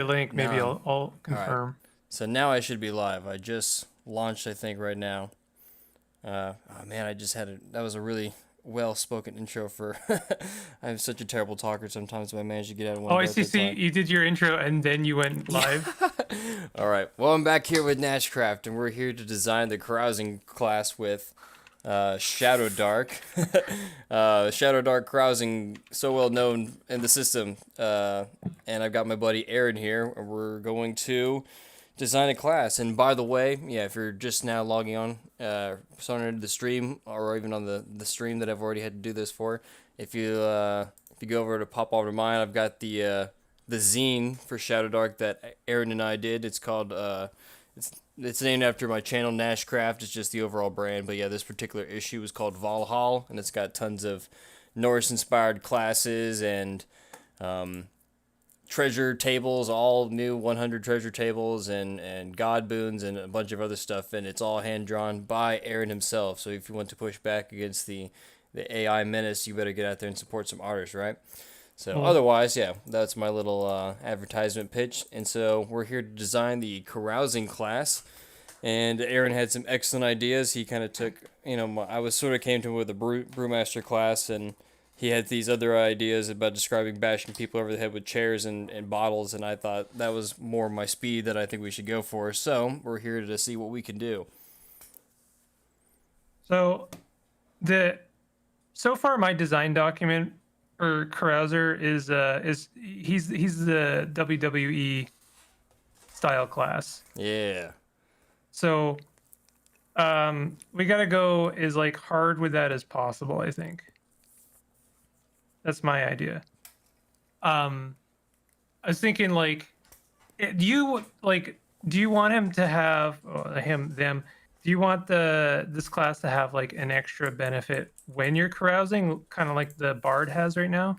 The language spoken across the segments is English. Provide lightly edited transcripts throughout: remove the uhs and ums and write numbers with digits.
link. Maybe Now, I'll all right. confirm. So now I should be live. I just launched, I think, right now. Oh man, I just had that was a really well spoken intro for. I'm such a terrible talker sometimes, but I managed to get out of Oh, one I go at see. a See, time. you did your intro and then you went Yeah. live. All right. Well, I'm back here with Nashcraft, and we're here to design the carousing class with Shadowdark. Shadowdark carousing, so well known in the system. And I've got my buddy Aaron here, and we're going to design a class. And by the way, yeah, if you're just now logging on, starting into the stream, or even on the stream that I've already had to do this for, if you go over to pop over to mine, I've got the zine for Shadowdark that Aaron and I did. It's called it's named after my channel Nashcraft. It's just the overall brand, but yeah, this particular issue is called Valhall, and it's got tons of Norse-inspired classes and um, treasure tables, all new 100 treasure tables and god boons and a bunch of other stuff, and it's all hand drawn by Aaron himself. So if you want to push back against the AI menace, you better get out there and support some artists, right? So Cool. otherwise, yeah, that's my little advertisement pitch. And so we're here to design the carousing class. And Aaron had some excellent ideas. He kind of took, I was sort of came to him with a brewmaster class, and he had these other ideas about describing bashing people over the head with chairs and bottles. And I thought that was more my speed that I think we should go for. So we're here to see what we can do. So the so far my design document for Carouser is he's the WWE style class. Yeah. So we gotta go as like hard with that as possible, I think. That's my idea. Um I was thinking like do you want him to have him them do you want this class to have like an extra benefit when you're carousing, kind of like the bard has right now?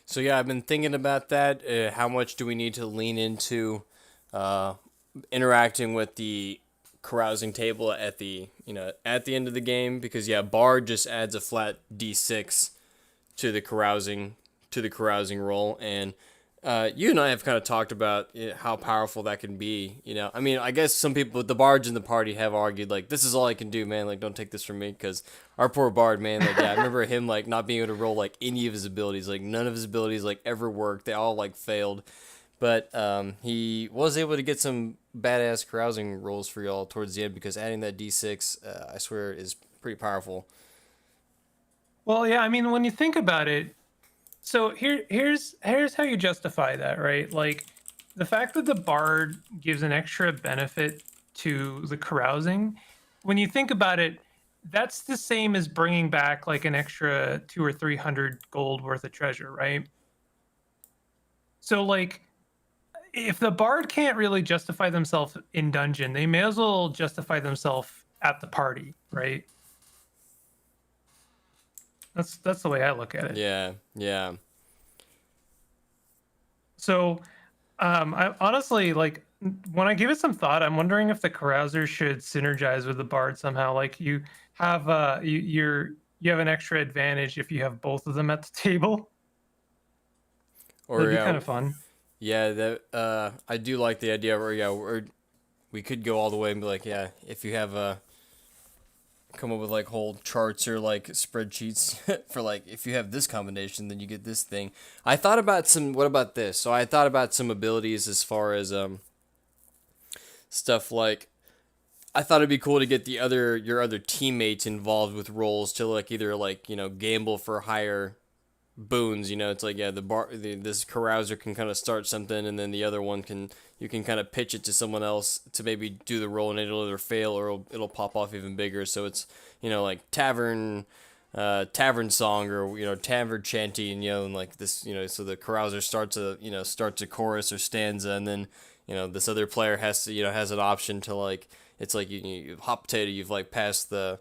So yeah, I've been thinking about that. How much do we need to lean into uh, interacting with the carousing table at the end of the game? Because yeah, bard just adds a flat d6 to the carousing roll, and you and I have kind of talked about how powerful that can be. I mean, I guess some people, the bards in the party, have argued like, "This is all I can do, man. Like, don't take this from me." Because our poor bard, man. Like, yeah, I remember him like not being able to roll like any of his abilities. Like, none of his abilities like ever worked. They all like failed. But he was able to get some badass carousing rolls for y'all towards the end because adding that d6, I swear, is pretty powerful. Well, yeah, I mean, when you think about it, so here's how you justify that, right? Like the fact that the bard gives an extra benefit to the carousing, when you think about it, that's the same as bringing back like an extra 2 or 300 gold worth of treasure, right? So like if the bard can't really justify themselves in dungeon, they may as well justify themselves at the party, right? That's the way I look at it. Yeah, yeah. So, I honestly like when I give it some thought, I'm wondering if the carouser should synergize with the bard somehow. Like you have you have an extra advantage if you have both of them at the table. Or That'd be yeah, kind of fun. yeah. That I do like the idea where yeah, we could go all the way and be like, yeah, if you have come up with like whole charts or like spreadsheets for like if you have this combination then you get this thing. I thought about some what about this? So I thought about some abilities as far as stuff like I thought it'd be cool to get your other teammates involved with roles to like either like, gamble for higher boons. It's like yeah, this carouser can kind of start something, and then the other one can you can kind of pitch it to someone else to maybe do the role, and it'll either fail or it'll pop off even bigger. So it's like tavern song or tavern chanty, and like this so the carouser starts a chorus or stanza, and then this other player has an option to like it's like you hot potato, you've like passed the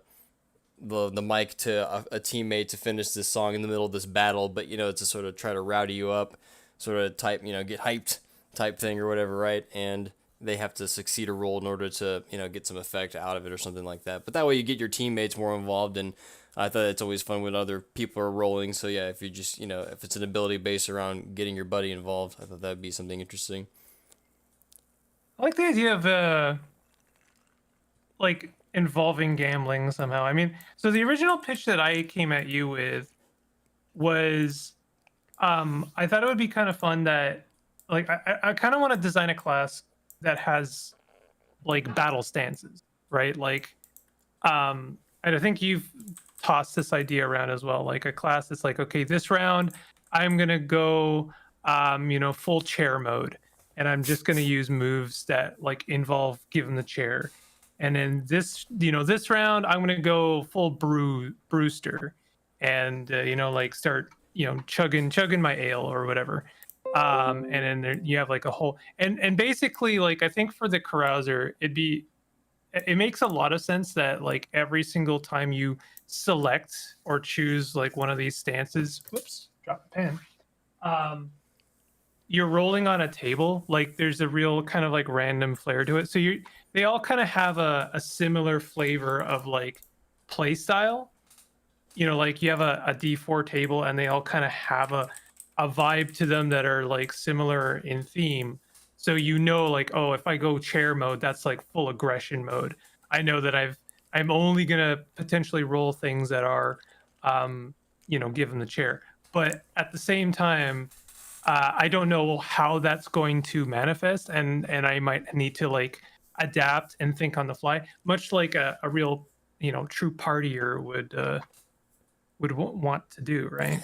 mic to a teammate to finish this song in the middle of this battle, but it's a sort of try to rowdy you up, sort of type, get hyped type thing or whatever, right? And they have to succeed a role in order to, get some effect out of it or something like that. But that way you get your teammates more involved, and I thought it's always fun when other people are rolling. So yeah, if you just, if it's an ability based around getting your buddy involved, I thought that'd be something interesting. I like the idea of like involving gambling somehow. I mean, so the original pitch that I came at you with was I thought it would be kind of fun that like I kind of want to design a class that has like battle stances, right? Like and I think you've tossed this idea around as well, like a class that's like, okay, this round I'm gonna go full chair mode, and I'm just gonna use moves that like involve giving the chair. And then this round I'm gonna go full brewster, and like start chugging my ale or whatever. And then you have like a whole and basically like I think for the carouser it makes a lot of sense that like every single time you select or choose like one of these stances, whoops, drop the pen. You're rolling on a table. Like there's a real kind of like random flair to it. So they all kind of have a similar flavor of like play style. Like you have a D4 table and they all kind of have a vibe to them that are like similar in theme. So like, oh, if I go chair mode, that's like full aggression mode. I know that I'm only gonna potentially roll things that are given the chair. But at the same time, I don't know how that's going to manifest, and I might need to like adapt and think on the fly, much like a real true partier would want to do, right?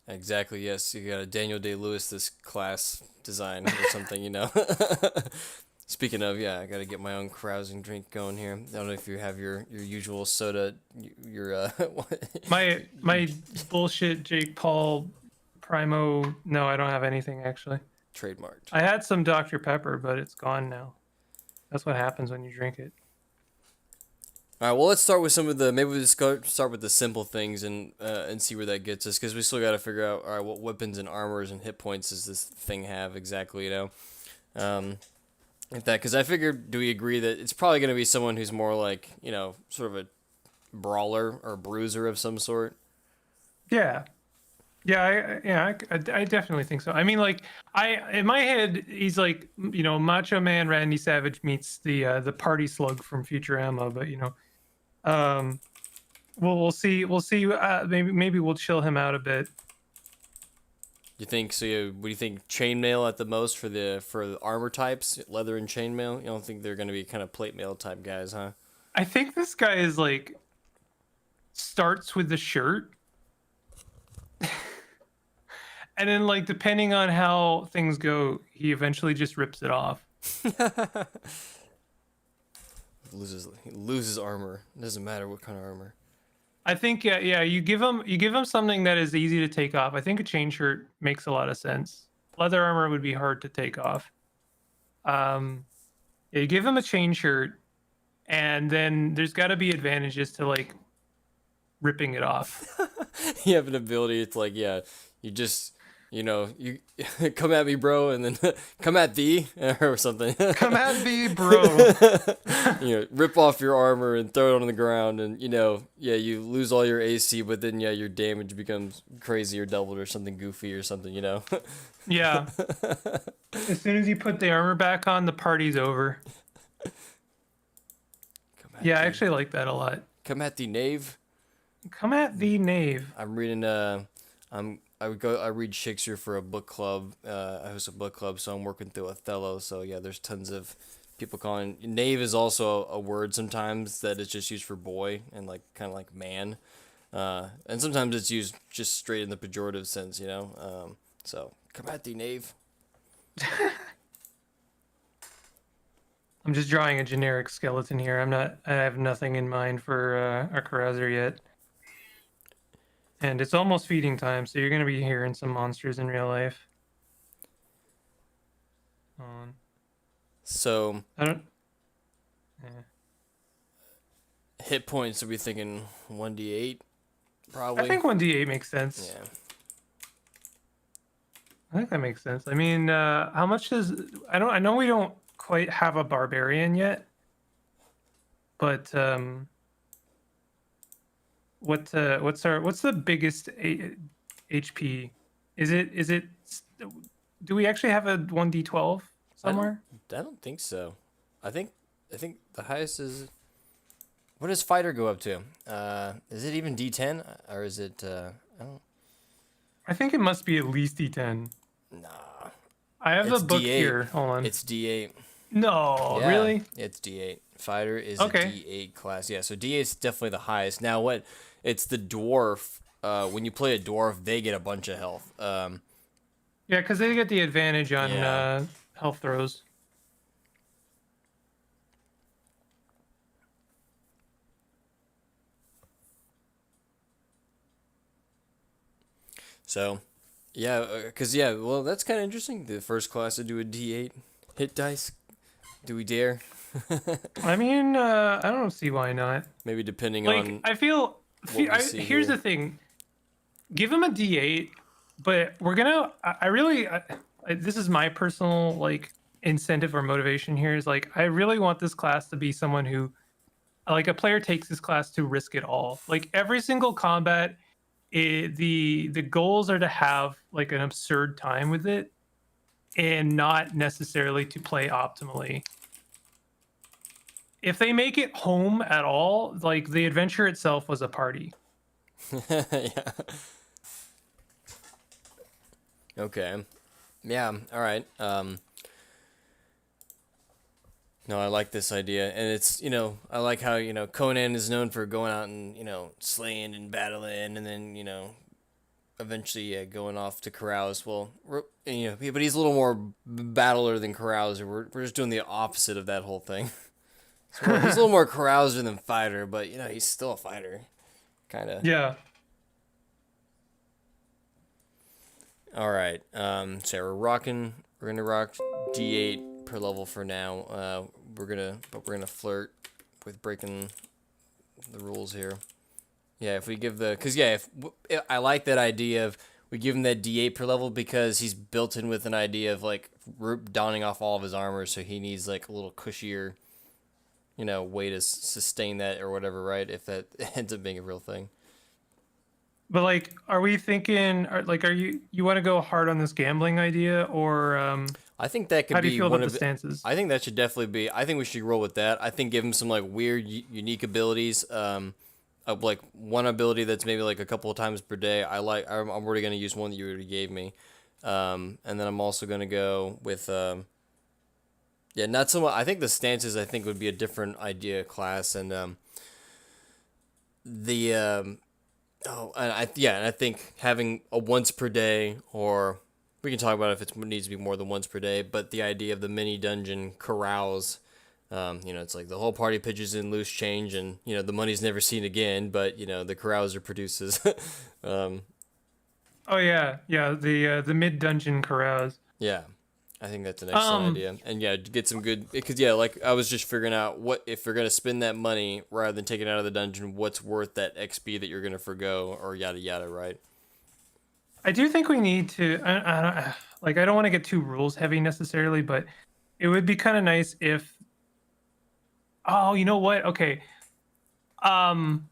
Exactly. Yes, you got a Daniel Day-Lewis this class design or something. Speaking of, yeah, I got to get my own carousing drink going here. I don't know if you have your usual soda, your My bullshit Jake Paul Primo. No, I don't have anything actually. trademarked. I had some Dr. Pepper, but it's gone now. That's what happens when you drink it. All right, well, let's start with some of the. Maybe we just go start with the simple things and see where that gets us, because we still got to figure out, all right, what weapons and armors and hit points does this thing have exactly, because I figured, do we agree that it's probably going to be someone who's more like, sort of a brawler or bruiser of some sort? Yeah. I definitely think so. I mean, like, in my head, he's like, Macho Man Randy Savage meets the party slug from Futurama, but we'll see. Maybe we'll chill him out a bit. You think so? What do you think? Chainmail at the most for the armor types, leather and chainmail. You don't think they're going to be kind of plate mail type guys, huh? I think this guy is like starts with the shirt. And then, like, depending on how things go, he eventually just rips it off. He loses armor. It doesn't matter what kind of armor. I think, yeah. You give him something that is easy to take off. I think a chain shirt makes a lot of sense. Leather armor would be hard to take off. Yeah, you give him a chain shirt, and then there's got to be advantages to like ripping it off. You have an ability. It's like, yeah, you just. You come at me, bro, and then come at thee or something. Come at me, bro. Rip off your armor and throw it on the ground, and you lose all your AC, but then your damage becomes crazy or doubled or something goofy or something. Yeah. As soon as you put the armor back on, the party's over. Yeah, I actually like that a lot. Come at thee, knave. Come at thee, knave. I'm reading. I read Shakespeare for a book club. I host a book club, so I'm working through Othello. So yeah, there's tons of people calling knave is also a word sometimes that is just used for boy and like kind of like man, and sometimes it's used just straight in the pejorative sense. So come at thee, knave. I'm just drawing a generic skeleton here. I have nothing in mind for a carouser yet. And it's almost feeding time, so you're going to be hearing some monsters in real life. So I don't. Hit points, are we thinking 1d8? Probably. I think 1d8 makes sense. Yeah. I think that makes sense. I mean, how much does I know we don't quite have a barbarian yet, but what's the biggest HP? Is it do we actually have a 1d12 somewhere? don't think so. I think the highest is. What does fighter go up to? Is it even D10 or is it? I don't. I think it must be at least D10. Nah, I have the it's book D8. here. Hold on. It's D8. No, Yeah, really? it's D8. Fighter is a Okay. D8 class. Yeah, so D8 is definitely the highest. Now what? It's the dwarf. When you play a dwarf, they get a bunch of health. Yeah, because they get the advantage on Yeah. health throws. So, yeah, because yeah, well, that's kind of interesting. The first class to do a D8 hit dice. Do we dare? I mean, I don't see why not. Maybe depending Like, on I feel. what we see Here's here. the thing. Give him a D8, but we're gonna. I really. This is my personal like incentive or motivation here. Is like I really want this class to be someone who, like, a player takes this class to risk it all. Like every single combat, the goals are to have like an absurd time with it, and not necessarily to play optimally. If they make it home at all, like the adventure itself was a party. Yeah. Okay. Yeah. All right. No, I like this idea, and it's I like how Conan is known for going out and slaying and battling, and then eventually going off to carouse. Well, but he's a little more battler than carouser. We're just doing the opposite of that whole thing. He's a little more carouser than fighter, but he's still a fighter, kind of. Yeah. All right. So we're gonna rock D8 per level for now. We're gonna flirt with breaking the rules here. Yeah, if we give I like that idea of we give him that D8 per level because he's built in with an idea of like donning off all of his armor, so he needs like a little cushier, way to sustain that or whatever, right? If that ends up being a real thing. But like, are we thinking? Are you want to go hard on this gambling idea, or I think that could how do you be feel one about of the stances? I think that should definitely be. I think we should roll with that. I think give him some like weird, unique abilities. Of like one ability that's maybe like a couple of times per day. I'm already gonna use one that you already gave me, and then I'm also gonna go with yeah, not so much. I think the stances would be a different idea class, and the and I think having a once per day, or we can talk about if it needs to be more than once per day, but the idea of the mini dungeon carouse, it's like the whole party pitches in loose change, and the money's never seen again, but the carouser produces. Oh yeah, yeah. The mid dungeon carouse. Yeah, I think that's an excellent idea, and yeah, get some good because yeah, like I was just figuring out what if you're gonna spend that money rather than take it out of the dungeon, what's worth that XP that you're gonna forgo or yada yada, right? I do think we need to. I don't want to get too rules heavy necessarily, but it would be kind of nice if. Oh, you know what? Okay. Um,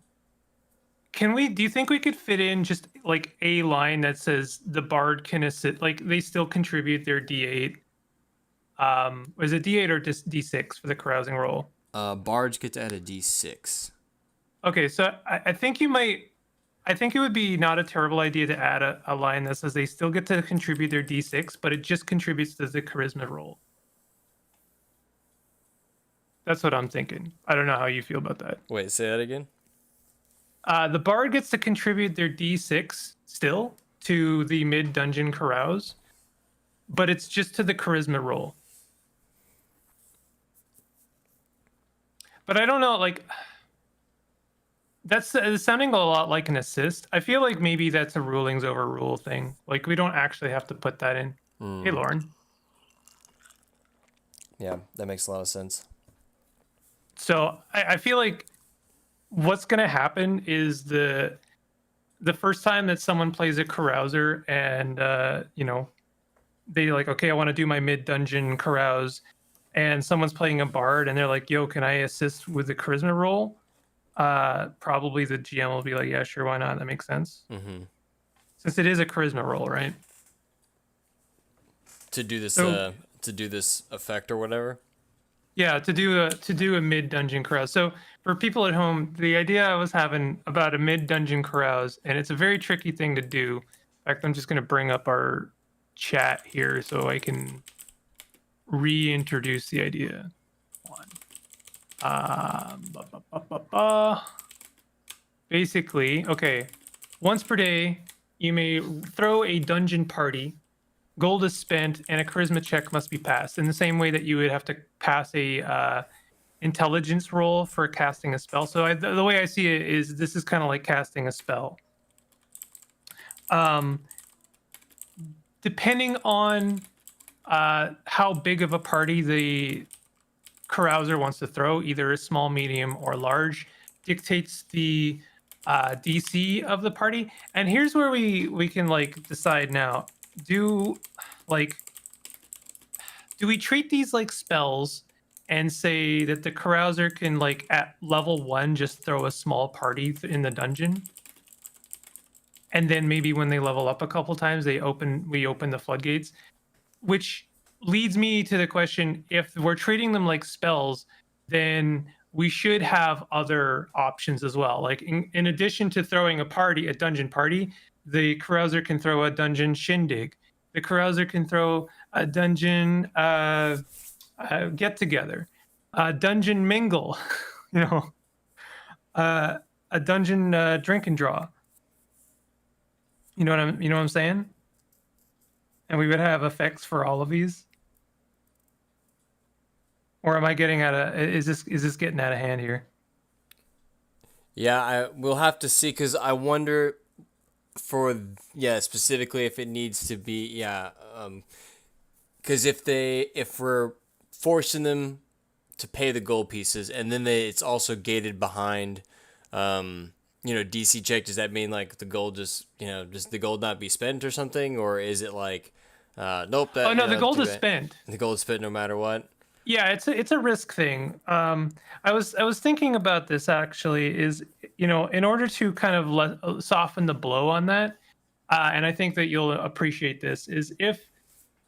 Can we? Do you think we could fit in just like a line that says the bard can assist? Like they still contribute their D8. Was it D8 or just D6 for the carousing roll? Bards get to add a D6. Okay, so I think you might. I think it would be not a terrible idea to add a line that says they still get to contribute their D6, but it just contributes to the charisma roll. That's what I'm thinking. I don't know how you feel about that. Wait, say that again. The bard gets to contribute their D6 still to the mid dungeon carouse, but it's just to the charisma roll. But I don't know, like that's sounding a lot like an assist. I feel like maybe that's a rulings over rule thing. Like we don't actually have to put that in. Hey, Lauren. Yeah, that makes a lot of sense. So I feel like what's gonna happen is the first time that someone plays a carouser and they like, okay, I want to do my mid dungeon carouse, and someone's playing a bard and they're like, yo, can I assist with the charisma roll? Probably the GM will be like, yeah, sure, why not? That makes sense. Mm-hmm. Since it is a charisma roll, right? To do this, So- to do this effect or whatever. Yeah, to do a mid dungeon carouse. So for people at home, the idea I was having about a mid dungeon carouse, and it's a very tricky thing to do. In fact, I'm just going to bring up our chat here so I can reintroduce the idea. One. Ba, ba, ba, ba, ba. Basically, okay. Once per day, you may throw a dungeon party. Gold is spent, and a charisma check must be passed. In the same way that you would have to pass a intelligence roll for casting a spell. So the way I see it is, this is kind of like casting a spell. Depending on how big of a party the carouser wants to throw, either a small, medium, or large, dictates the DC of the party. And here's where we can like decide now. Do we treat these like spells and say that the carouser can, like, at level 1 just throw a small party in the dungeon, and then maybe when they level up a couple times we open the floodgates? Which leads me to the question, if we're treating them like spells, then we should have other options as well. Like, in addition to throwing a dungeon party, the carouser can throw a dungeon shindig. The carouser can throw a dungeon get together, a dungeon mingle, you know, a dungeon drink and draw. You know what I'm saying? And we would have effects for all of these. Or am I getting is this getting out of hand here? Yeah, we'll have to see, because I wonder specifically if it needs to be, because if we're forcing them to pay the gold pieces, and then it's also gated behind DC check, does that mean like the gold does the gold not be spent or something, or is it like nope, that, the gold is spent. The gold is spent no matter what. Yeah, it's a risk thing. I was thinking about this actually. Is, in order to kind of soften the blow on that, and I think that you'll appreciate this, is if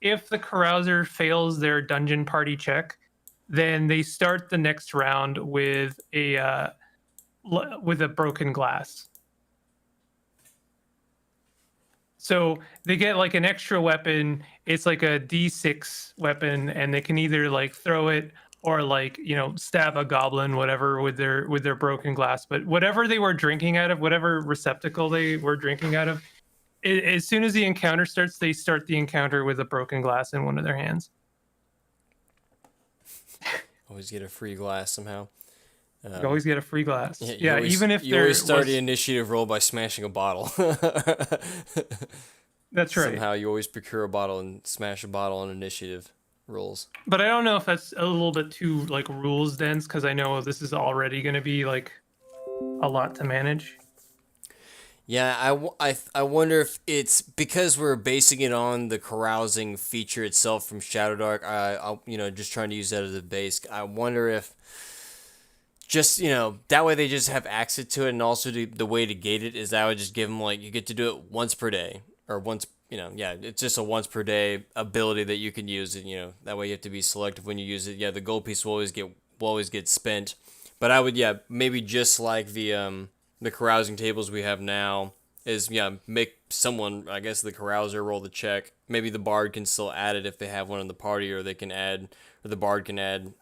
the carouser fails their dungeon party check, then they start the next round with a broken glass. So they get like an extra weapon. It's like a D6 weapon, and they can either like throw it or like, stab a goblin, whatever, with their broken glass. But whatever they were drinking out of, whatever receptacle they were drinking out of, as soon as the encounter starts, they start the encounter with a broken glass in one of their hands. Always get a free glass somehow. You always get a free glass. Yeah, even if you always start the initiative roll by smashing a bottle. That's right. Somehow you always procure a bottle and smash a bottle on initiative rolls. But I don't know if that's a little bit too like rules dense, because I know this is already going to be like a lot to manage. Yeah, I wonder if it's because we're basing it on the carousing feature itself from Shadowdark. I just trying to use that as a base. I wonder if just, that way they just have access to it, and also the way to gate it is I would just give them, like, you get to do it once per day, or once, it's just a once per day ability that you can use, and, that way you have to be selective when you use it. Yeah, the gold piece will always get spent, but I would, maybe just like the carousing tables we have now is, make someone, I guess the carouser, roll the check. Maybe the bard can still add it if they have one in the party, or the bard can add,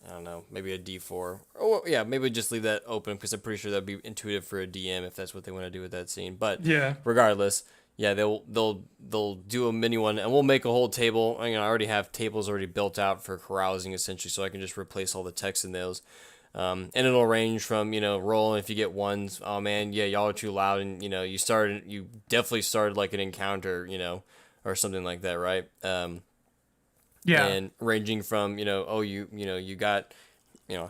I don't know, maybe a D4. Or yeah, maybe just leave that open, because I'm pretty sure that'd be intuitive for a DM if that's what they want to do with that scene. But yeah, regardless, they'll do a mini one, and we'll make a whole table. I already have tables already built out for carousing essentially, so I can just replace all the text in those. And it'll range from, rolling if you get ones, oh man, yeah, y'all are too loud, and you definitely started like an encounter, or something like that, right? Yeah. And ranging from, you got,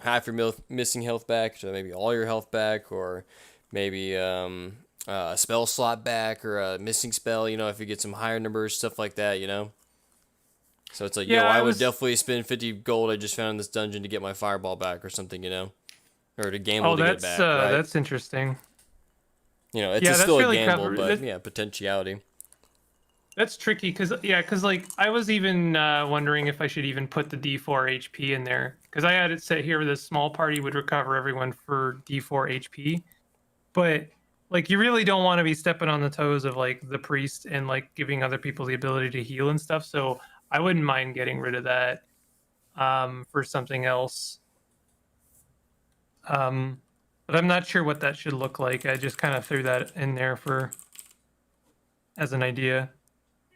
half your missing health back to maybe all your health back, or maybe a spell slot back, or a missing spell, if you get some higher numbers, stuff like that, So it's like, I would definitely spend 50 gold I just found in this dungeon to get my fireball back, or something, or to gamble to get back, right? That's interesting. It's still really a gamble, but potentiality. That's tricky because like I was even wondering if I should even put the D4 HP in there because I had it set here the small party would recover everyone for D4 HP, but like you really don't want to be stepping on the toes of like the priest and like giving other people the ability to heal and stuff. So I wouldn't mind getting rid of that for something else. But I'm not sure what that should look like. I just kind of threw that in there for as an idea.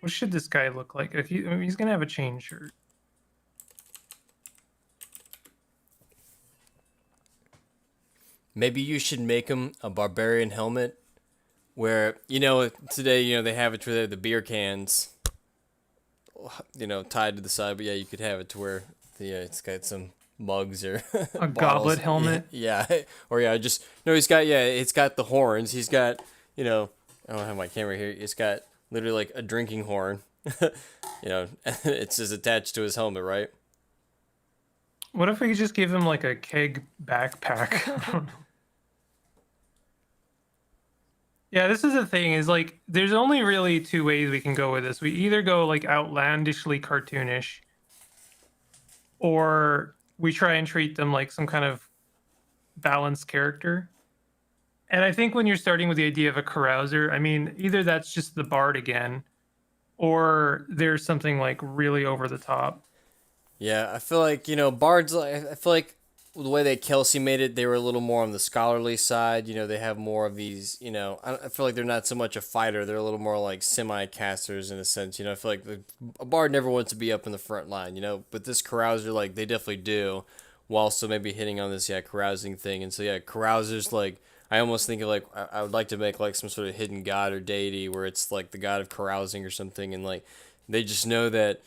What should this guy look like? If I mean, he's gonna have a chain shirt. Maybe you should make him a barbarian helmet, where today they have it where the beer cans, tied to the side. But yeah, you could have it to where it's got some mugs or A bottles. goblet helmet. Yeah, or just no. It's got the horns. He's got I don't have my camera here. It's got literally like a drinking horn. It's just attached to his helmet, right? What if we could just give him like a keg backpack? I don't know. Yeah, this is the thing is like there's only really two ways we can go with this. We either go like outlandishly cartoonish or we try and treat them like some kind of balanced character. And I think when you're starting with the idea of a carouser, I mean, either that's just the bard again or there's something like really over the top. Yeah, I feel like bards. I feel like the way that Kelsey made it, they were a little more on the scholarly side. They have more of these. I feel like they're not so much a fighter. They're a little more like semi-casters in a sense. I feel like a bard never wants to be up in the front line. But this carouser, like they definitely do, while also maybe hitting on this carousing thing. And so carousers like. I almost think of like I would like to make like some sort of hidden god or deity where it's like the god of carousing or something, and like they just know that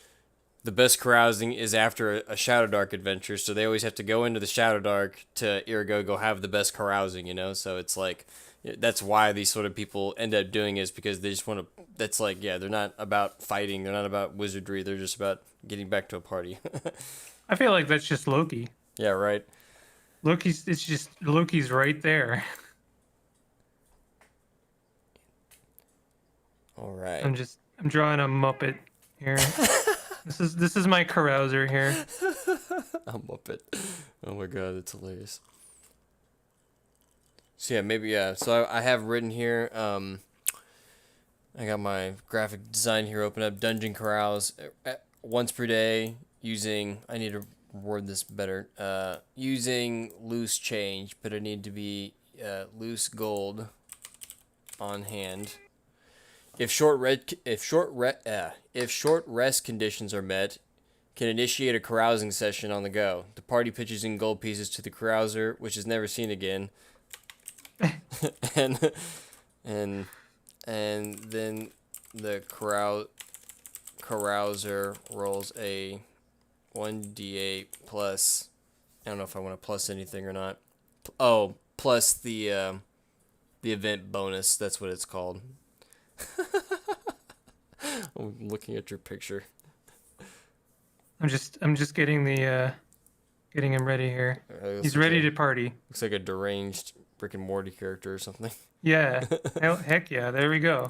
the best carousing is after a Shadowdark adventure, so they always have to go into the Shadowdark to go have the best carousing, So it's like that's why these sort of people end up doing it, is because they just want to. That's like they're not about fighting, they're not about wizardry, they're just about getting back to a party. I feel like that's just Loki. Yeah, right. Loki's right there. All right. I'm drawing a Muppet here. This is my carouser here. A Muppet. Oh my god, that's hilarious. So maybe So I have written here. I got my graphic design here. Open up dungeon carouse once per day using. I need to word this better. Using loose change, but it need to be loose gold on hand. If short rest conditions are met, can initiate a carousing session on the go. The party pitches in gold pieces to the carouser, which is never seen again. and then the carouser rolls a 1d8 plus. I don't know if I want to plus anything or not. Oh, plus the event bonus. That's what it's called. I'm looking at your picture. I'm just getting getting him ready here. He's ready to party. Looks like a deranged Rick and Morty character or something. Yeah. Heck yeah. There we go.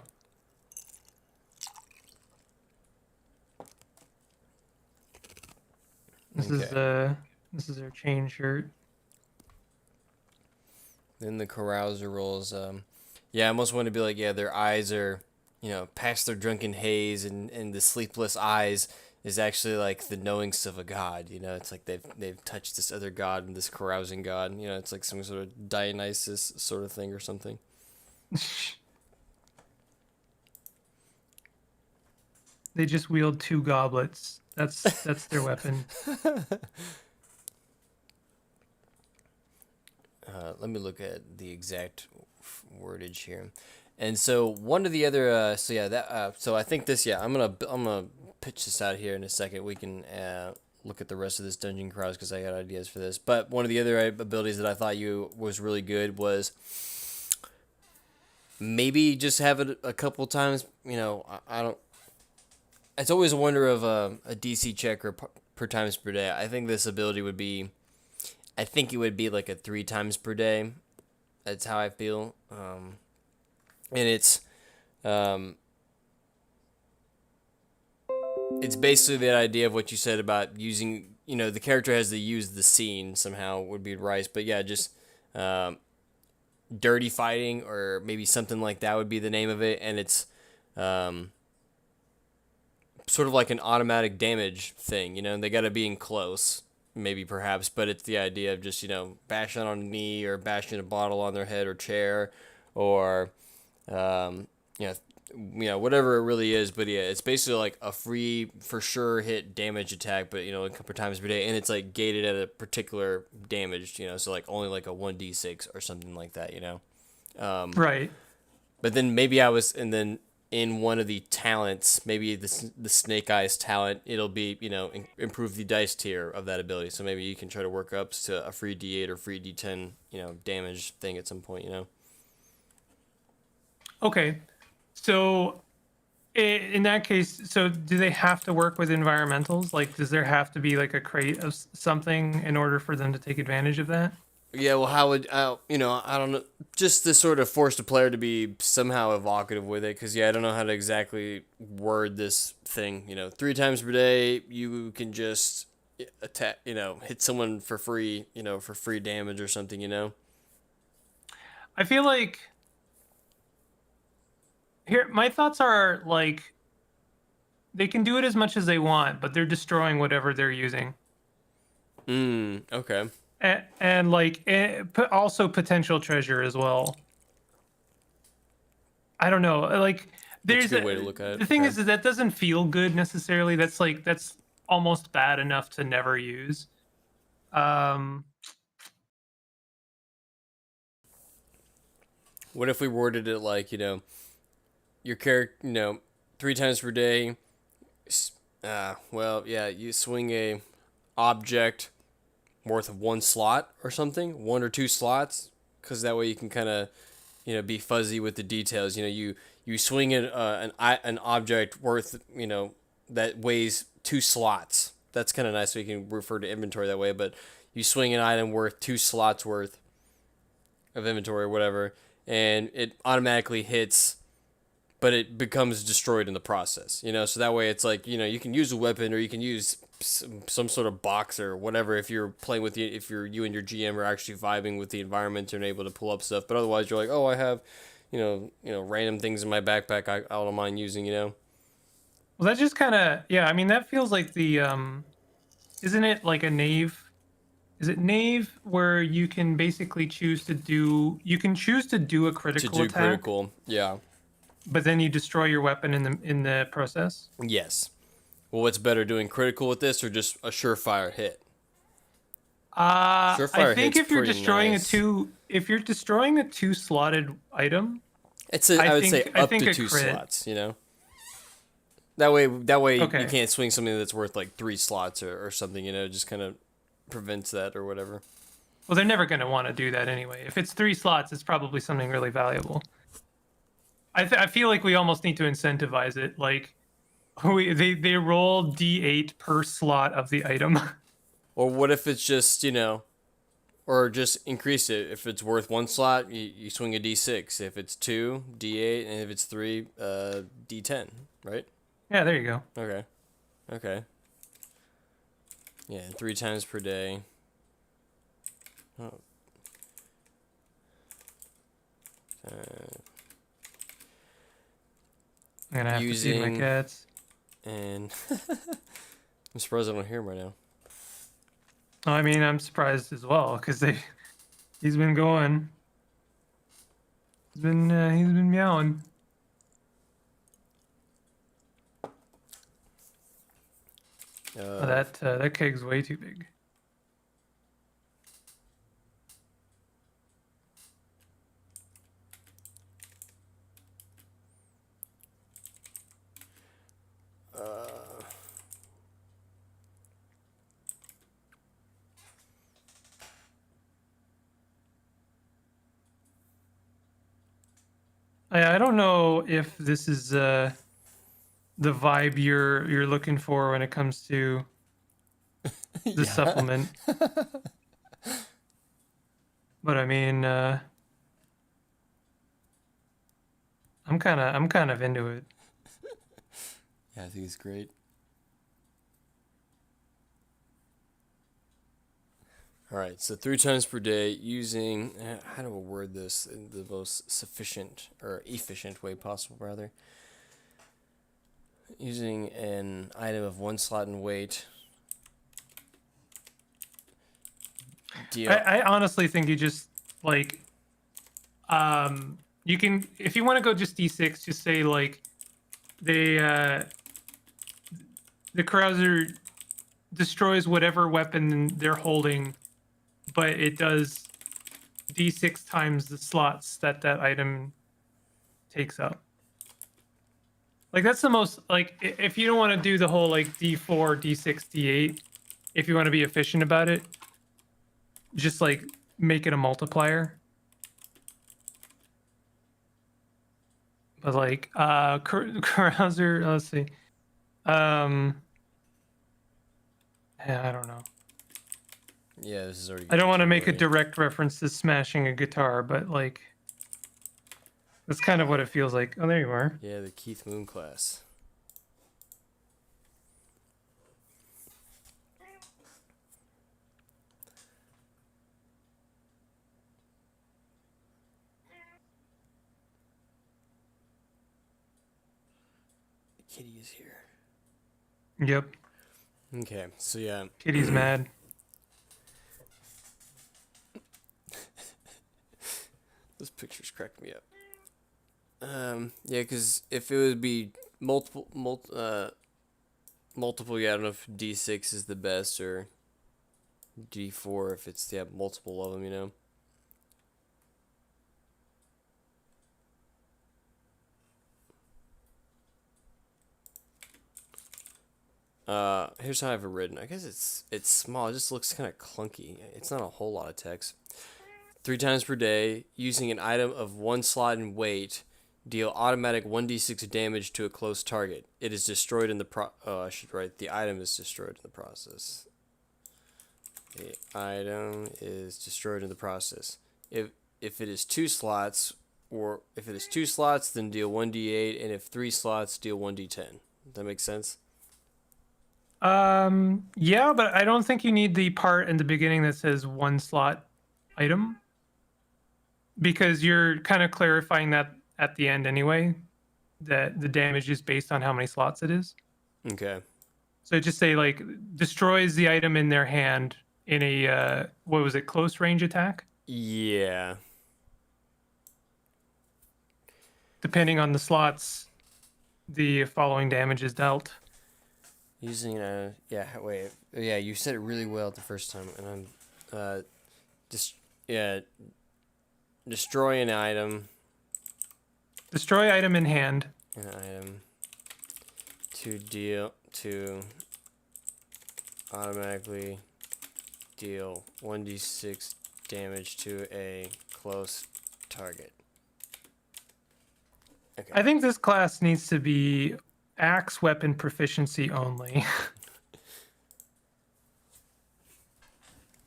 This is our chain shirt. Then the carouser rolls. I almost want to be like, their eyes are, past their drunken haze, and the sleepless eyes is actually like the knowings of a god. It's like they've touched this other god and this carousing god. It's like some sort of Dionysus sort of thing or something. They just wield two goblets. That's their weapon. Let me look at the exact wordage here. And so one of the other, so I think this, I'm gonna pitch this out here in a second. We can look at the rest of this dungeon carouse because I got ideas for this. But one of the other abilities that I thought was really good was maybe just have it a couple times. I don't. It's always a wonder of a DC check or per times per day. I think this ability would be. I think it would be like a 3 times per day. That's how I feel. And it's it's basically that idea of what you said about using, the character has to use the scene somehow would be right. But yeah, just um, dirty fighting or maybe something like that would be the name of it. And it's um, sort of like an automatic damage thing, they got to be in close, maybe perhaps, but it's the idea of just, bashing on a knee or bashing a bottle on their head or chair or, um, you know, whatever it really is. But yeah, it's basically like a free for sure hit damage attack, but a couple of times per day, and it's like gated at a particular damage, so like only like a 1d6 or something like that, Right. but then and then in one of the talents, maybe the Snake Eyes talent, it'll be, improve the dice tier of that ability. So maybe you can try to work up to a free D8 or free D10, damage thing at some point. Okay. So in that case, so do they have to work with environmentals? Like, does there have to be like a crate of something in order for them to take advantage of that? Yeah, well, how would I don't know, just to sort of force the player to be somehow evocative with it, because yeah, I don't know how to exactly word this thing. 3 times per day, you can just attack, hit someone for free, for free damage or something. I feel like here my thoughts are like they can do it as much as they want, but they're destroying whatever they're using. Okay. And like also potential treasure as well. I don't know. Like That's a there's good way to look at it. the thing Okay. is that doesn't feel good necessarily. That's almost bad enough to never use. Um What if we worded it like, your character, 3 times per day, well, yeah, you swing a object worth of 1 slot or something, 1 or 2 slots, because that way you can kind of, be fuzzy with the details. You swing an object worth, that weighs 2 slots. That's kind of nice, so you can refer to inventory that way. But you swing an item worth 2 slots worth of inventory or whatever, and it automatically hits, but it becomes destroyed in the process. So that way it's like, you can use a weapon or you can use some sort of box or whatever if you're playing with if you and your GM are actually vibing with the environment and able to pull up stuff. But otherwise you're like, oh, I have, random things in my backpack I don't mind using. well that just kind of yeah, I mean that feels like the isn't it like a knave? Is it knave where you can basically choose to do a To critical do attack, critical, yeah. but then you destroy your weapon in the process? Yes. Well, what's better, doing critical with this or just a surefire hit? I Surefire think hit's pretty nice. if you're destroying a two slotted item, I would say I up think to a two crit. slots. That way you Okay. can't swing something that's worth like 3 slots or something. Just kind of prevents that or whatever. Well, they're never going to want to do that anyway. If it's 3 slots, it's probably something really valuable. I feel like we almost need to incentivize it. Like they roll d8 per slot of the item. Or what if it's just or just increase it. If it's worth 1 slot, you swing a d6. If it's two, d8, and if it's three, d10. Right? Yeah, there you go. Okay. Okay. Yeah, 3 times per day. Oh. I'm gonna have to feed my Using cats. and I'm surprised I don't hear him right now. Oh, I mean, I'm surprised as well because he's been going. He's been meowing. Oh, that keg's way too big. I don't know if this is the vibe you're looking for when it comes to the Yeah. supplement. But I mean, I'm kind of into it. Yeah, I think it's great. All right, so 3 times per day using, how do I word this in the most sufficient or efficient way possible, rather? Using an item of 1 slot in weight. Deal. I honestly think you just like you can, if you want to go just d6, just say like the carouser destroys whatever weapon they're holding, but it does d6 times the slots that that item takes up. Like that's the most, like if you don't want to do the whole like d4 d6 d8, if you want to be efficient about it, just like make it a multiplier. But like carouser, let's see, yeah, I don't know. Yeah, this is already. I don't want to make a already. direct reference to smashing a guitar, but like that's kind of what it feels like. Oh, there you are. Yeah, the Keith Moon class. The kitty is here. Yep, Okay, so yeah. Kitty's mad. Those pictures cracked me up. Yeah, because if it would be multiple, yeah, I don't know if D6 is the best or D4 if it's multiple of them, you know. Here's how I have it written. I guess it's small. It just looks kind of clunky. It's not a whole lot of text. 3 times per day, using an item of 1 slot in weight, deal automatic 1d6 damage to a close target. It is destroyed in the I should write the item is destroyed in the process. The item is destroyed in the process. If it is 2 slots, or if it is 2 slots, then deal 1d8, and if 3 slots, deal 1d10. Does that make sense? Yeah, but I don't think you need the part in the beginning that says 1 slot item, because you're kind of clarifying that at the end anyway, that the damage is based on how many slots it is. Okay. So just say like destroys the item in their hand in a what was it, close range attack? Yeah. Depending on the slots, the following damage is dealt. Using yeah, you said it really well the first time, and I'm destroy an item. Destroy item in hand. An item to automatically deal 1d6 damage to a close target. Okay. I think this class needs to be axe weapon proficiency only.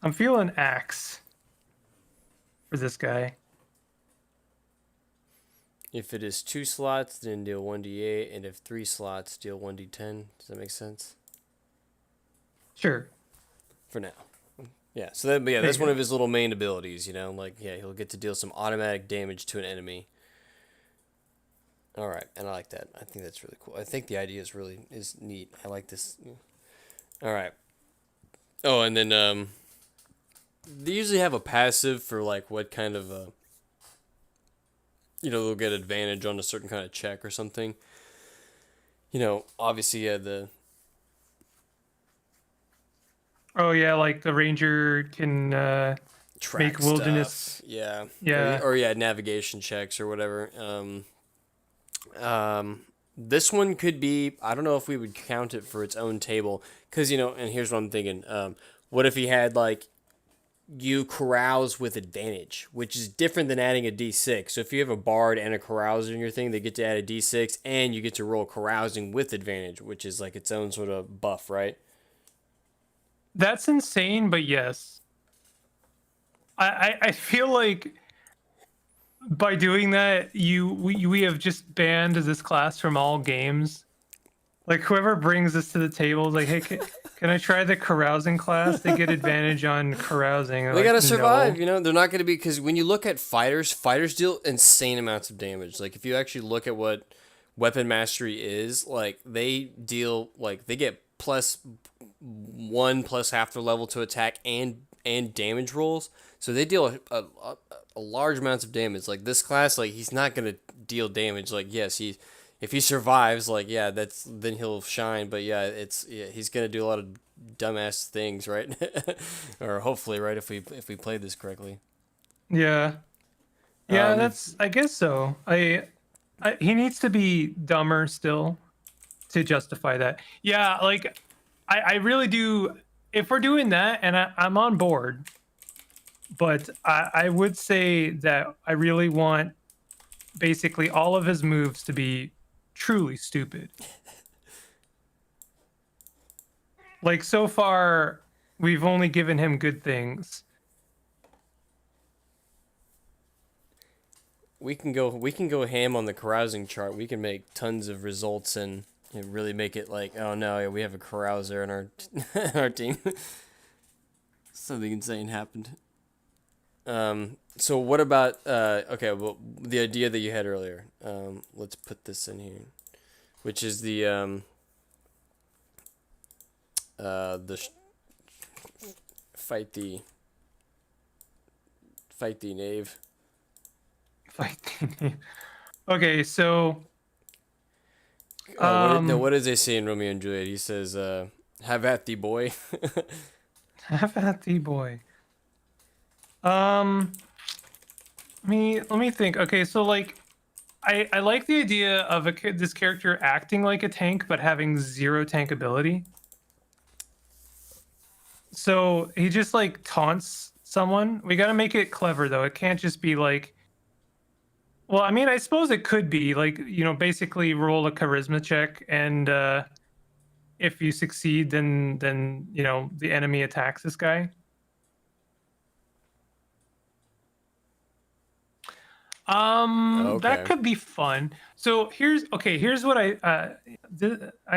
I'm feeling axe for this guy. If it is 2 slots, then deal 1d8, and if 3 slots, deal 1d10. Does that make sense? Sure. For now. Yeah, so that's one of his little main abilities, you know? Like, yeah, he'll get to deal some automatic damage to an enemy. Alright, and I like that. I think that's really cool. I think the idea is neat. I like this. Alright. Oh, and then, they usually have a passive for, like, what kind of, they'll get advantage on a certain kind of check or something. You know, obviously, the... Oh yeah, like the ranger can make wilderness. Stuff. Yeah. Yeah. Or navigation checks or whatever. This one could be, I don't know if we would count it for its own table, because, and here's what I'm thinking. What if he had, like, you carouse with advantage, which is different than adding a d6. So if you have a bard and a carouser in your thing, they get to add a d6, and you get to roll carousing with advantage, which is like its own sort of buff, right? That's insane, but yes. I feel like by doing that, we have just banned this class from all games Like whoever brings this to the table is like, hey, can I try the carousing class? They get advantage on carousing. They're They like, gotta survive, no. you know. They're not gonna be, because when you look at fighters, fighters deal insane amounts of damage. Like if you actually look at what weapon mastery is, like they deal, like they get +1 plus half their level to attack and damage rolls. So they deal a large amounts of damage. Like this class, like he's not gonna deal damage. Like yes, if he survives, like yeah, then he'll shine. But yeah, he's gonna do a lot of dumbass things, right? Or hopefully, right, if we play this correctly. Yeah. Yeah, Um, that's, I guess so. He needs to be dumber still to justify that. Yeah, like I really do. If we're doing that, and I'm on board, but I would say that I really want basically all of his moves to be truly stupid. Like so far, we've only given him good things. we can go ham on the carousing chart. We can make tons of results and really make it like, oh no, yeah, we have a carouser in our our team. Something insane happened. So what about okay, well, the idea that you had earlier. Let's put this in here, which is the fight the knave. Fighting. Okay, so What does they say in Romeo and Juliet? He says, "Have at thee, boy." have at thee, boy. Um, let me think. Okay, so like I like the idea of this character acting like a tank but having zero tank ability. So he just like taunts someone. We got to make it clever though. It can't just be like, well, I mean, I suppose it could be like, basically roll a charisma check, and if you succeed, then the enemy attacks this guy. That Okay. could be fun. So here's what I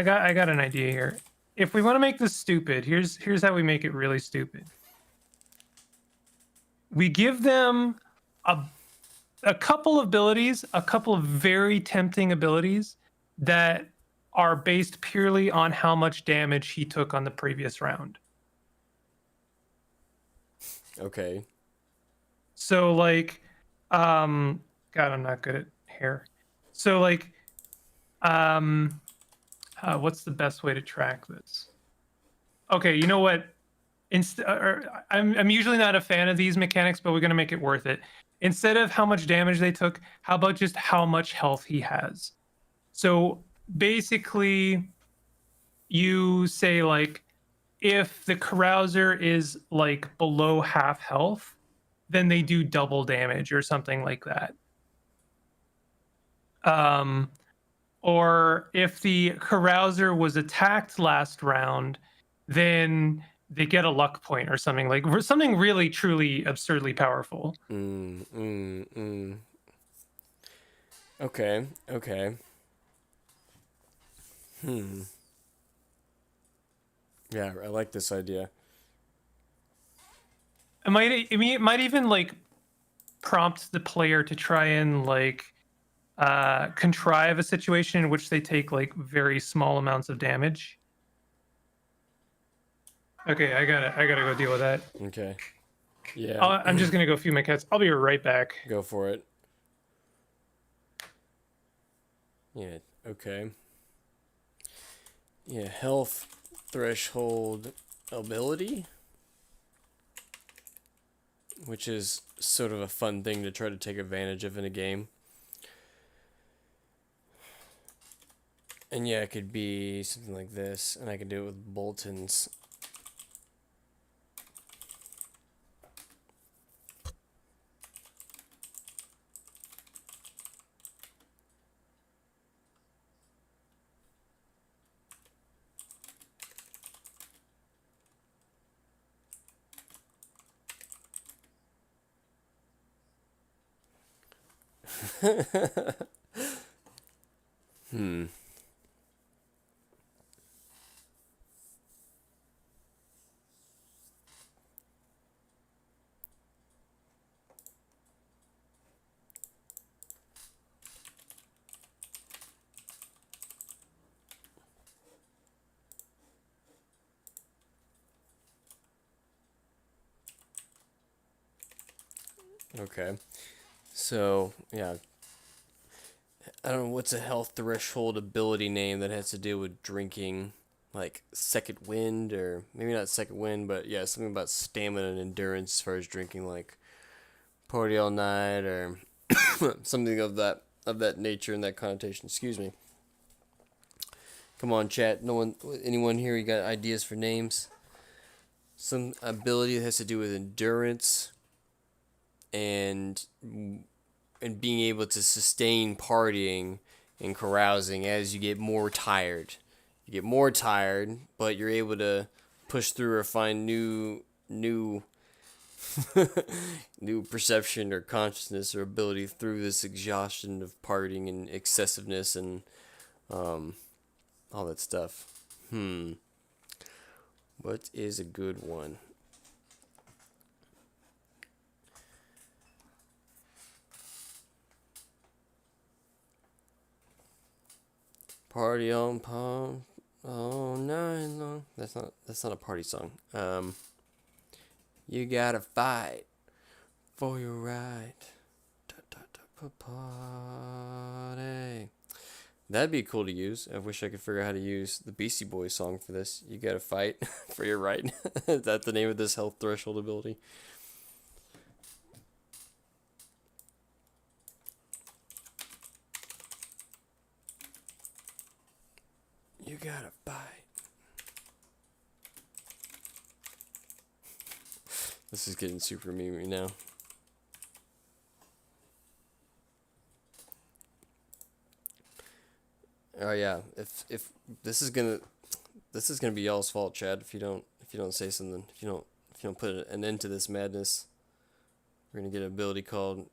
got an idea here. If we want to make this stupid, here's how we make it really stupid. We give them a a couple of abilities, a couple of very tempting abilities that are based purely on how much damage he took on the previous round. Okay. So like God, I'm not good at hair. So like what's the best way to track this? Okay, you know what? I'm usually not a fan of these mechanics, but we're gonna make it worth it. Instead of how much damage they took, how about just how much health he has? So basically, you say like, if the carouser is like below half health, then they do double damage or something like that. Um, or if the carouser was attacked last round, then they get a luck point or something, like something really truly absurdly powerful. Mm, mm, mm. Okay. Okay. Hmm. Yeah, I like this idea. It might even like prompt the player to try and like contrive a situation in which they take like very small amounts of damage. Okay, I gotta go deal with that. Okay. Yeah. I'm just gonna go feed my cats. I'll be right back. Go for it. Yeah. Okay. Yeah. Health threshold ability, which is sort of a fun thing to try to take advantage of in a game. And yeah, it could be something like this, and I can do it with Bolton's. Hmm. Okay. So, yeah. I don't know what's a health threshold ability name that has to do with drinking, like second wind, or maybe not second wind, but yeah, something about stamina and endurance as far as drinking, like party all night or something of that nature and that connotation. Excuse me. Come on, chat. No one, anyone here? You got ideas for names? Some ability that has to do with endurance and being able to sustain partying and carousing as you get more tired. You get more tired, but you're able to push through or find new new perception or consciousness or ability through this exhaustion of partying and excessiveness and all that stuff. What is a good one? Party on palm all night long. That's not a party song. You gotta fight for your right. Party. That'd be cool to use. I wish I could figure out how to use the Beastie Boys song for this. You gotta fight for your right. Is that the name of this health threshold ability? You gotta fight. This is getting super memey now. Oh yeah, if this is gonna be y'all's fault, Chad. If you don't say something, if you don't put an end to this madness, we're gonna get an ability called.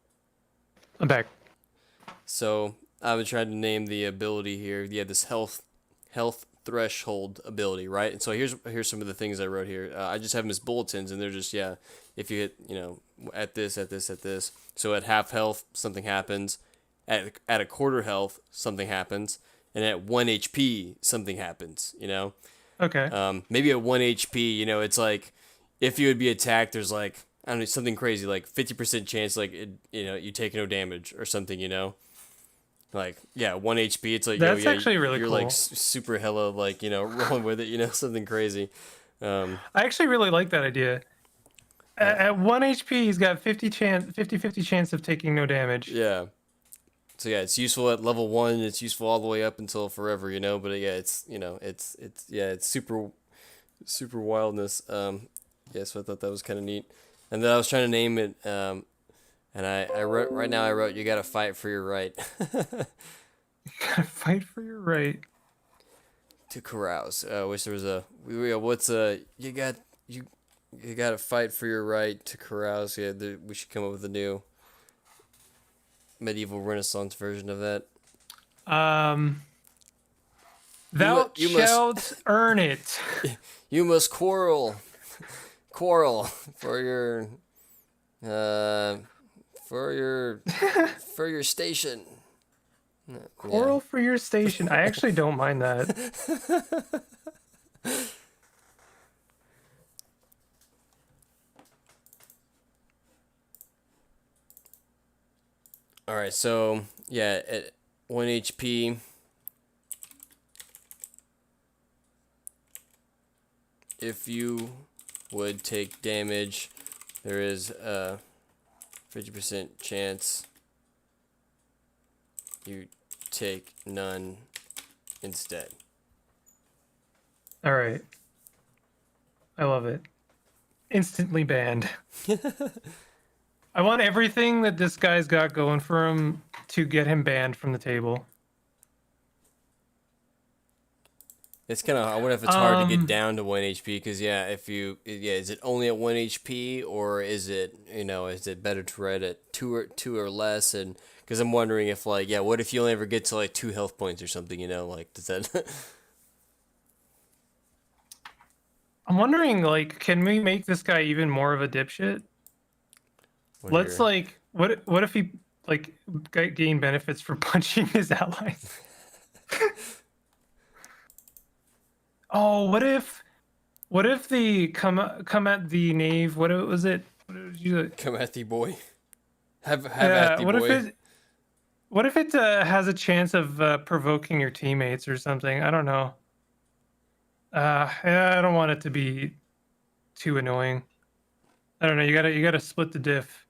I'm back. So I've been trying to name the ability here. Yeah, this health threshold ability, right? And so here's some of the things I wrote here. I just have them as bulletins, and they're just if you hit at this. So at half health, something happens. At a quarter health, something happens. And at 1 HP, something happens, Okay. Maybe at 1 HP, it's like, if you would be attacked, there's like, I don't know, something crazy, like 50% chance, like, you take no damage or something, Like, 1 HP, it's like, That's actually really you're cool. like super hella, like, rolling with it, something crazy. I actually really like that idea. At 1 HP, he's got 50 chance of taking no damage. Yeah. So it's useful at level 1. It's useful all the way up until forever, But it's it's super wildness. So I thought that was kind of neat. And then I was trying to name it. And I wrote right now. I wrote, you gotta fight for your right. Gotta fight for your right to carouse. I wish there was a. What's a? You gotta fight for your right to carouse. Yeah, we should come up with a new medieval Renaissance version of that. Thou shalt earn it. You must quarrel for your station. Quarrel for your station. I actually don't mind that. All right, so at 1 HP, if you would take damage, there is a 50% chance you take none instead. All right. I love it. Instantly banned. I want everything that this guy's got going for him to get him banned from the table. It's kind of, I wonder if it's hard to get down to 1 HP, because is it only at 1 HP, or is it, is it better to write at 2 or less? And because I'm wondering if what if you only ever get to 2 health points or something, does that? I'm wondering, can we make this guy even more of a dipshit? Let's what if he gain benefits for punching his allies? Oh, what if the come at the knave? What was it? What did you Come at thee, boy. Have at the What if boy. it has a chance of provoking your teammates or something? I don't know. Yeah, I don't want it to be too annoying. I don't know. You gotta split the diff.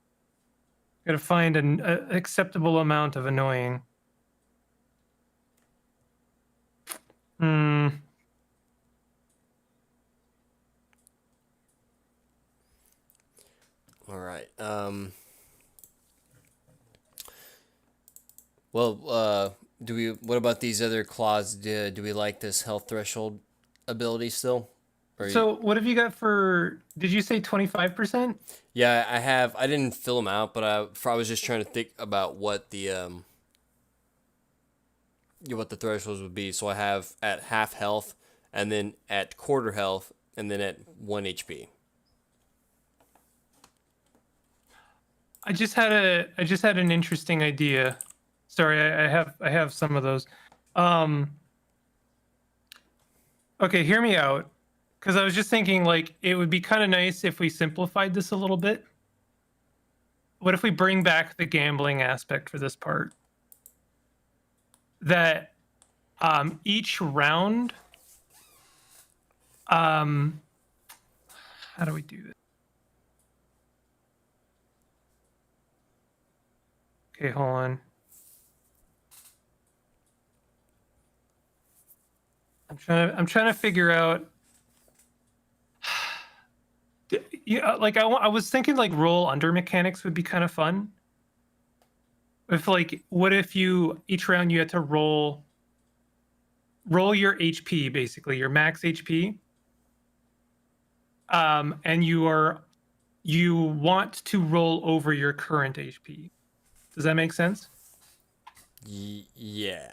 You gotta find an acceptable amount of annoying. Hmm. All right. Well, do we? What about these other claws? Do we like this health threshold ability still? Or So what have you got for? Did you say 25%? yeah, I have. I didn't fill them out, but I was just trying to think about what the what the thresholds would be. So I have at half health, and then at quarter health, and then at 1 HP. I just had an interesting idea. Sorry, I have some of those. Um. Okay, hear me out. Because I was just thinking, like, it would be kind of nice if we simplified this a little bit. What if we bring back the gambling aspect for this part? That each round, um, how do we do this? Okay, hold on. I'm trying to figure out. Yeah, like I was thinking like roll under mechanics would be kind of fun. If like, what if you each round you had to roll your HP, basically your max HP, and you want to roll over your current HP. Does that make sense? Yeah.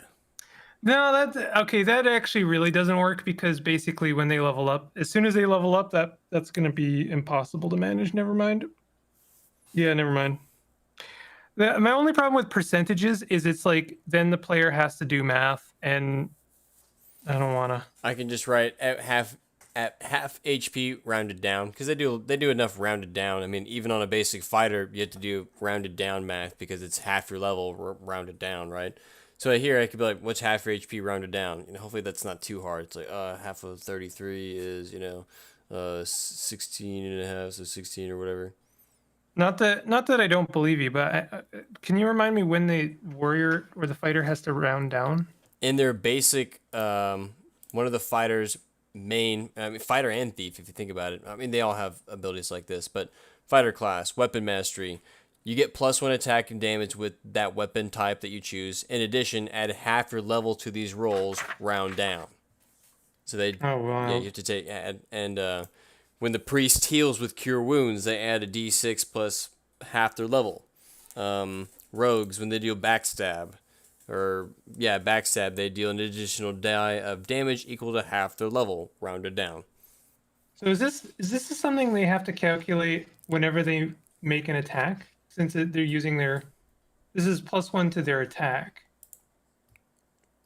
No, that's okay. That actually really doesn't work because basically when they level up, as soon as they level up, that's going to be impossible to manage. Never mind. Yeah, never mind. My only problem with percentages is it's like then the player has to do math, and I don't want to. I can just write at half HP rounded down because they do enough rounded down. I mean, even on a basic fighter, you have to do rounded down math because it's half your level rounded down, right? So here I could be like, what's half your HP rounded down? Hopefully that's not too hard. It's like half of 33 is 16 and a half, so 16 or whatever. Not that I don't believe you, but can you remind me when the warrior or the fighter has to round down? In their basic, one of the fighters' main, I mean, fighter and thief, if you think about it. I mean, they all have abilities like this, but fighter class, weapon mastery, you get +1 attack and damage with that weapon type that you choose. In addition, add half your level to these rolls, round down. So Oh yeah, wow. you have to take, and when the priest heals with cure wounds, they add a d6 plus half their level. Rogues, when they do a backstab, backstab, they deal an additional die of damage equal to half their level, rounded down. So is this something they have to calculate whenever they make an attack? Since they're using their, this is +1 to their attack.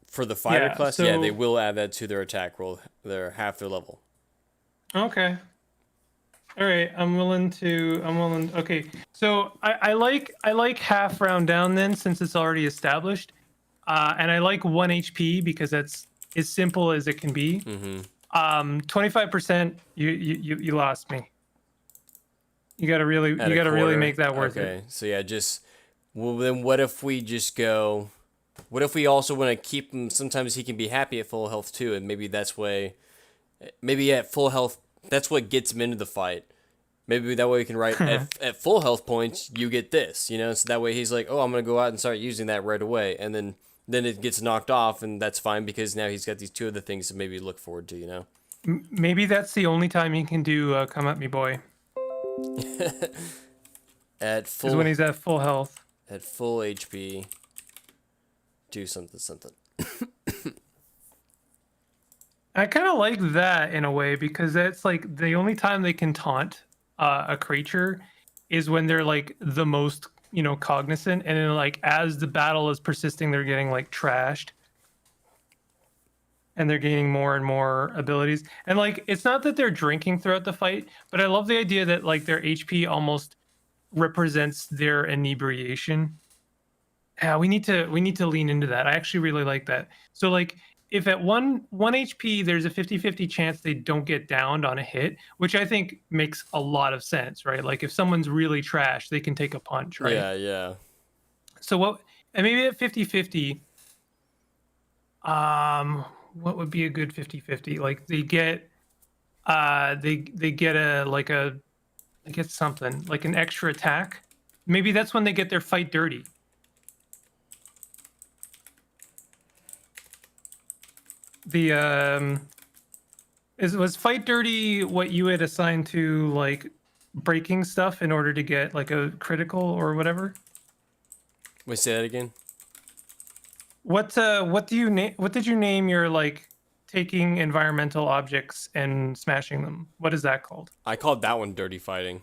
For the fighter Yeah. class, yeah, they So will add that to their attack roll. They're half their level. okay. All right. I'm willing to. I'm willing. Okay. So I like half round down then since it's already established, and I like 1 HP because that's as simple as it can be. Mm-hmm. 25%. You lost me. You gotta At a really quarter. make that worth it. Okay, so yeah, just well then, what if we just go? What if we also want to keep him? Sometimes he can be happy at full health too, and maybe that's way. Maybe at full health, that's what gets him into the fight. Maybe that way we can write at full health points, you get this, so that way he's like, oh, I'm gonna go out and start using that right away, and then it gets knocked off, and that's fine because now he's got these two other things to maybe look forward to. Maybe that's the only time you can do "Come at Me, Boy" At is when full he's at full health. at full HP, do something. I kind of like that in a way because that's like the only time they can taunt a creature is when they're like the most cognizant, and then like as the battle is persisting, they're getting like trashed, and they're gaining more and more abilities. And like it's not that they're drinking throughout the fight, but I love the idea that like their HP almost represents their inebriation. Yeah, we need to lean into that. I actually really like that. So like if at one HP there's a 50-50 chance they don't get downed on a hit, which I think makes a lot of sense, right? Like if someone's really trash, they can take a punch, right? Yeah, yeah. So what, and maybe at 50-50, what would be a good 50-50? Like they get they get a like a they get something like an extra attack. Maybe that's when they get their fight dirty. The was fight dirty what you had assigned to like breaking stuff in order to get like a critical or whatever? Wait, say that again. What do you name, what did you name your like taking environmental objects and smashing them? What is that called? I called that one dirty fighting.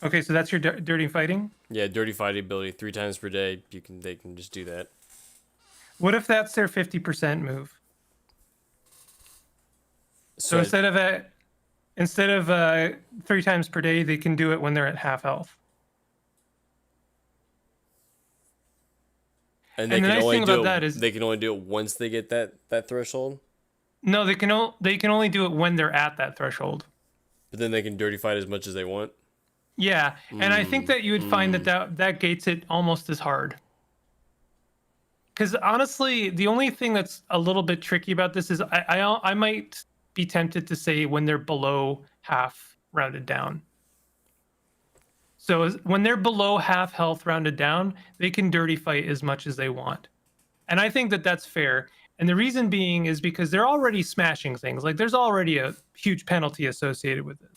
Okay, so that's your dirty fighting? Yeah, dirty fighting ability 3 times per day. They can just do that. What if that's their 50% move? So I- instead of 3 times per day, they can do it when they're at half health. and they and the can nice only thing do about it, that is- they can only do it once they get that threshold. No, they can only do it when they're at that threshold. But then they can dirty fight as much as they want. Yeah, and I think that you would find that gates it almost as hard. Because honestly, the only thing that's a little bit tricky about this is I might be tempted to say when they're below half rounded down. So when they're below half health rounded down, they can dirty fight as much as they want. And I think that that's fair. And the reason being is because they're already smashing things. Like there's already a huge penalty associated with it.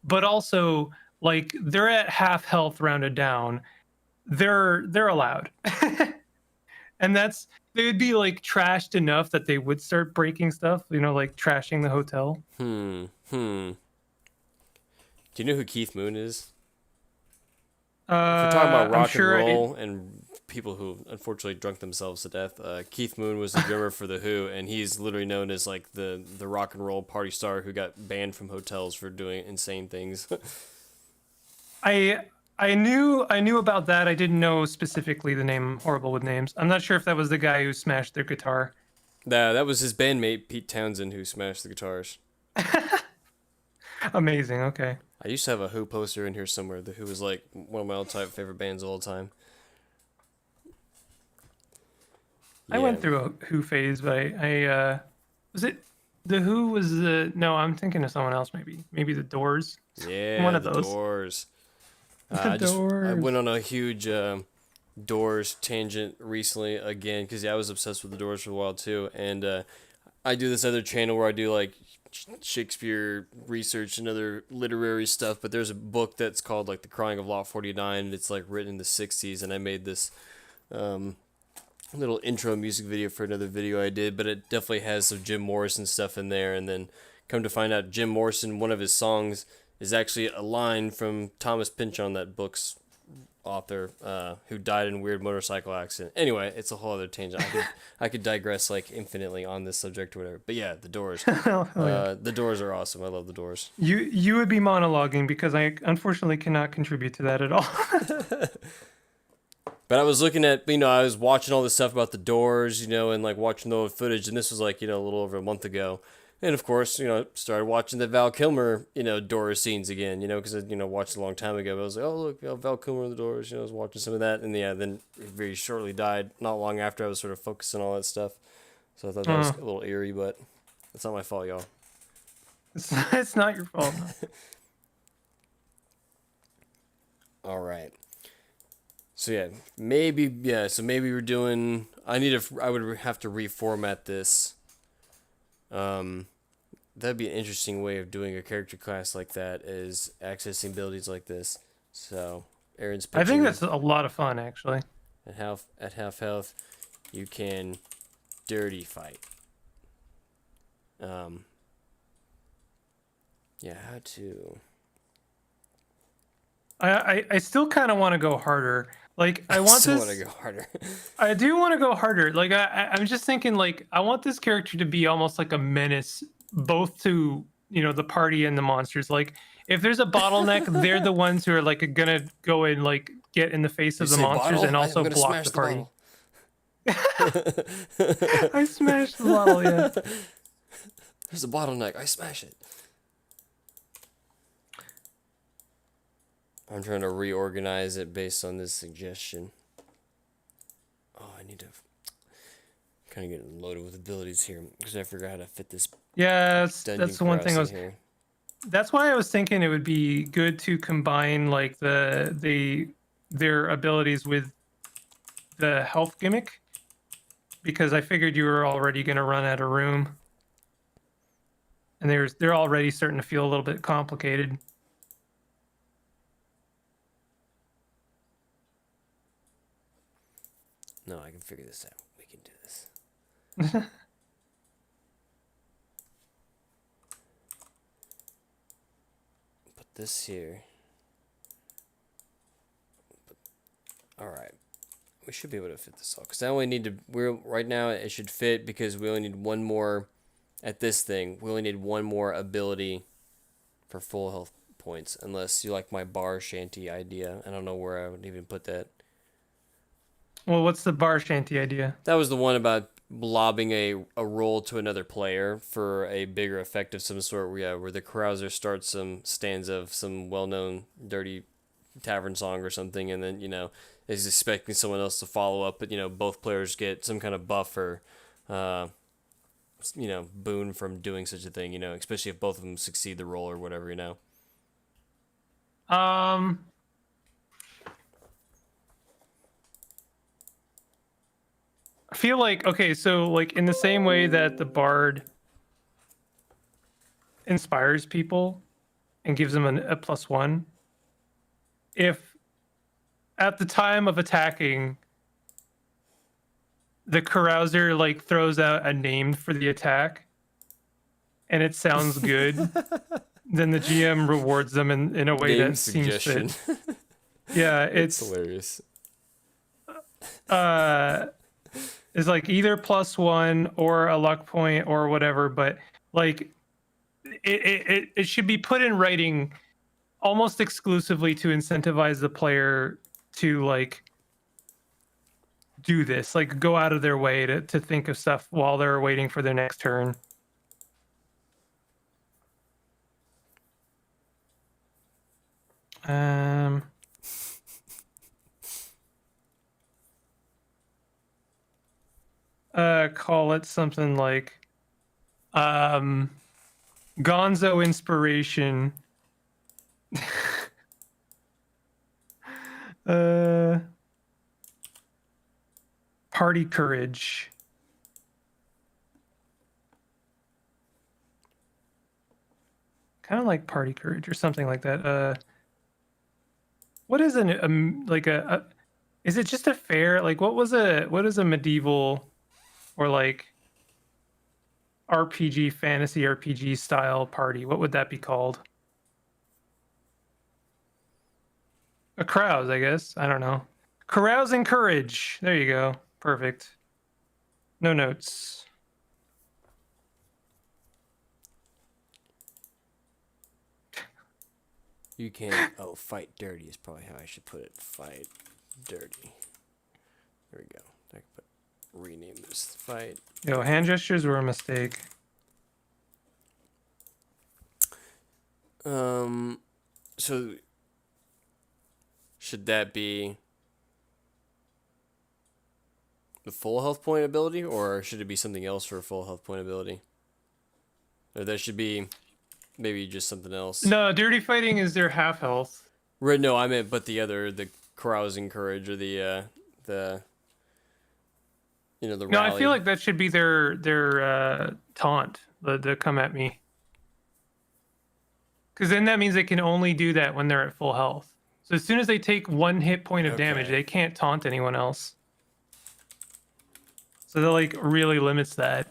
But also, like they're at half health rounded down. They're allowed. And they would be like trashed enough that they would start breaking stuff, like trashing the hotel. Do you know who Keith Moon is? If we're talking about rock and roll and people who unfortunately drunk themselves to death, Keith Moon was the drummer for The Who, and he's literally known as like the rock and roll party star who got banned from hotels for doing insane things. I knew about that. I didn't know specifically the name. Horrible with names. I'm not sure if that was the guy who smashed their guitar. That was his bandmate Pete Townsend who smashed the guitars. Amazing. Okay. I used to have a Who poster in here somewhere. The Who was like one of my all-time favorite bands of all time. I went through a Who phase, but I was it the Who was the no, I'm thinking of someone else maybe the Doors. Yeah, one of the those. Doors. The I Doors. went on a huge Doors tangent recently again because I was obsessed with the Doors for a while too, and I do this other channel where I do like Shakespeare research and other literary stuff. But there's a book that's called like The Crying of Lot 49, and it's like written in the 60s, and I made this little intro music video for another video I did, but it definitely has some Jim Morrison stuff in there. And then come to find out, Jim Morrison, one of his songs is actually a line from Thomas Pynchon, that book's author, who died in a weird motorcycle accident. Anyway, it's a whole other tangent. I could digress like infinitely on this subject or whatever. But yeah, the Doors. The Doors are awesome. I love the Doors. You would be monologuing because I unfortunately cannot contribute to that at all. But I was looking at, I was watching all this stuff about the Doors, and like watching the old footage, and this was like, a little over a month ago. And of course, started watching the Val Kilmer, Doors scenes again, because I, watched a long time ago. But I was like, oh, look, Val Kilmer in the Doors, I was watching some of that. And yeah, then very shortly died. Not long after I was sort of focusing on all that stuff. So I thought that was a little eerie, but it's not my fault, y'all. It's not your fault. All right. So yeah, maybe we're doing, I would have to reformat this. That'd be an interesting way of doing a character class like that, is accessing abilities like this. So Aaron's pitching, I think that's a lot of fun, actually. at half health, you can dirty fight. Yeah, how to. I still kind of want to go harder. Like I want still this. want to go harder. I do want to go harder. Like I'm just thinking, like I want this character to be almost like a menace, both to the party and the monsters. Like if there's a bottleneck, they're the ones who are like gonna go and like get in the face You of the say monsters bottle? and I'm also gonna block smash the the party. bottle. I smashed the bottle, yeah. There's a bottleneck. I smash it. I'm trying to reorganize it based on this suggestion. Oh, I need to kind of get loaded with abilities here because I forgot how to fit this Yeah, dungeon that's the one thing I was. here. That's why I was thinking it would be good to combine like their abilities with the health gimmick, because I figured you were already going to run out of room, and they're already starting to feel a little bit complicated. No, I can figure this out. We can do this. Put this here. All right. We should be able to fit this all because I only need to. Right now it should fit because we only need one more at this thing. We only need one more ability for full health points, unless you like my bar shanty idea. I don't know where I would even put that. Well, what's the bar shanty idea? That was the one about lobbing a roll to another player for a bigger effect of some sort. Where the carouser starts some stanza of some well-known dirty tavern song or something, and then is expecting someone else to follow up, but both players get some kind of buff or boon from doing such a thing. Especially if both of them succeed the roll or whatever. I feel like, okay, so like in the same way that the bard inspires people and gives them a +1, if at the time of attacking the carouser like throws out a name for the attack and it sounds good, then the GM rewards them in a way Name that suggestion. seems fit. Yeah, It's hilarious. It's like either +1 or a luck point or whatever, but like it should be put in writing almost exclusively to incentivize the player to like do this, like go out of their way to think of stuff while they're waiting for their next turn. Call it something like Gonzo inspiration. Party courage. Kind of like party courage or something like that. What is like a is it just a fair, like what is a medieval or like RPG, fantasy RPG style party? What would that be called? A carouse, I guess. I don't know. Carousing courage. There you go. Perfect. No notes. You can. Oh, fight dirty is probably how I should put it. Fight dirty. There we go. I can rename this fight. Yo, hand gestures were a mistake. So should that be the full health point ability, or should it be something else for a full health point ability? Or that should be maybe just something else. No, dirty fighting is their half health. Right, no, I meant but the carousing courage or the the No, rally. I feel like that should be their taunt, the come at me. Because then that means they can only do that when they're at full health. So as soon as they take 1 hit point of damage, they can't taunt anyone else. So that like really limits that.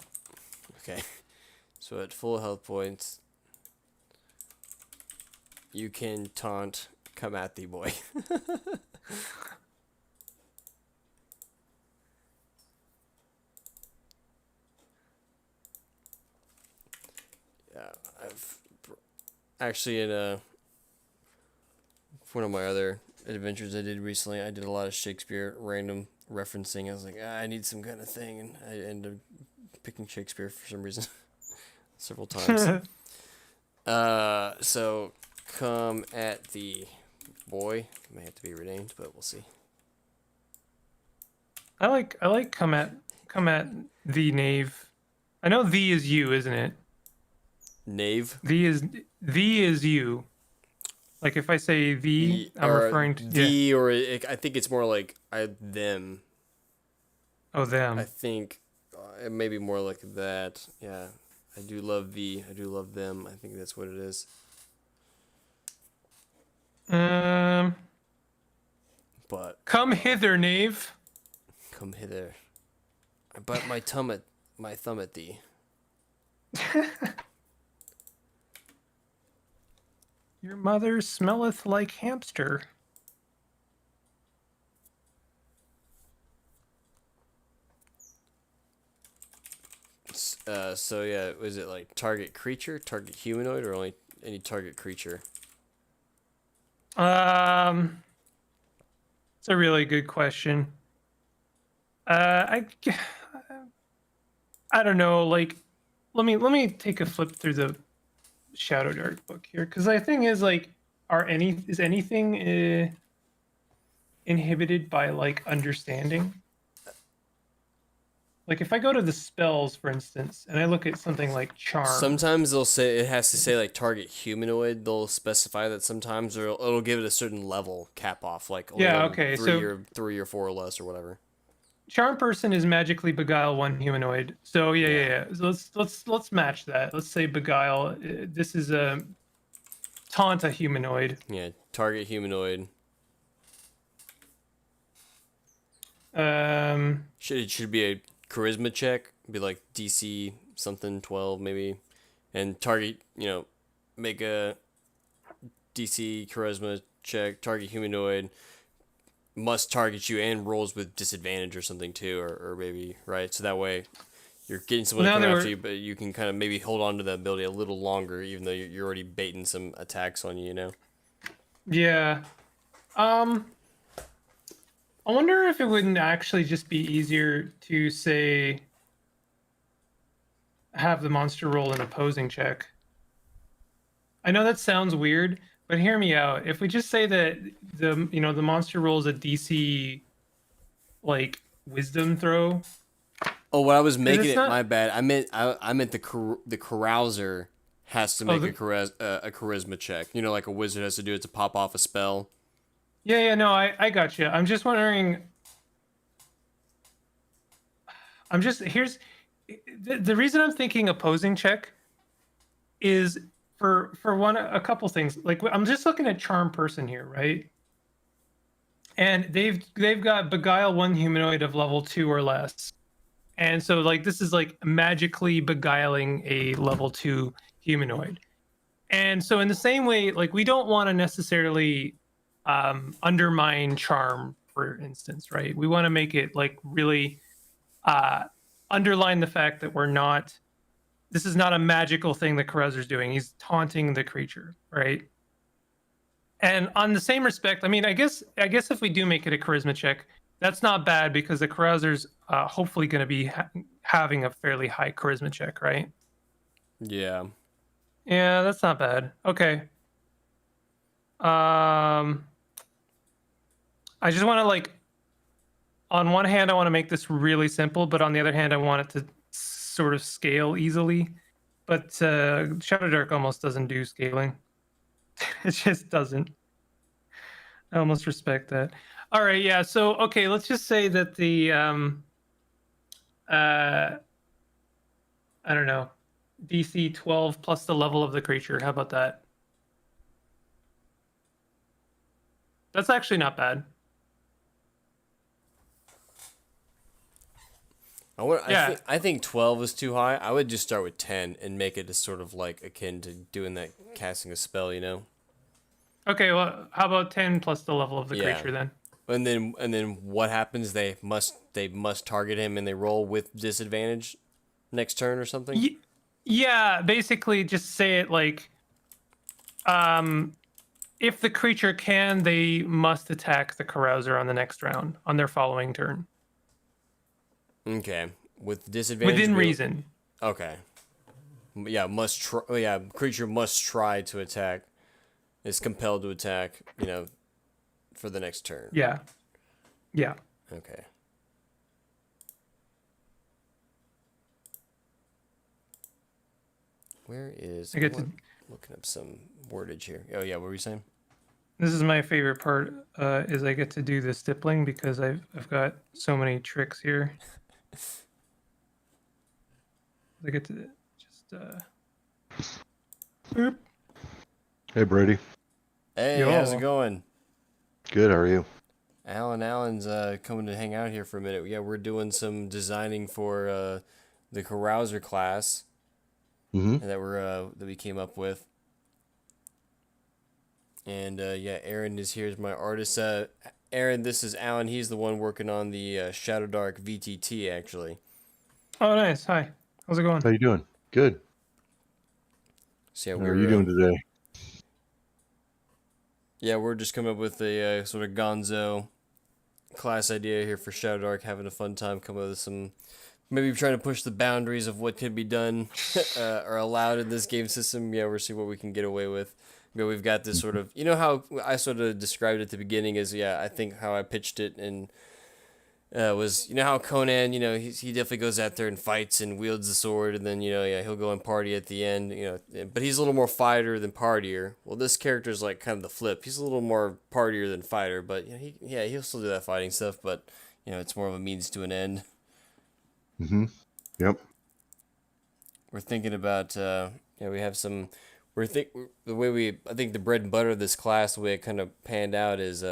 Okay. So at full health points, you can taunt come at thee boy. Yeah, I've actually in a one of my other adventures I did recently, I did a lot of Shakespeare random referencing. I was like, I need some kind of thing, and I ended up picking Shakespeare for some reason several times. So come at the boy. May have to be renamed, but we'll see. I like come at the knave. I know the is you, isn't it? Knave. The is you. Like if I say the, I'm referring to the, or I think it's more like them. Oh, them. I think it may be more like that. Yeah, I do love the. I do love them. I think that's what it is. But come hither, knave. Come hither. I bite my thumb at thee. Your mother smelleth like hamster. So yeah, was it like target creature, target humanoid, or only any target creature? It's a really good question. I don't know. Like, let me take a flip through the Shadowdark book here, because the thing is, like, is anything inhibited by like understanding? Like if I go to the spells, for instance, and I look at something like charm. Sometimes they'll say it has to say like target humanoid. They'll specify that sometimes, or it'll give it a certain level cap off, like only okay, three or four or less or whatever. Charm person is magically beguile one humanoid. So yeah. So let's match that. Let's say beguile. This is a taunt a humanoid. Yeah, target humanoid. It should be a charisma check. Be like DC something 12 maybe, and target. Make a DC charisma check. Target humanoid. Must target you and rolls with disadvantage or something too, or maybe, right? So that way you're getting someone to come after you, but you can kind of maybe hold on to that ability a little longer, even though you're already baiting some attacks on you, Yeah. I wonder if it wouldn't actually just be easier to say have the monster roll an opposing check. I know that sounds weird, but hear me out. If we just say that the monster rolls a DC like wisdom throw. Oh, what I was making my bad. I meant the Carouser has to make a charisma check. Like a wizard has to do it to pop off a spell. Yeah, no, I got you. I'm just wondering. Here's the reason I'm thinking opposing check is for a couple things. Like I'm just looking at charm person here, right? And they've got beguile one humanoid of level 2 or less. And so like this is like magically beguiling a level 2 humanoid. And so in the same way, like we don't want to necessarily undermine charm, for instance, right? We want to make it like really underline the fact that this is not a magical thing that Carouser's doing. He's taunting the creature, right? And on the same respect, I mean, I guess if we do make it a charisma check, that's not bad because the Carouser's hopefully going to be having a fairly high charisma check, right? Yeah. Yeah, that's not bad. Okay. I just want to like, on one hand, I want to make this really simple, but on the other hand, I want it to sort of scale easily. But Shadowdark almost doesn't do scaling. It just doesn't. I almost respect that. All right, yeah. So okay, let's just say that the I don't know, DC 12 plus the level of the creature. How about that? That's actually not bad. I think 12 is too high. I would just start with 10 and make it as sort of like akin to doing that casting a spell, Okay, well, how about 10 plus the level of the creature then? And then what happens? They must target him and they roll with disadvantage next turn or something? Yeah, basically just say it like if the creature can, they must attack the carouser on the next round on their following turn Okay. With disadvantage. within reason. Okay. Yeah, must try. Yeah, creature must try to attack. Is compelled to attack. For the next turn. Yeah, yeah. Okay. Where is? I get to. Looking up some wordage here. Oh yeah, what were you saying? This is my favorite part. Is I get to do the stippling because I've got so many tricks here. I get to just. Boop. Hey, Brady. Hey, Yo. how's it going? Good. How are you? Allen's coming to hang out here for a minute. Yeah, we're doing some designing for the Carouser class Mm-hmm. that we came up with. And yeah, Aaron is here as my artist. Aaron, this is Alan. He's the one working on the Shadowdark VTT, actually. Oh, nice. Hi. How's it going? How you doing? Good. So yeah, How are you doing today? Yeah, we're just coming up with a sort of gonzo class idea here for Shadowdark, having a fun time, coming up with some, maybe trying to push the boundaries of what can be done or allowed in this game system. Yeah, we're seeing what we can get away with. We've got this sort of, how I sort of described it at the beginning is, I think how I pitched it and was, how Conan, he definitely goes out there and fights and wields the sword, and then, he'll go and party at the end, but he's a little more fighter than partier. Well, this character's like kind of the flip. He's a little more partier than fighter, but he'll still do that fighting stuff, but, it's more of a means to an end. Mm-hmm. Yep. We're thinking about, we have some, I think the bread and butter of this class, the way it kind of panned out is,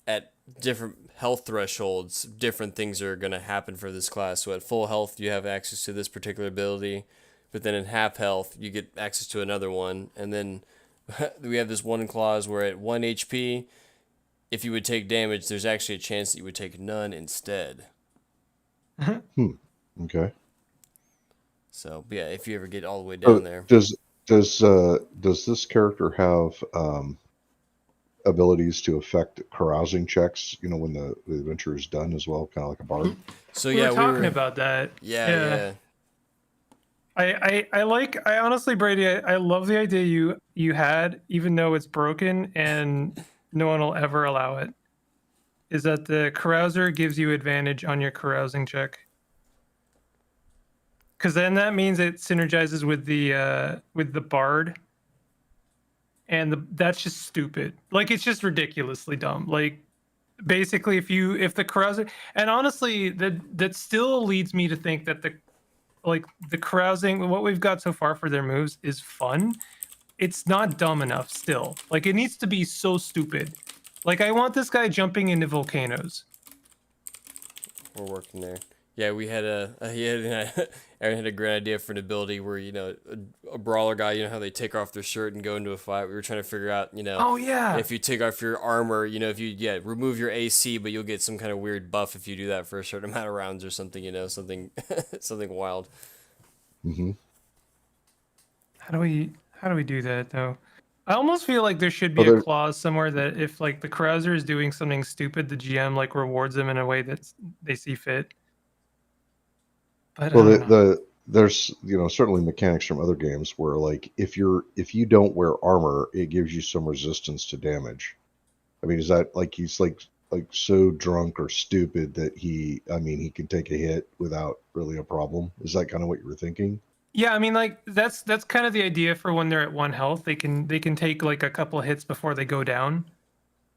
at different health thresholds, different things are going to happen for this class. So at full health, you have access to this particular ability, but then in half health, you get access to another one. And then we have this one clause where at 1 HP, if you would take damage, there's actually a chance that you would take none instead. Okay. So yeah, if you ever get all the way down there. Does this character have abilities to affect carousing checks? When the adventure is done as well, kind of like a bard. So We were talking about that. Yeah. I honestly, Brady, I love the idea you had, even though it's broken and no one will ever allow it. Is that the carouser gives you advantage on your carousing check? Because then that means it synergizes with the bard, and that's just stupid. Like, it's just ridiculously dumb. Like, basically, if the carouser, and honestly, that still leads me to think that the carousing, what we've got so far for their moves is fun. It's not dumb enough still. Like, it needs to be so stupid. Like, I want this guy jumping into volcanoes. We're working there. Yeah, we had Aaron had a great idea for an ability where, a brawler guy, how they take off their shirt and go into a fight. We were trying to figure out, Oh, yeah. if you take off your armor, if you, remove your AC, but you'll get some kind of weird buff if you do that for a certain amount of rounds or something, something, something wild. Mm-hmm. How do we do that, though? I almost feel like there should be a clause somewhere that if, like, the carouser is doing something stupid, the GM, like, rewards them in a way that they see fit. But there's certainly mechanics from other games where, like, if you don't wear armor, it gives you some resistance to damage. I mean, is that like he's like so drunk or stupid that he can take a hit without really a problem? Is that kind of what you were thinking? Yeah, I mean, like, that's kind of the idea for when they're at 1 health. They can take like a couple of hits before they go down.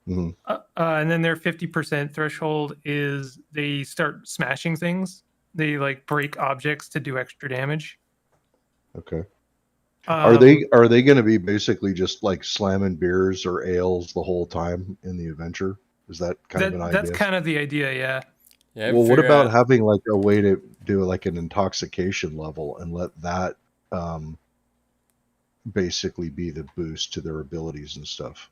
Mm-hmm. And then their 50% threshold is they start smashing things. They, like, break objects to do extra damage. Okay. Are they going to be basically just like slamming beers or ales the whole time in the adventure? Is that kind of an idea? That's kind of the idea, yeah. Yeah. Well, what about having like a way to do like an intoxication level and let that basically be the boost to their abilities and stuff?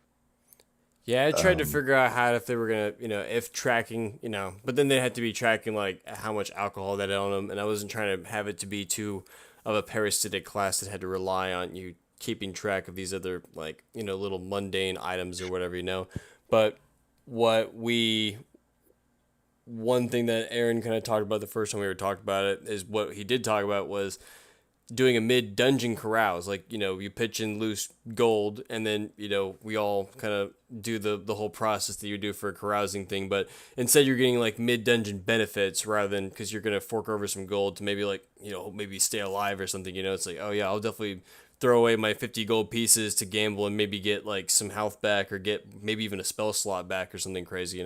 Yeah, I tried to figure out how, if they were gonna, if tracking, but then they had to be tracking like how much alcohol that had on them, and I wasn't trying to have it to be too of a parasitic class that had to rely on you keeping track of these other like little mundane items or whatever, but what we one thing that Aaron kind of talked about the first time we were talking about it is what he did talk about was doing a mid dungeon carouse. Like, you pitch in loose gold and then, we all kind of do the whole process that you do for a carousing thing. But instead you're getting like mid dungeon benefits rather than because you're going to fork over some gold to maybe like, maybe stay alive or something. It's like, oh yeah, I'll definitely throw away my 50 gold pieces to gamble and maybe get like some health back or get maybe even a spell slot back or something crazy,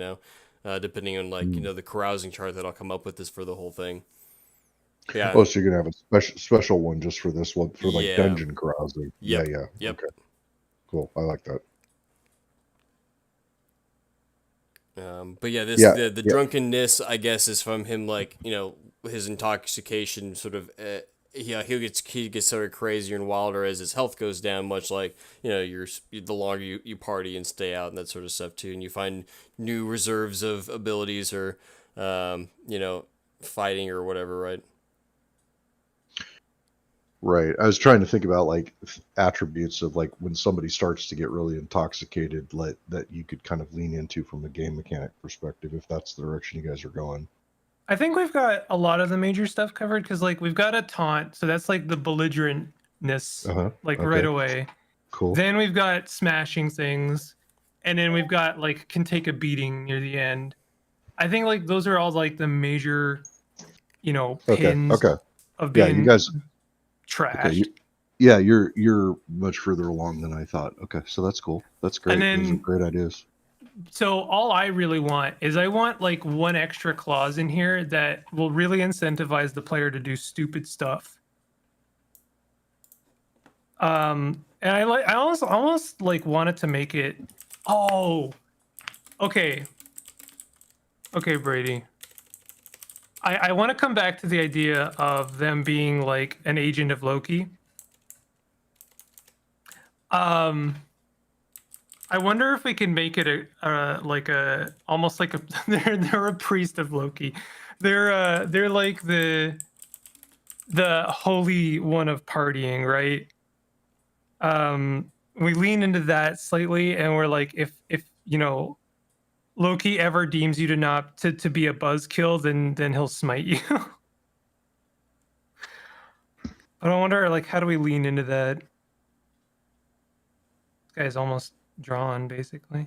depending on like, the carousing chart that I'll come up with this for the whole thing. Yeah. Oh, so you're gonna have a special one just for this one for like Yeah. dungeon carousing. Yep. Yeah. Yep. Okay. Cool. I like that. But yeah, the drunkenness, I guess, is from him, like, his intoxication sort of, he gets sort of crazier and wilder as his health goes down, much like, the longer you party and stay out and that sort of stuff too. And you find new reserves of abilities or, fighting or whatever, right? Right. I was trying to think about like attributes of like when somebody starts to get really intoxicated, that you could kind of lean into from a game mechanic perspective, if that's the direction you guys are going. I think we've got a lot of the major stuff covered because like we've got a taunt, so that's like the belligerentness, like right away. Cool. Then we've got smashing things, and then we've got like can take a beating near the end. I think like those are all like the major, pins of being you guys trashed. Okay, you're much further along than I thought. Okay, so that's cool. That's great. And then, those are great ideas. So all I really want is I want like one extra clause in here that will really incentivize the player to do stupid stuff. And I almost like wanted to make it. Oh, okay, Brady. I want to come back to the idea of them being like an agent of Loki. I wonder if we can make it almost like a they're a priest of Loki. They're like the holy one of partying, right? We lean into that slightly, and we're like, if Loki ever deems you to be a buzzkill, then he'll smite you. But I wonder, like, how do we lean into that? This guy's almost drawn, basically.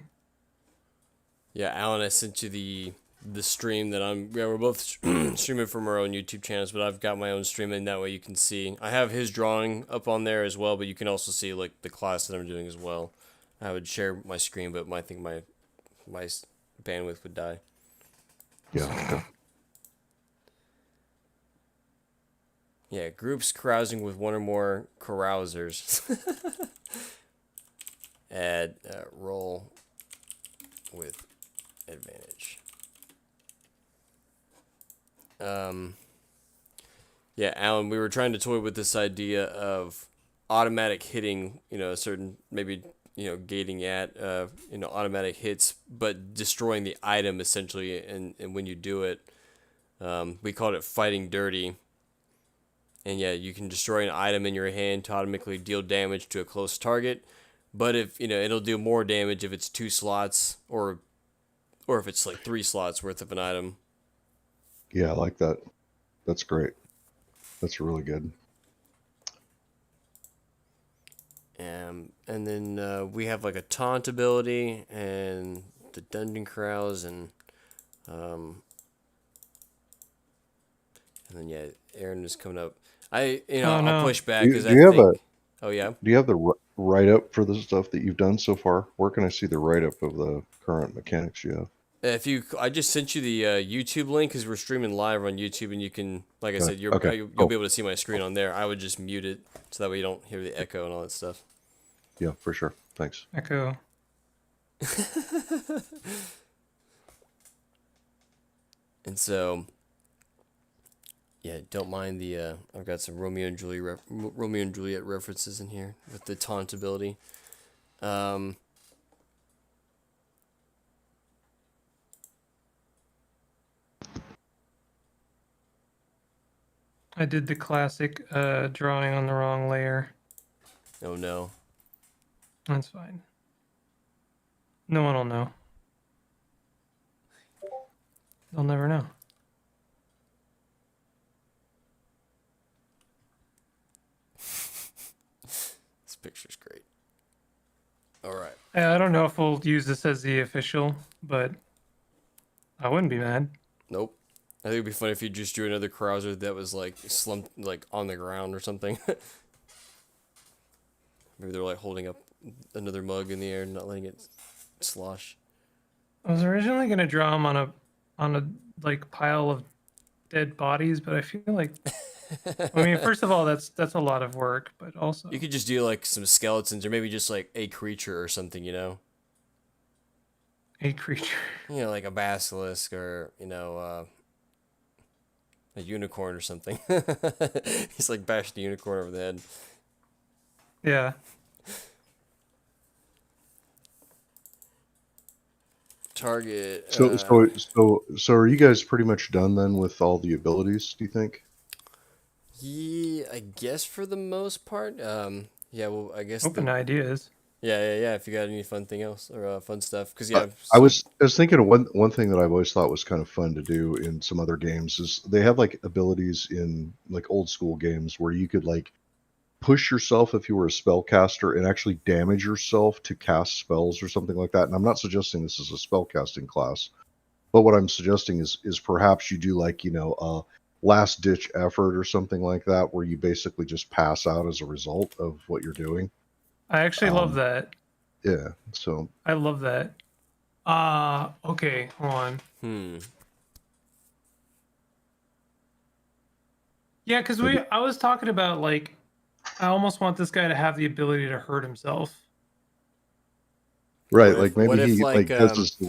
Yeah, Alan, I sent you the stream that we're both streaming from our own YouTube channels, but I've got my own stream, and that way you can see. I have his drawing up on there as well, but you can also see like the class that I'm doing as well. I would share my screen, but I think my bandwidth would die. Yeah. Okay. Yeah, groups carousing with one or more carousers. Add roll with advantage. Yeah, Alan, we were trying to toy with this idea of automatic hitting, a certain, maybe, gating at, automatic hits, but destroying the item essentially. And when you do it, we called it fighting dirty. And yeah, you can destroy an item in your hand to automatically deal damage to a close target. But if, it'll do more damage if it's 2 slots or if it's like 3 slots worth of an item. Yeah, I like that. That's great. That's really good. And then we have like a taunt ability and the dungeon carouse and then yeah, Aaron is coming up. I'll push back because Oh yeah. Do you have the write up for the stuff that you've done so far? Where can I see the write up of the current mechanics you have? I just sent you the YouTube link because we're streaming live on YouTube, and you can, like I said, you'll be able to see my screen on there. I would just mute it so that way you don't hear the echo and all that stuff. Yeah, for sure. Thanks. Echo. And so, yeah, don't mind the. I've got some Romeo and Juliet references in here with the taunt ability. I did the classic drawing on the wrong layer. Oh no. That's fine. No one will know. They'll never know. This picture's great. All right. I don't know if we'll use this as the official, but I wouldn't be mad. Nope. I think it'd be funny if you just drew another Carouser that was like slumped like on the ground or something. Maybe they're like holding up another mug in the air and not letting it slosh. I was originally gonna draw him on a like pile of dead bodies, but I feel like I mean, first of all, that's a lot of work, but also You could just do like some skeletons or maybe just like a creature or something, you know? a creature. You know, like a basilisk or, you know, a unicorn or something. He's like bashed the unicorn over the head. Yeah. Target. So are you guys pretty much done then with all the abilities, do you think? Yeah, I guess for the most part. Yeah, well, I guess Open ideas. yeah. If you got any fun thing else or fun stuff, because I was thinking of one thing that I've always thought was kind of fun to do in some other games is they have like abilities in like old school games where you could like push yourself if you were a spellcaster and actually damage yourself to cast spells or something like that. And I'm not suggesting this is a spellcasting class, but what I'm suggesting is perhaps you do like, you know, a last ditch effort or something like that where you basically just pass out as a result of what you're doing. I actually love Um, that. Yeah. So I love that. Okay, hold on. Yeah, because maybe, I was talking about like I almost want this guy to have the ability to hurt himself. right, like what maybe if he like has this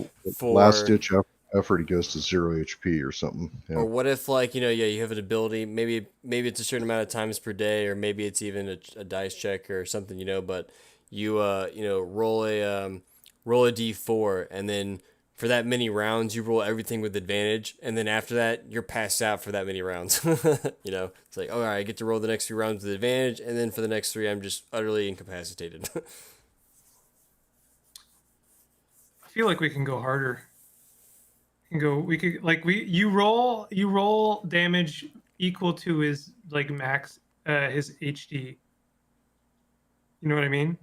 last for ditch effort. He goes to 0 HP or something. Yeah. or what if like you have an ability, maybe it's a certain amount of times per day, or maybe it's even a dice check or something, but you roll a d4, and then for that many rounds you roll everything with advantage, and then after that you're passed out for that many rounds. It's like, all right, I get to roll the next 3 rounds with advantage, and then for the next 3 I'm just utterly incapacitated. I feel like we can go harder. We could like you roll damage equal to his like max his HD. You know what I mean?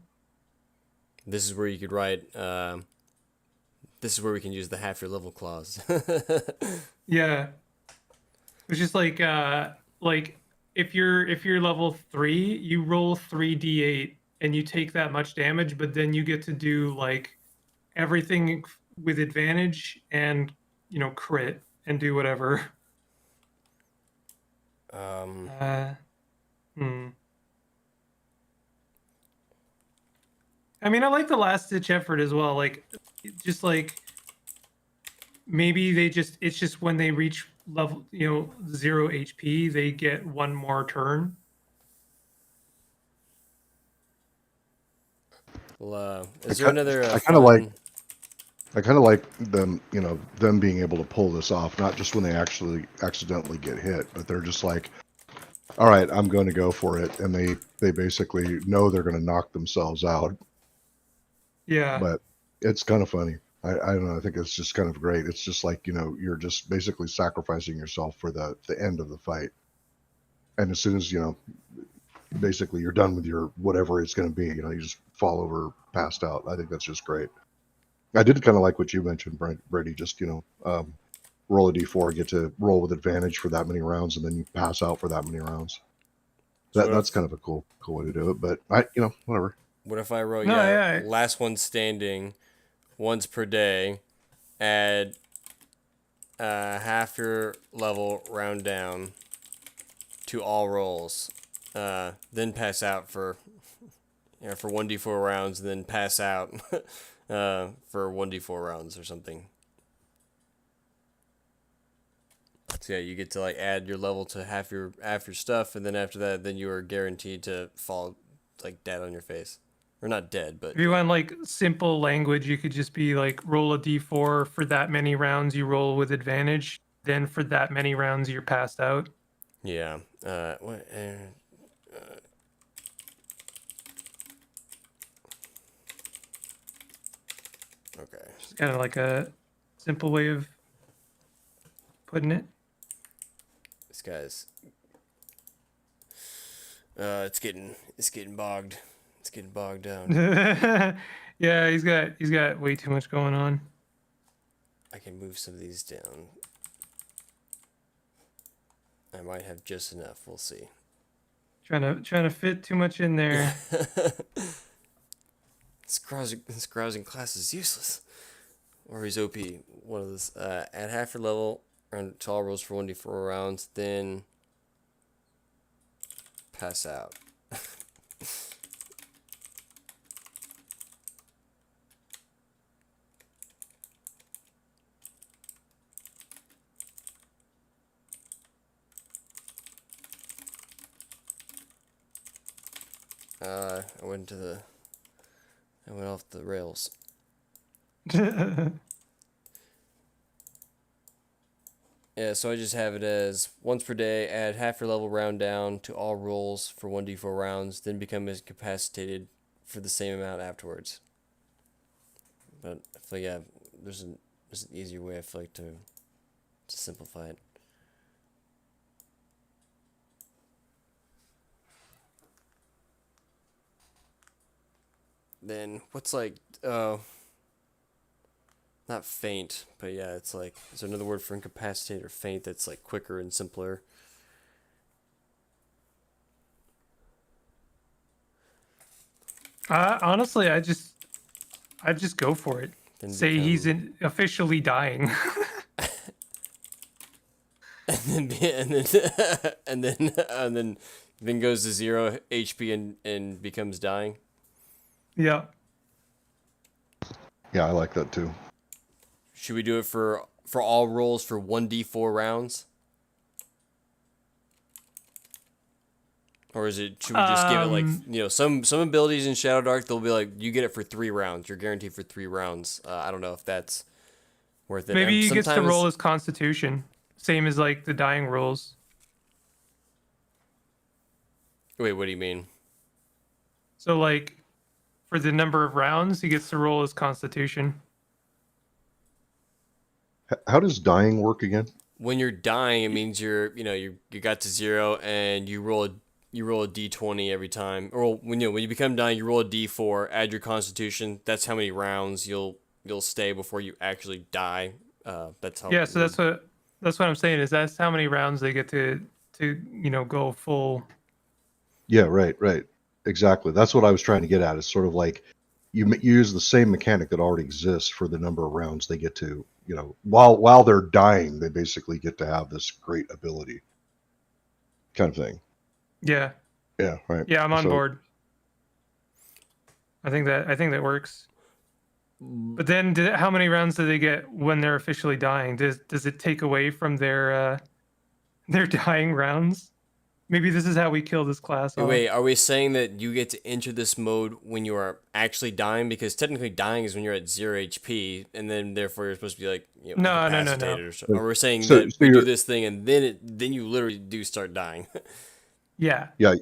This is where you could write. This is where we can use the half your level clause. Yeah. It's just like if you're level 3, you roll 3d8 and you take that much damage, but then you get to do like everything with advantage and crit and do whatever. Uh, hmm. I mean, I like the last ditch effort as well. Like, just like maybe it's just when they reach level 0 HP, they get one more turn. Well, I is there ki- another I kind of like fun? I kind of like them, them being able to pull this off, not just when they actually accidentally get hit, but they're just like, all right, I'm going to go for it, and they basically know they're going to knock themselves out. Yeah. But it's kind of funny. I don't know. I think it's just kind of great. It's just like, you're just basically sacrificing yourself for the end of the fight. And as soon as, basically you're done with your whatever it's going to be, you just fall over, passed out. I think that's just great. I did kind of like what you mentioned, Brady, just, roll a d4, get to roll with advantage for that many rounds, and then you pass out for that many rounds. That's kind of a cool way to do it, but whatever. What if I wrote, No, yeah. last one standing, once per day, add half your level round down to all rolls, then pass out for 1d4 rounds, and then pass out for 1d4 rounds or something. So yeah, you get to like add your level to half your stuff, and then after that, then you are guaranteed to fall like dead on your face, or not dead, but If you want like simple language, you could just be like roll a d4 for that many rounds you roll with advantage. Then for that many rounds you're passed out. yeah. Okay. It's kind of like a simple way of putting it. This guy's. It's getting bogged. It's getting bogged down. Yeah, he's got way too much going on. I can move some of these down. I might have just enough. We'll see. Trying to fit too much in there. This carousing class is useless. Or he's OP. One of those. Add half your level around to all rolls for 1d4 rounds, then pass out. I went off the rails. Yeah, so I just have it as once per day, add half your level round down to all rolls for 1d4 rounds, then become incapacitated for the same amount afterwards. But I feel like, yeah, there's an easier way I feel like to simplify it. Then what's like not faint, but yeah, it's like, is there another word for incapacitate or faint that's like quicker and simpler? Honestly, I just go for it. Then Say he's officially dying. and then goes to 0 HP and becomes dying. Yeah. Yeah, I like that too. Should we do it for all rolls for 1d4 rounds? Or is it, should we just give it like, you know, some abilities in Shadowdark, they'll be like, you get it for 3 rounds. You're guaranteed for 3 rounds. I don't know if that's worth it. Maybe he gets to roll his constitution. Same as like the dying rules. Wait, what do you mean? So like for the number of rounds, he gets to roll his constitution. How does dying work again? When you're dying, it means you got to 0 and you roll a d20 every time. Or when you become dying, you roll a d4, add your constitution. That's how many rounds you'll stay before you actually die. That's how. Yeah, so that's what I'm saying is that's how many rounds they get to go full. Yeah, right. Exactly. That's what I was trying to get at. It's sort of like you use the same mechanic that already exists for the number of rounds they get to, while they're dying, they basically get to have this great ability kind of thing. Yeah. Yeah, right. Yeah, I'm on board. I think that works. But then how many rounds do they get when they're officially dying? Does it take away from their dying rounds? Maybe this is how we kill this class off. Wait, are we saying that you get to enter this mode when you are actually dying? Because technically dying is when you're at 0 HP, and then therefore you're supposed to be like No. Or so. Or we're saying that we do this thing, and then you literally do start dying. Yeah. Yeah.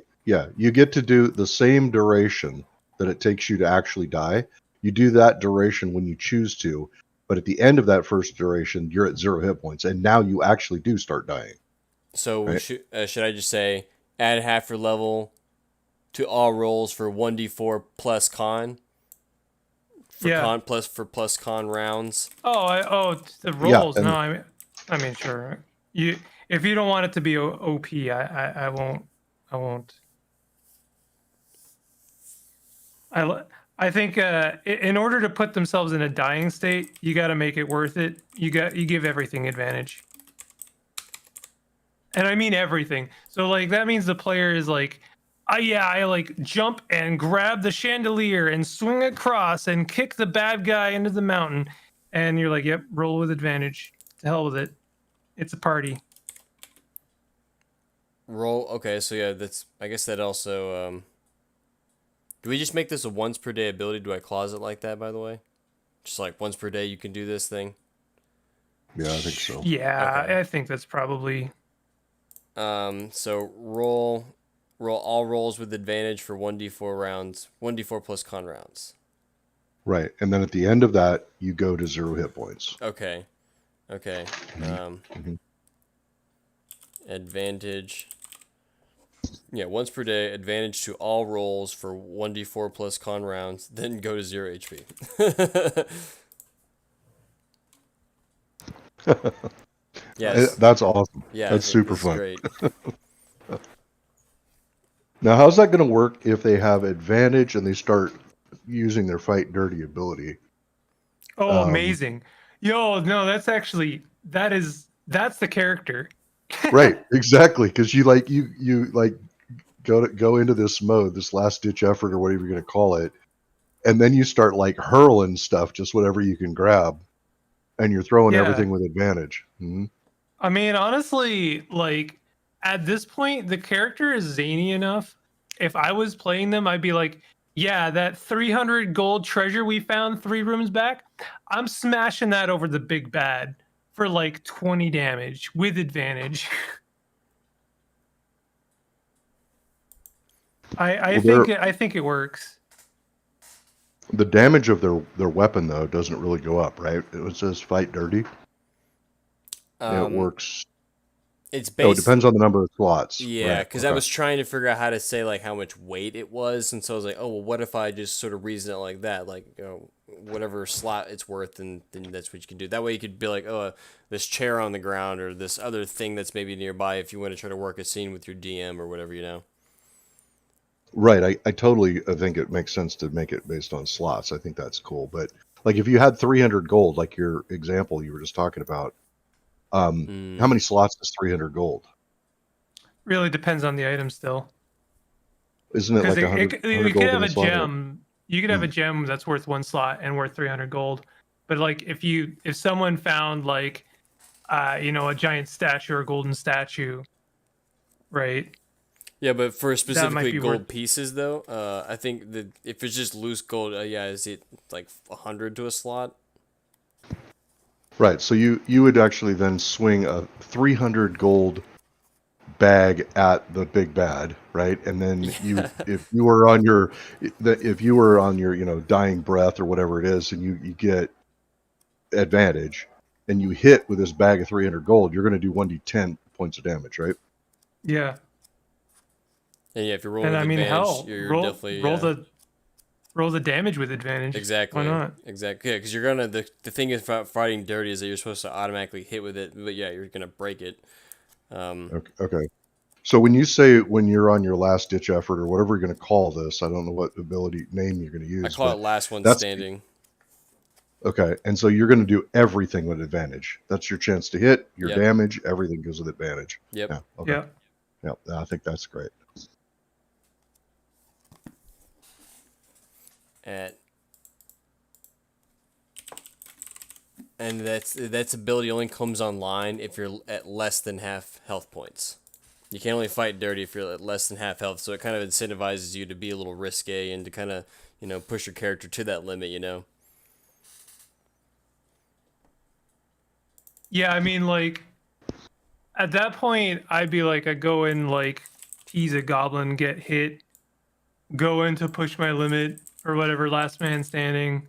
You get to do the same duration that it takes you to actually die. You do that duration when you choose to, but at the end of that first duration, you're at 0 hit points, and now you actually do start dying. So right? should I just say add half your level to all rolls for 1d4 plus con? Plus con rounds. The rolls. Yeah, no, I mean sure. If you don't want it to be OP, I won't. I think in order to put themselves in a dying state, you got to make it worth it. You give everything advantage. And I mean everything. So like that means the player is like, I like jump and grab the chandelier and swing across and kick the bad guy into the mountain. And you're like, yep, roll with advantage. To hell with it. It's a party. Roll. Okay, so yeah, I guess that also. Do we just make this a once per day ability? Do I clause it like that, by the way? Just like once per day you can do this thing? Yeah, I think so. Yeah, okay. I think that's probably. So roll all rolls with advantage for 1d4 rounds, 1d4 plus con rounds. Right, and then at the end of that, you go to 0 hit points. Okay. Okay. Mhm. Advantage. Yeah, once per day, advantage to all rolls for 1d4 plus con rounds, then go to 0 HP. Yes. That's awesome. Yeah, That's super this is fun. great. Now, how's that going to work if they have advantage and they start using their fight dirty ability? Oh, amazing. Yo, no, that's actually that's the character. Right, exactly, because you like go into this mode, this last ditch effort or whatever you're going to call it, and then you start like hurling stuff, just whatever you can grab, and you're throwing Yeah. everything with advantage. I mean, honestly, like at this point, the character is zany enough. If I was playing them, I'd be like, yeah, that 300 gold treasure we found 3 rooms back, I'm smashing that over the big bad for like 20 damage with advantage. Well, they're I think it works. the damage of their weapon though doesn't really go up, right? It says fight dirty. It Um, works. it's Oh, it based. depends on the number of slots. Yeah, Right. because I Okay. was trying to figure out how to say like how much weight it was, and so I was like, oh well, what if I just sort of reason it like that, like whatever slot it's worth, and then that's what you can do. That way you could be like, oh, this chair on the ground or this other thing that's maybe nearby if you want to try to work a scene with your DM or whatever, you know. Right. I totally think it makes sense to make it based on slots. I think that's cool. But like if you had 300 gold, like your example you were just talking about, Mm. how many slots is 300 gold? Really depends on the item still. Isn't it Because like 100, you could gold in have a a slot? Or, gem. You could have a gem that's worth 1 slot and worth 300 gold. But like if someone found like a giant statue or a golden statue, right? Yeah, but for That might specifically be worth. gold pieces though, I think that if it's just loose gold, yeah, is it like 100 to a slot? right. So you would actually then swing a 300 gold bag at the big bad, right? And then Yeah. if you were on your if you were on your dying breath or whatever it is, and you get advantage, and you hit with this bag of 300 gold, you're going to do 1d10 points of damage, right? Yeah. And yeah, if you're rolling And with I mean, advantage, hell, you're definitely roll the damage with advantage. Why exactly, not? exactly. Yeah, because you're gonna the thing is about fighting dirty is that you're supposed to automatically hit with it, but yeah, you're gonna break it. Okay. So when you say when you're on your last ditch effort or whatever you're going to call this, I don't know what ability name you're going to I use, call it but last one that's standing. okay. And so you're going to do everything with advantage. That's your chance to hit, your Yep. damage, everything goes with advantage. Yep. Yeah. Okay. Yeah. Yeah. I think that's great. At and that's ability only comes online if you're at less than half health points. You can only fight dirty if you're at less than half health, so it kind of incentivizes you to be a little risque and to kind of push your character to that limit. Yeah. I mean, like at that point, I'd be like, I go in like tease a goblin, get hit, go in to push my limit or whatever, last man standing,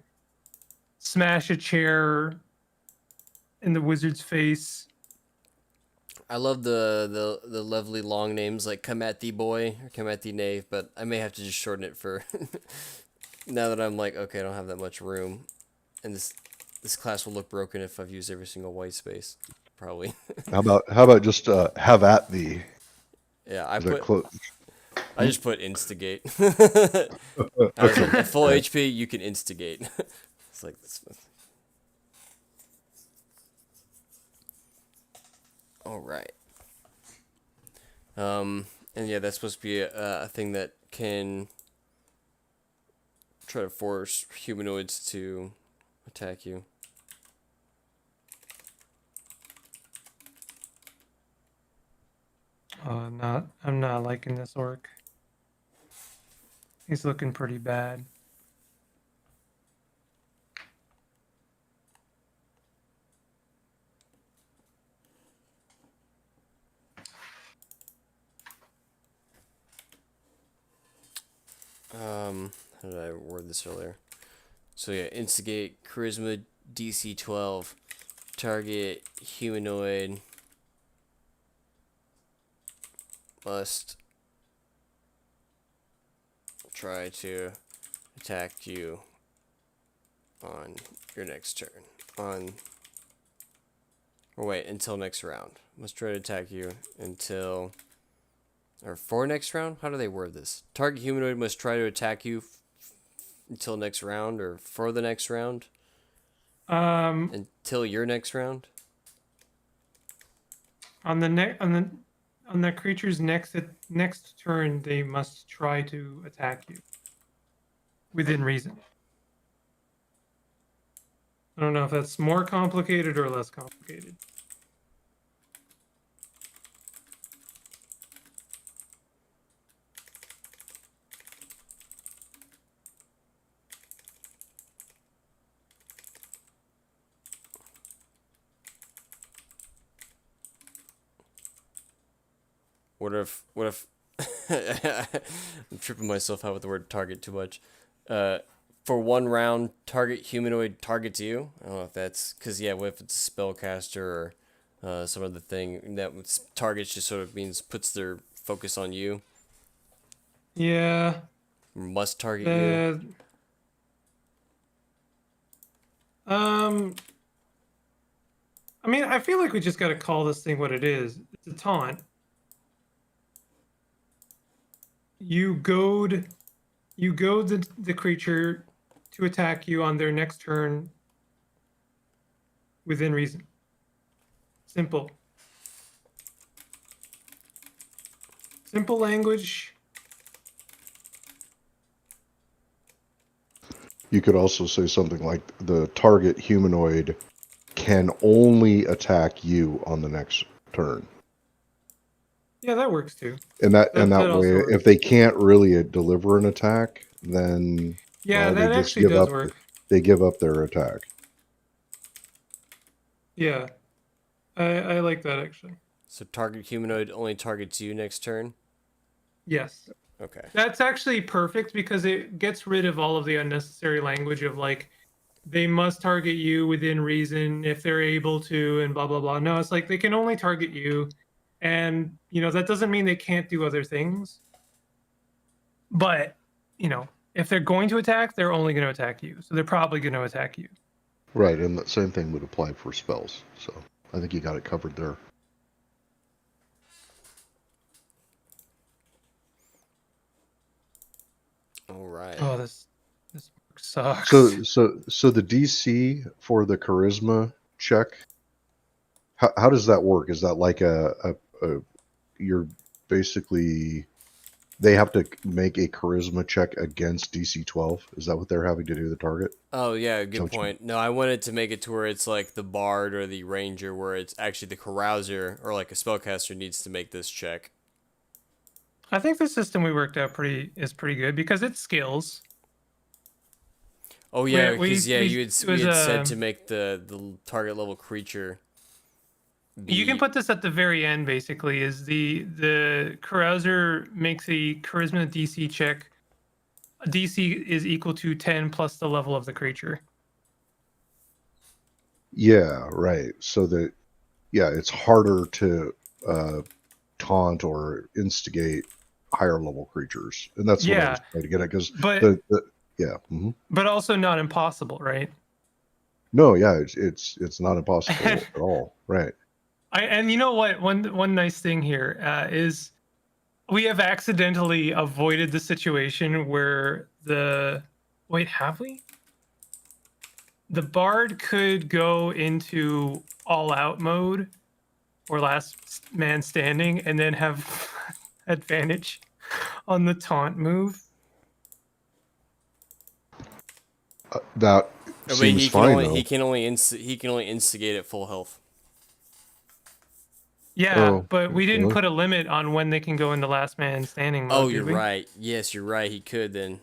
smash a chair in the wizard's face. I love the lovely long names like Come at thee boy or Come at thee knave, but I may have to just shorten it for now that I'm like, okay, I don't have that much room, and this class will look broken if I've used every single white space, probably. How about just have at thee? Yeah, Is that close? I just put instigate. Okay. At full HP, you can instigate. It's like this. All right. And yeah, that's supposed to be a thing that can try to force humanoids to attack you. I'm not liking this orc. He's looking pretty bad. How did I word this earlier? So yeah, instigate charisma DC 12. Target humanoid must try to attack you on your next turn. Until next round. Must try to attack you until, or for next round? How do they word this? Target humanoid must try to attack you until next round, or for the next round? Until your next round? On the creature's next turn, they must try to attack you within reason. I don't know if that's more complicated or less complicated. What if I'm tripping myself out with the word target too much. For 1 round, target humanoid targets you. I don't know if that's because what if it's a spellcaster or some other thing that targets just sort of means puts their focus on you. Yeah. Must target you. I mean, I feel like we just got to call this thing what it is. It's a taunt. You goad the creature to attack you on their next turn within reason. Simple. Simple language. You could also say something like the target humanoid can only attack you on the next turn. Yeah, that works too. And that That way, also works. if they can't really deliver an attack, then Yeah, they that just actually give does up. work. They give up their attack. Yeah. I like that actually. So target humanoid only targets you next turn. Yes. Okay. That's actually perfect because it gets rid of all of the unnecessary language of like they must target you within reason if they're able to and blah blah blah. No, it's like they can only target you, and that doesn't mean they can't do other things. But if they're going to attack, they're only going to attack you. So they're probably going to attack you. Right, and the same thing would apply for spells. So I think you got it covered there. All right. Oh, this sucks. So the DC for the charisma check, how does that work? Is that like you're basically they have to make a charisma check against DC 12? Is that what they're having to do, the target? Oh yeah, good point. No, I wanted to make it to where it's like the bard or the ranger, where it's actually the carouser or like a spellcaster needs to make this check. I think the system we worked out is pretty good because it's skills. Oh yeah, We because you had said to um, make the target level creature. You can put this at the very end. Basically, is the carouser makes a charisma DC check. DC is equal to 10 plus the level of the creature. Yeah, right. So that it's harder to taunt or instigate higher level creatures, and that's what I was trying to get at. Because but also not impossible, right? No, yeah, it's not impossible at all, right? And you know what? One nice thing here is we have accidentally avoided the situation where have we? The bard could go into all out mode or last man standing and then have advantage on the taunt move. That seems fine though. He can only instigate at full health. Yeah, but we didn't put a limit on when they can go into last man standing mode. Oh, you're right. Yes, you're right. He could then.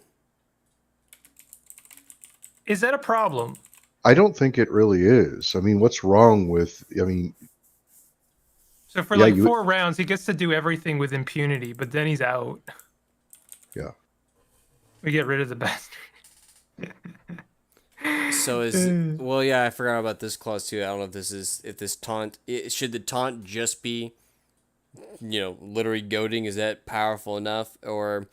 Is that a problem? I don't think it really is. I mean, what's wrong with? So for 4 rounds, he gets to do everything with impunity, but then he's out. Yeah. We get rid of the bastard. So well, yeah, I forgot about this clause too. I don't know if this taunt should the taunt just be, literally goading? Is that powerful enough, or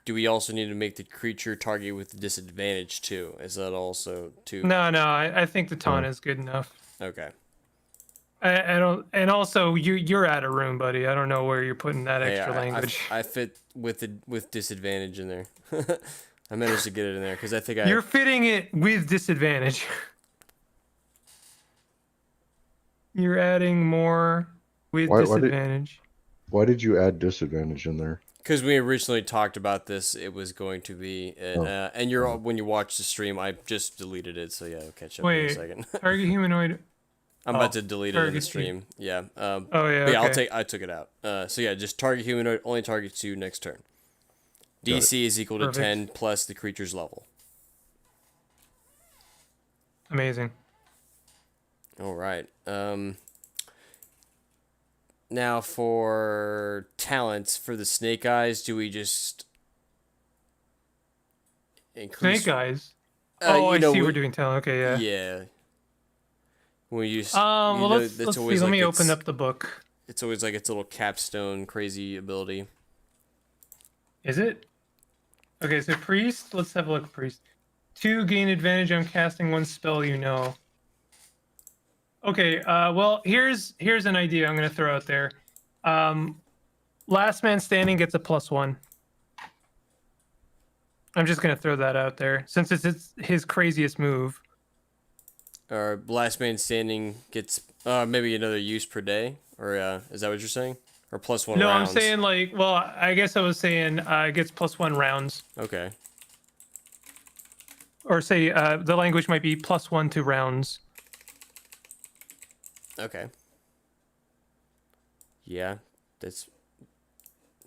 do we also need to make the creature target with disadvantage too? Is that also too? No, I think the taunt is good enough. Okay. I don't, and also you're out of room, buddy. I don't know where you're putting that Hey, extra language. I fit with disadvantage in there. I managed to get it in there because I think You're fitting it with disadvantage. You're adding more with disadvantage. Why did you add disadvantage in there? Because we originally talked about this, it was going to be, and when you watch the stream, I just deleted it, so yeah, I'll catch up in a second. Target humanoid. I'm about to delete it in the stream. Yeah. Oh yeah. But yeah, Okay. I took it out. So yeah, just target humanoid only targets you next turn. DC is equal to 10 plus the creature's level. Amazing. All right. Now for talents for the snake eyes, do we just increase Snake eyes. I see. We're doing talent. Okay, yeah. Yeah. When you well, let's see. Let me open up the book. It's always like its little capstone crazy ability. Is it? Okay, so priest. Let's have a look at priest. 2 gain advantage on casting 1 spell you know. Okay, well, here's an idea I'm going to throw out there. Last man standing gets a +1. I'm just going to throw that out there since it's his craziest move. Or last man standing gets maybe another use per day, or is that what you're saying? Or +1 no, rounds? I'm saying well, I guess I was saying it gets +1 rounds. Okay. Or say the language might be +1 to rounds. Okay. Yeah, that's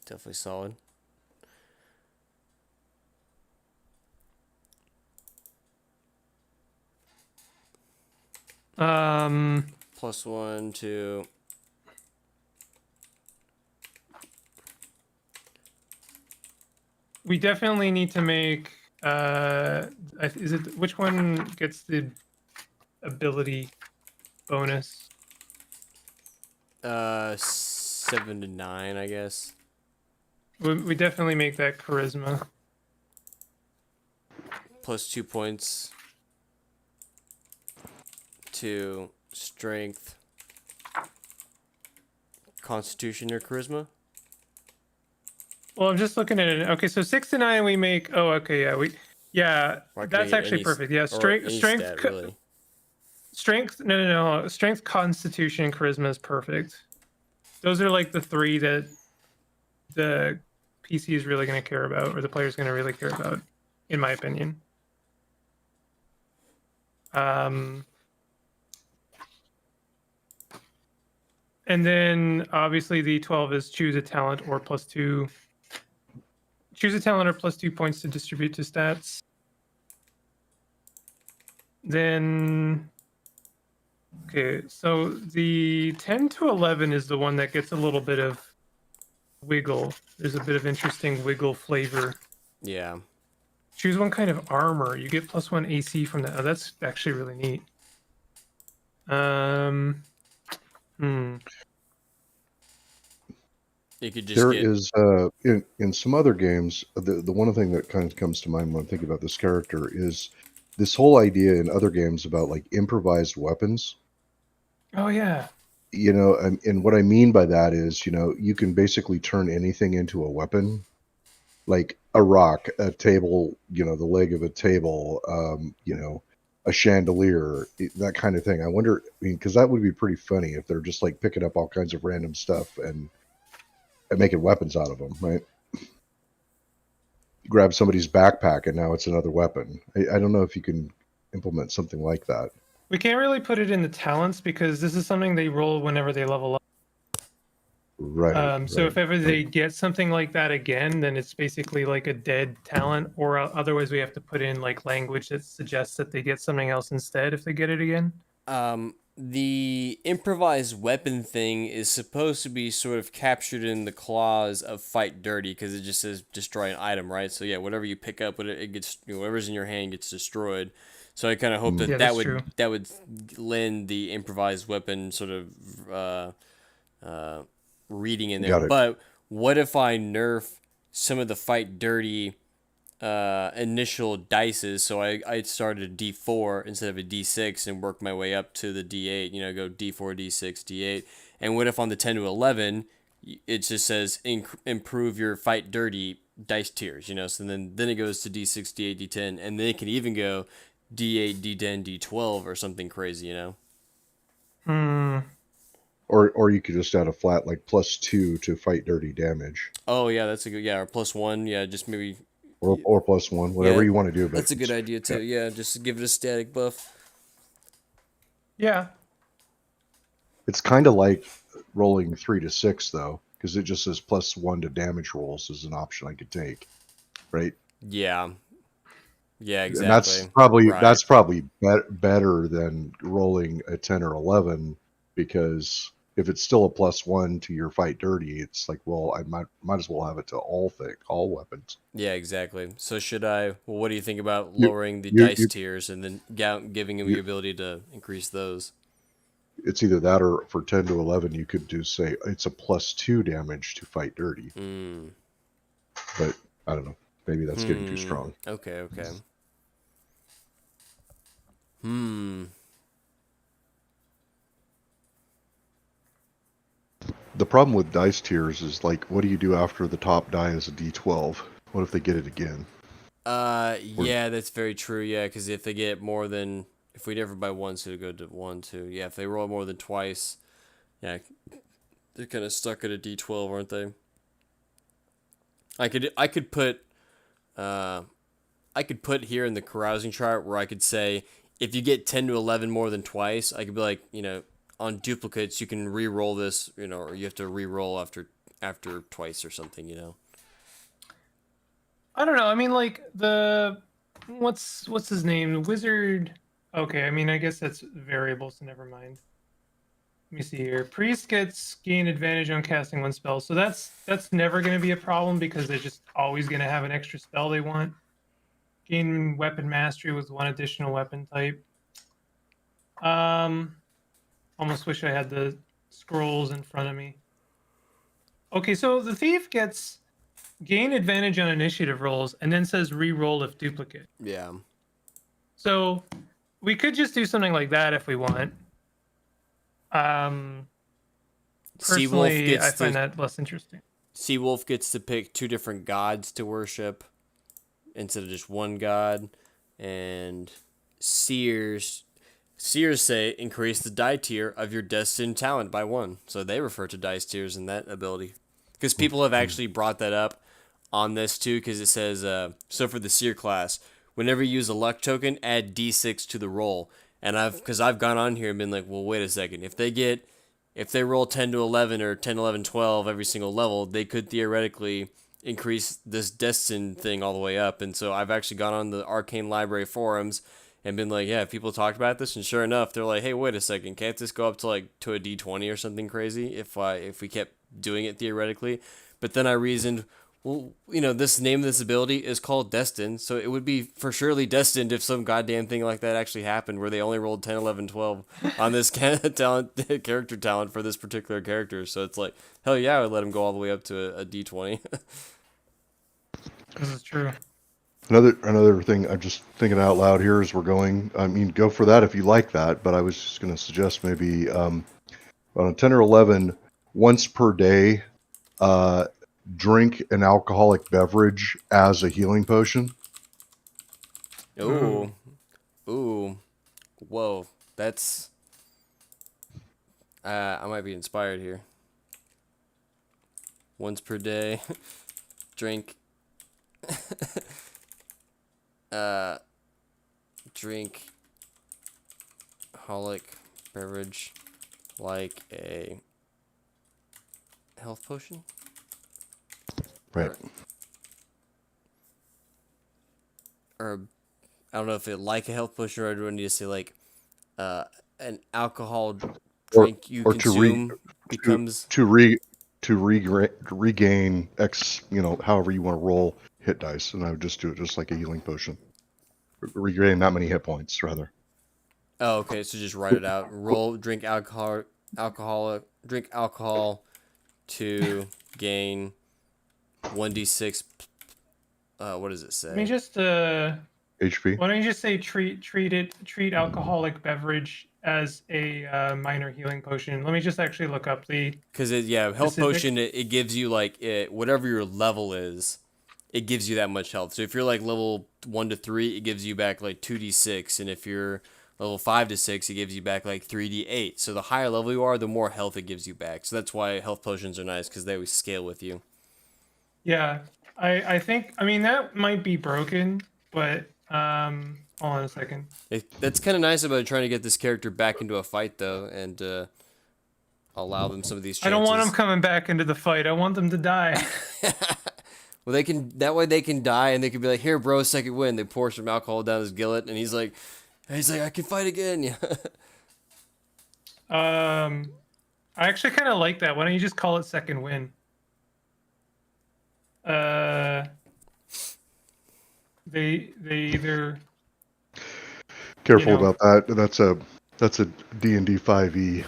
definitely solid. +1 to. We definitely need to make. Is it which one gets the ability bonus? 7 to 9, I guess. We definitely make that charisma. +2 points to strength, constitution, or charisma. Well, I'm just looking at it. Okay, so 6 to 9 we make. Oh, okay, yeah, that's actually perfect. Yeah, strength, stat, really. Strength. No. Strength, constitution, and charisma is perfect. Those are like the 3 that the PC is really going to care about, or the player is going to really care about, in my opinion. And then obviously the 12 is choose a talent or +2. Choose a talent or +2 points to distribute to stats. Then, okay, so the 10 to 11 is the one that gets a little bit of wiggle. There's a bit of interesting wiggle flavor. Yeah. Choose one kind of armor. You get +1 AC from that. Oh, that's actually really neat. You could just there is in some other games, the one thing that kind of comes to mind when I'm thinking about this character is this whole idea in other games about like improvised weapons. Oh yeah. And what I mean by that is, you can basically turn anything into a weapon, like a rock, a table, the leg of a table, a chandelier, that kind of thing. I wonder, because that would be pretty funny if they're just like picking up all kinds of random stuff and making weapons out of them, right? Grab somebody's backpack and now it's another weapon. I don't know if you can implement something like that. We can't really put it in the talents because this is something they roll whenever they level up. Right. So if ever they get something like that again, then it's basically like a dead talent, or otherwise we have to put in like language that suggests that they get something else instead if they get it again. The improvised weapon thing is supposed to be sort of captured in the clause of fight dirty because it just says destroy an item, right? So yeah, whatever you pick up, it gets, whatever's in your hand gets destroyed. So I kind of hope that Yeah, that that's true. would lend the improvised weapon sort of reading in there. Got it. But what if I nerf some of the fight dirty initial dices? So I started a D4 instead of a D6 and work my way up to the D8. You know, go D4, D6, D8. And what if on the 10 to 11 it just says improve your fight dirty dice tiers? You know, so then it goes to D6, D8, D10, and then it can even go D8, D10, D12 or something crazy. You know. Hmm. Or you could just add a flat like +2 to fight dirty damage, Oh yeah, that's a good or +1. Yeah, just maybe. or +1, whatever you want to do. But That's a good idea too. Yeah, just to give it a static buff. Yeah. it's kind of like rolling 3 to 6 though, because it just says +1 to damage rolls is an option I could take, right? Yeah. Yeah, And exactly. that's probably better than rolling a 10 or 11, because if it's still a +1 to your fight dirty, it's like, well, I might as well have it to all weapons. Yeah, exactly. So should I? Well, what do you think about You, lowering the you, dice you, tiers and then giving him the you, ability to increase those? it's either that, or for 10 to 11, you could do say it's a +2 damage to fight dirty. Hmm. But I don't know. Maybe that's getting too strong. Okay. Hmm. The problem with dice tiers is, like, what do you do after the top die is a D12? What if they get it again? Yeah, that's very true. Yeah, because if they get more than, if we never buy one, so to go to 1, 2. Yeah, if they roll more than twice, yeah, they're kind of stuck at a D12, aren't they? I could put here in the carousing chart where I could say if you get 10 to 11 more than twice, I could be like, you know, on duplicates you can re-roll this, you know, or you have to re-roll after twice or something, you know. I don't know. I mean, like what's his name? The wizard. Okay, I mean, I guess that's variable, so never mind. Let me see here. Priest gets gain advantage on casting one spell, so that's never going to be a problem because they're just always going to have an extra spell they want. Gain weapon mastery with one additional weapon type. Almost wish I had the scrolls in front of me. Okay, so the thief gets gain advantage on initiative rolls and then says re-roll if duplicate. Yeah. So we could just do something like that if we want. Personally, I find that less interesting. Seawolf gets to pick 2 different gods to worship instead of just one god, and Seers say increase the die tier of your destined talent by 1. So they refer to dice tiers in that ability. Because people have actually brought that up on this too, because it says, so for the Seer class, whenever you use a luck token, add D6 to the roll. And I've gone on here and been like, well, wait a second. If they roll 10 to 11 or 10, 11, 12 every single level, they could theoretically increase this destined thing all the way up. And so I've actually gone on the Arcane Library forums and been like, yeah, people talked about this, and sure enough, they're like, hey, wait a second, can't this go up to a D20 or something crazy if we kept doing it theoretically? But then I reasoned, well, you know, this name of this ability is called Destined, so it would be for surely destined if some goddamn thing like that actually happened, where they only rolled 10, 11, 12 on this character talent for this particular character. So it's like, hell yeah, I would let him go all the way up to a D20. This is true. Another thing I'm just thinking out loud here as we're going. I mean, go for that if you like that, but I was just going to suggest maybe on a 10 or 11, once per day, drink an alcoholic beverage as a healing potion. Ooh. Whoa. That's... I might be inspired here. Once per day. Drink... drink... alcoholic beverage like a health potion? Right. Or I don't know if it like a health potion, or do I need to say like an alcohol drink you consume becomes to regain X, you know, however you want to roll hit dice, and I would just do it just like a healing potion. regain that many hit points, rather. Oh, okay. So just write it out. Roll, drink alcohol to gain 1d6. What does it Let me say? just HP. why don't you just say treat alcoholic beverage as a minor healing potion. Let me just actually look up the Because health specific. potion, it gives you like whatever your level is, it gives you that much health. So if you're like level 1 to 3, it gives you back like 2d6, and if you're level 5 to 6, it gives you back like 3d8. So the higher level you are, the more health it gives you back. So that's why health potions are nice, because they always scale with you. Yeah, I think, I mean, that might be broken, but hold on a second. That's kind of nice about trying to get this character back into a fight though, and allow them some of these I chances. don't want them coming back into the fight. I want them to die. Well, they can. That way, they can die, and they can be like, "Here, bro, second win." They pour some alcohol down his gillet, and he's like, "I can fight again." Yeah. I actually kind of like that. Why don't you just call it second win? They either Careful know. about that. That's a D&D 5e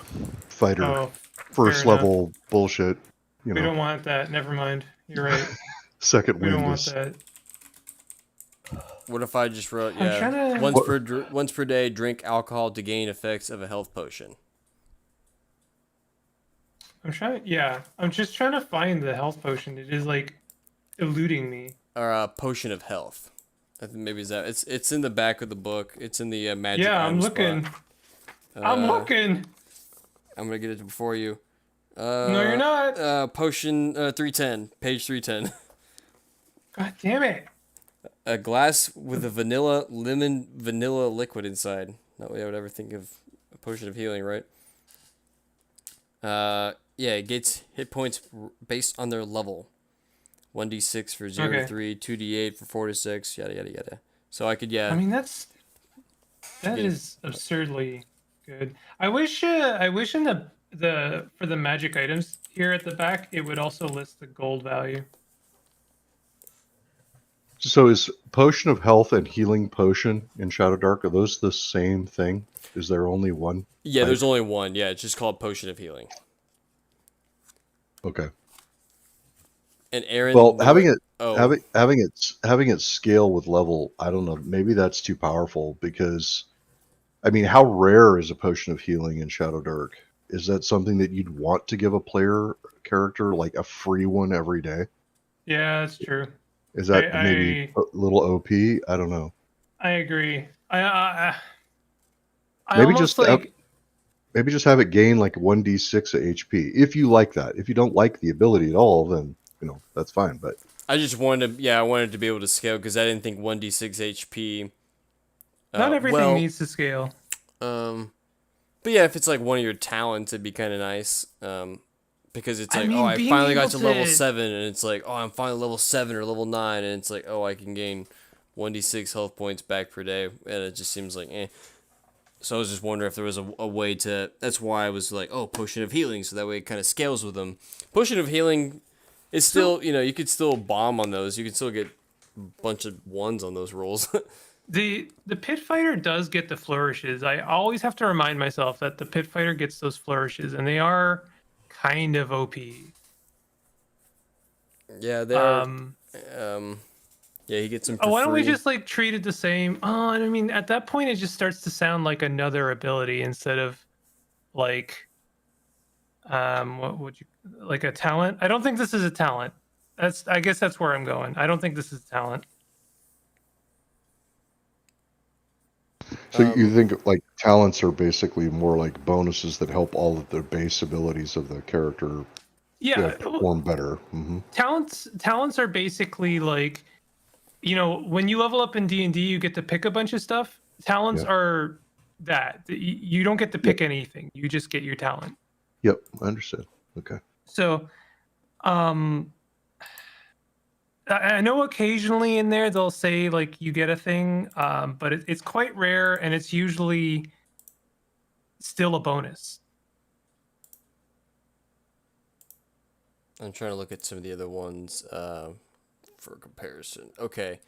fighter Oh, first fair enough. level bullshit. You We know, don't want that. Never mind. You're right. second We don't wind want is that. What if I just wrote, I'm yeah, trying to. once per day, drink alcohol to gain effects of a health potion. Yeah, I'm just trying to find the health potion. It is like eluding me. Or a potion of health. I think maybe it's that. It's in the back of the book. It's in the magic Yeah, item I'm looking. spot. I'm looking. I'm gonna get it before you. No, you're not. Potion 310, page 310. God damn it. A glass with a vanilla liquid inside. Not what I would ever think of a potion of healing, right? Yeah, it gets hit points based on their level. 1d6 for 0 to Okay. 3, 2d8 for 4 to 6, yada yada yada. So I could, yeah. I mean, that Get- is absurdly good. I wish in the for the magic items here at the back it would also list the gold value. so is potion of health and healing potion in Shadowdark, are those the same thing? Is there only one? Yeah, type? there's only one. Yeah, it's just called Potion of Healing. Okay. And Aaron, Well, the having way- it oh, having it scale with level, I don't know, maybe that's too powerful because I mean, how rare is a potion of healing in Shadowdark? Is that something that you'd want to give a player character like a free one every day? Yeah, that's true. Is that maybe I a little OP? I don't know. I agree. I Maybe almost just like maybe just have it gain like 1d6 of HP if you like that. If you don't like the ability at all, then that's fine. But I just wanted to, I wanted to be able to scale because I didn't think 1d6 HP. not everything needs to scale. But yeah, if it's like one of your talents, it'd be kind of nice. Because it's I like, mean, oh, I being finally got able to level to- 7, and it's like, oh, I'm finally level 7 or level 9, and it's like, oh, I can gain 1d6 health points back per day, and it just seems like, eh. So I was just wondering if there was a way to. That's why I was like, oh, Potion of Healing, so that way it kind of scales with them. Potion of Healing is still, you could still bomb on those. You can still get a bunch of ones on those rolls. The pit fighter does get the flourishes. I always have to remind myself that the pit fighter gets those flourishes, and they are kind of OP. Yeah, they're. Um, Yeah, he gets them for why don't we free. just like treat it the same? Oh, and I mean, at that point, it just starts to sound like another ability instead of like, what would you like a talent? I don't think this is a talent. I guess that's where I'm going. I don't think this is a talent. so you think like talents are basically more like bonuses that help all of the base abilities of the character Yeah, perform better. talents are basically like, when you level up in D&D, you get to pick a bunch of stuff. Talents Yeah. are that. You don't get to pick anything. You just get your talent. Yep, I understand. Okay. So, I know occasionally in there they'll say like you get a thing, but it's quite rare, and it's usually still a bonus. I'm trying to look at some of the other ones for comparison. Okay.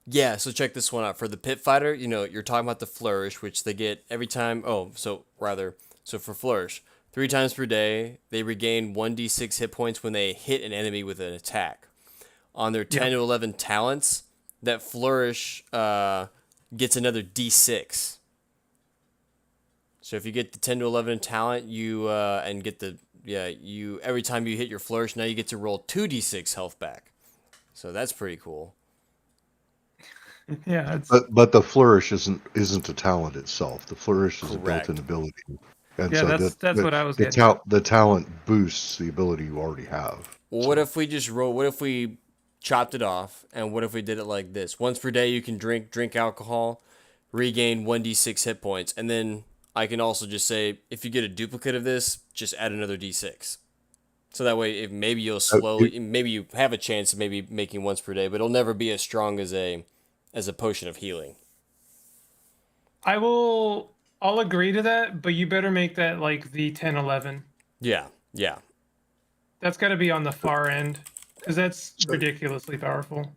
Yeah, so check this one out. For the pit fighter, you're talking about the flourish, which they get every time. So for flourish, 3 times per day, they regain 1d6 hit points when they hit an enemy with an attack. On their 10 Yeah. to 11 talents, that flourish gets another d6. So if you get the 10 to 11 in talent, you every time you hit your flourish, now you get to roll 2d6 health back. So that's pretty cool. Yeah, it's But the flourish isn't a talent itself. The flourish is a Correct. built-in ability, and yeah, so that's what I was the getting at. the talent boosts the ability you already have. Well, what if we just roll? What if we chopped it off? And what if we did it like this? Once per day, you can drink alcohol, regain 1d6 hit points, and then I can also just say if you get a duplicate of this, just add another d6. So that way, if maybe you'll maybe you have a chance of maybe making once per day, but it'll never be as strong as a potion of healing. I'll agree to that, but you better make that like the 10, 11. Yeah, yeah. That's got to be on the far end because that's So, ridiculously powerful.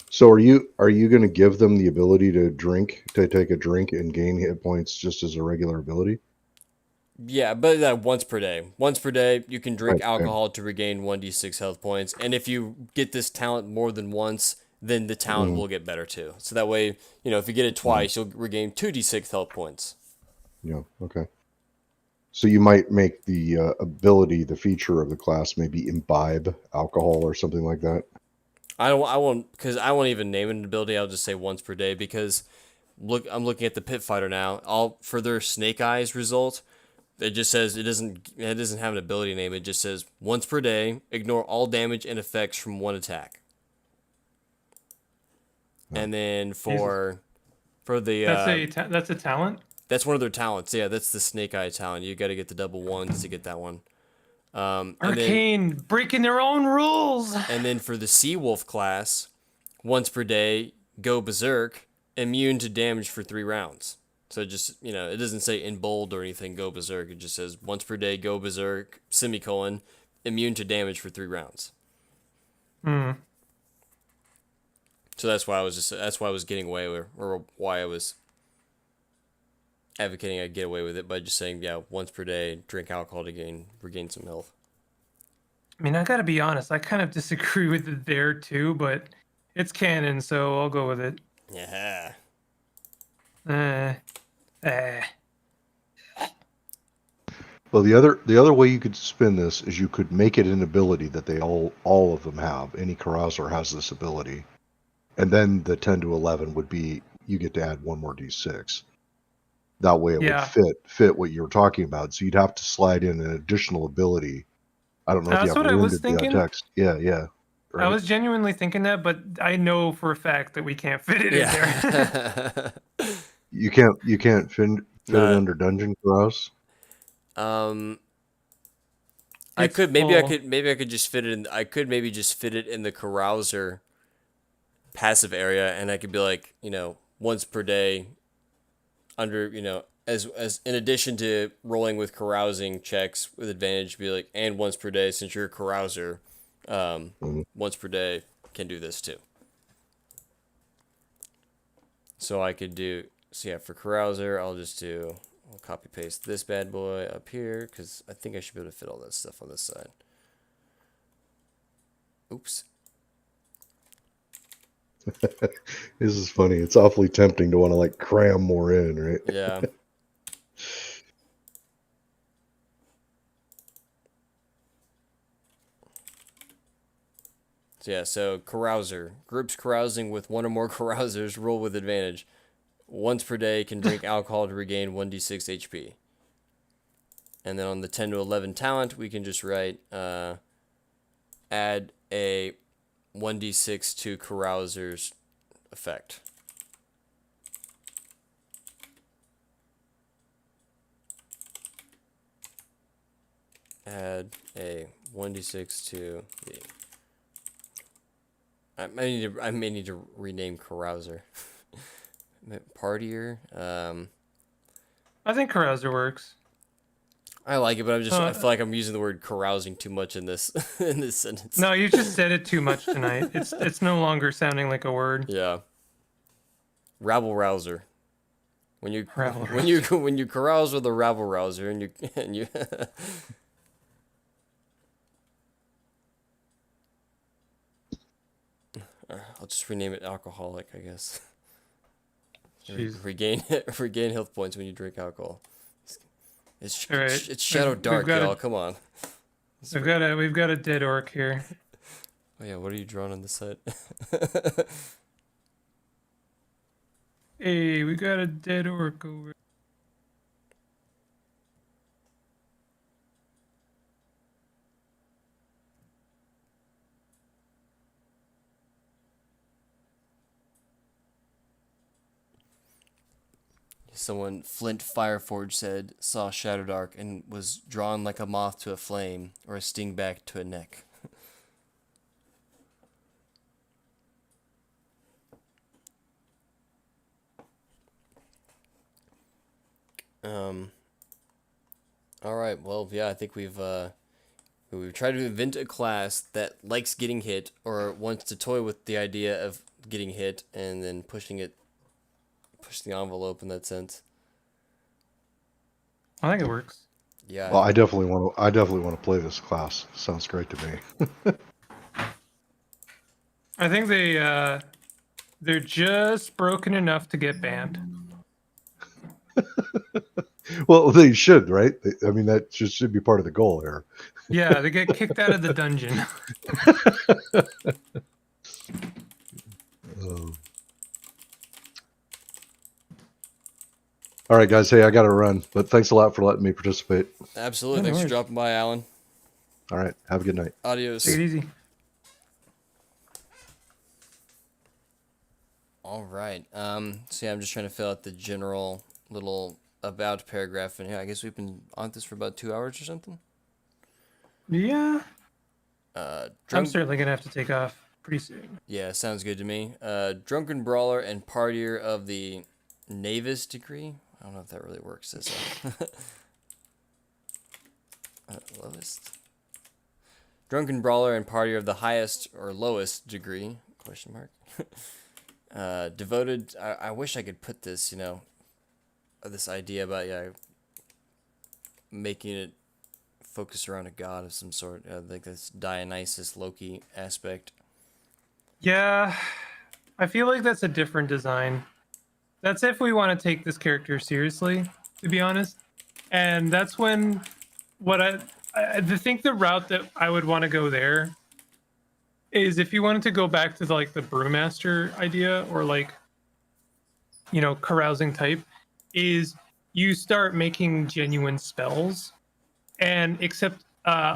so are you going to give them the ability to take a drink and gain hit points just as a regular ability? Yeah, but once per day. Once per day, you can drink Right, alcohol to regain 1d6 health points. And if you get this talent more than once, then the talent will get better too. So that way, if you get it twice, you'll regain 2d6 health points. Yeah. Okay. So you might make the ability, the feature of the class, maybe imbibe alcohol or something like that. I won't, because I won't even name an ability. I'll just say once per day because I'm looking at the pit fighter now. For their snake eyes result, it just says it doesn't have an ability name. It just says once per day, ignore all damage and effects from one attack. And then for the That's a talent. that's one of their talents. Yeah, that's the snake eye talent. You got to get the double ones to get that one. Arcane breaking their own rules. And then for the sea wolf class, once per day, go berserk, immune to damage for 3 rounds. So just, it doesn't say in bold or anything, go berserk. It just says once per day, go berserk, semicolon, immune to damage for 3 rounds. So that's why I was getting away with, or why I was advocating I get away with it by just saying, yeah, once per day, drink alcohol to regain some health. I mean, I gotta be honest. I kind of disagree with it there too, but it's canon, so I'll go with it. Yeah. Well, the other way you could spin this is you could make it an ability that they all of them have. Any Carouser has this ability, and then the 10 to 11 would be you get to add one more d6. That way it would fit what you were talking about. So you'd have to slide in an additional ability. I don't know if you That's have what I was limited thinking. text. Yeah. Right? I was genuinely thinking that, but I know for a fact that we can't fit it in there. You can't fit it under dungeon Carouse. I could just fit it in. I could maybe just fit it in the Carouser passive area, and I could be like, once per day, under, as in addition to rolling with carousing checks with advantage, be like, and once per day, since you're a Carouser, once per day can do this too. So I could do. So yeah, for Carouser, I'll copy paste this bad boy up here because I think I should be able to fit all that stuff on this side. Oops. This is funny. It's awfully tempting to want to cram more in, right? Yeah. So Carouser. Groups carousing with one or more carousers roll with advantage. Once per day can drink alcohol to regain 1d6 HP. And then on the 10 to 11 talent, we can just write add a 1d6 to Carouser's effect. Add a 1d6 to the... I may need to rename Carouser. Partier. I think Carouser works. I like it, but I feel like I'm using the word carousing too much in this in this sentence. No, you just said it too much tonight. It's no longer sounding like a word. Yeah. rabble rouser. When you Rabble when you carouse with a rabble rouser and you I'll just rename it alcoholic, I guess. Jeez. Regain health points when you drink alcohol. All right. It's Shadowdark, y'all. Come on. We've got a dead orc here. Oh yeah, what are you drawing on the set? Hey, we got a dead orc over. Someone, Flint Fireforge said, saw Shadowdark and was drawn like a moth to a flame or a stingback to a neck. All right. Well, yeah, I think we've tried to invent a class that likes getting hit or wants to toy with the idea of getting hit and then push the envelope in that sense. I think it works. Yeah. Well, I definitely want to play this class. Sounds great to me. I think they're just broken enough to get banned. Well, they should, right? I mean, that just should be part of the goal here. Yeah, they get kicked out of the dungeon. All right, guys. Hey, I got to run, but thanks a lot for letting me participate. Absolutely. No Thanks for worries. dropping by, Alan. All right. Have a good night. Adios. Take it easy. All right. So yeah, I'm just trying to fill out the general little about paragraph, and yeah, I guess we've been on this for about 2 hours or something. Yeah. I'm Drunk. certainly gonna have to take off pretty soon. Yeah, sounds good to me. Drunken brawler and partier of the Navis degree. I don't know if that really works. This lowest. Drunken brawler and partier of the highest or lowest degree? Question mark. Devoted. I wish I could put this. This idea about making it focus around a god of some sort, like this Dionysus Loki aspect. Yeah, I feel like that's a different design. That's if we want to take this character seriously, to be honest. And that's when I think the route that I would want to go there is if you wanted to go back to the brewmaster idea or carousing type, is you start making genuine spells, and except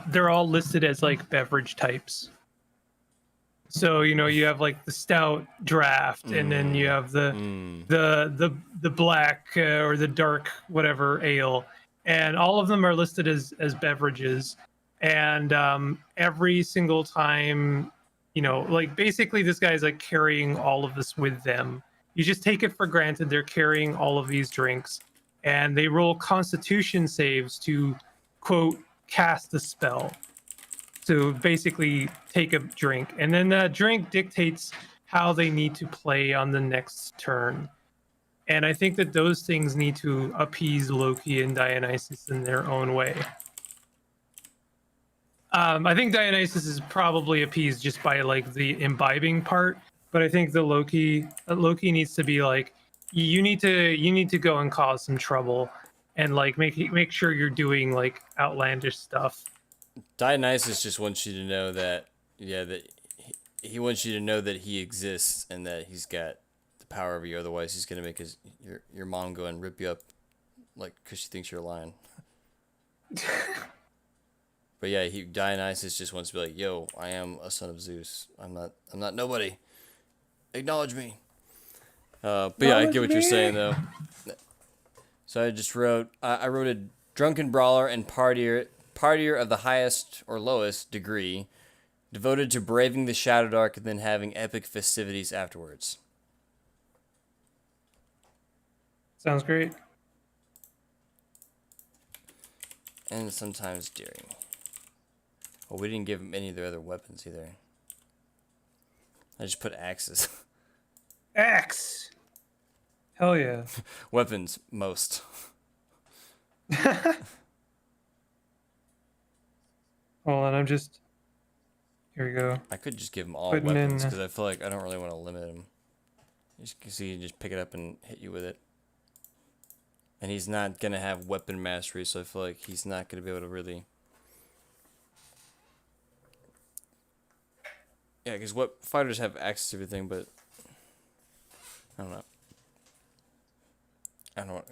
they're all listed as beverage types. So you have the stout draft, and then you have the black or the dark whatever ale, and all of them are listed as beverages. And every single time, basically this guy's carrying all of this with them. You just take it for granted they're carrying all of these drinks, and they roll Constitution saves to quote cast the spell. To basically take a drink, and then that drink dictates how they need to play on the next turn. And I think that those things need to appease Loki and Dionysus in their own way. I think Dionysus is probably appeased just by the imbibing part, but I think the Loki needs to be you need to go and cause some trouble and make sure you're doing outlandish stuff. Dionysus just wants you to know that, he wants you to know that he exists and that he's got the power over you. Otherwise, he's gonna make your mom go and rip you up, because she thinks you're lying. But yeah, Dionysus just wants to be like, yo, I am a son of Zeus. I'm not nobody. Acknowledge me. But yeah, I get what you're saying though. So I just wrote a drunken brawler and partier of the highest or lowest degree, devoted to braving the Shadowdark and then having epic festivities afterwards. Sounds great. And sometimes daring. Well, we didn't give him any of their other weapons either. I just put axes. Axe. Hell yeah. Weapons, most. Hold on, I'm just. Here we go. I could just give him all Putting weapons in. because I feel like I don't really want to limit him. Just because he can just pick it up and hit you with it. And he's not going to have weapon mastery, so I feel like he's not going to be able to really... Yeah, because what fighters have access to everything, but... I don't know. I don't know.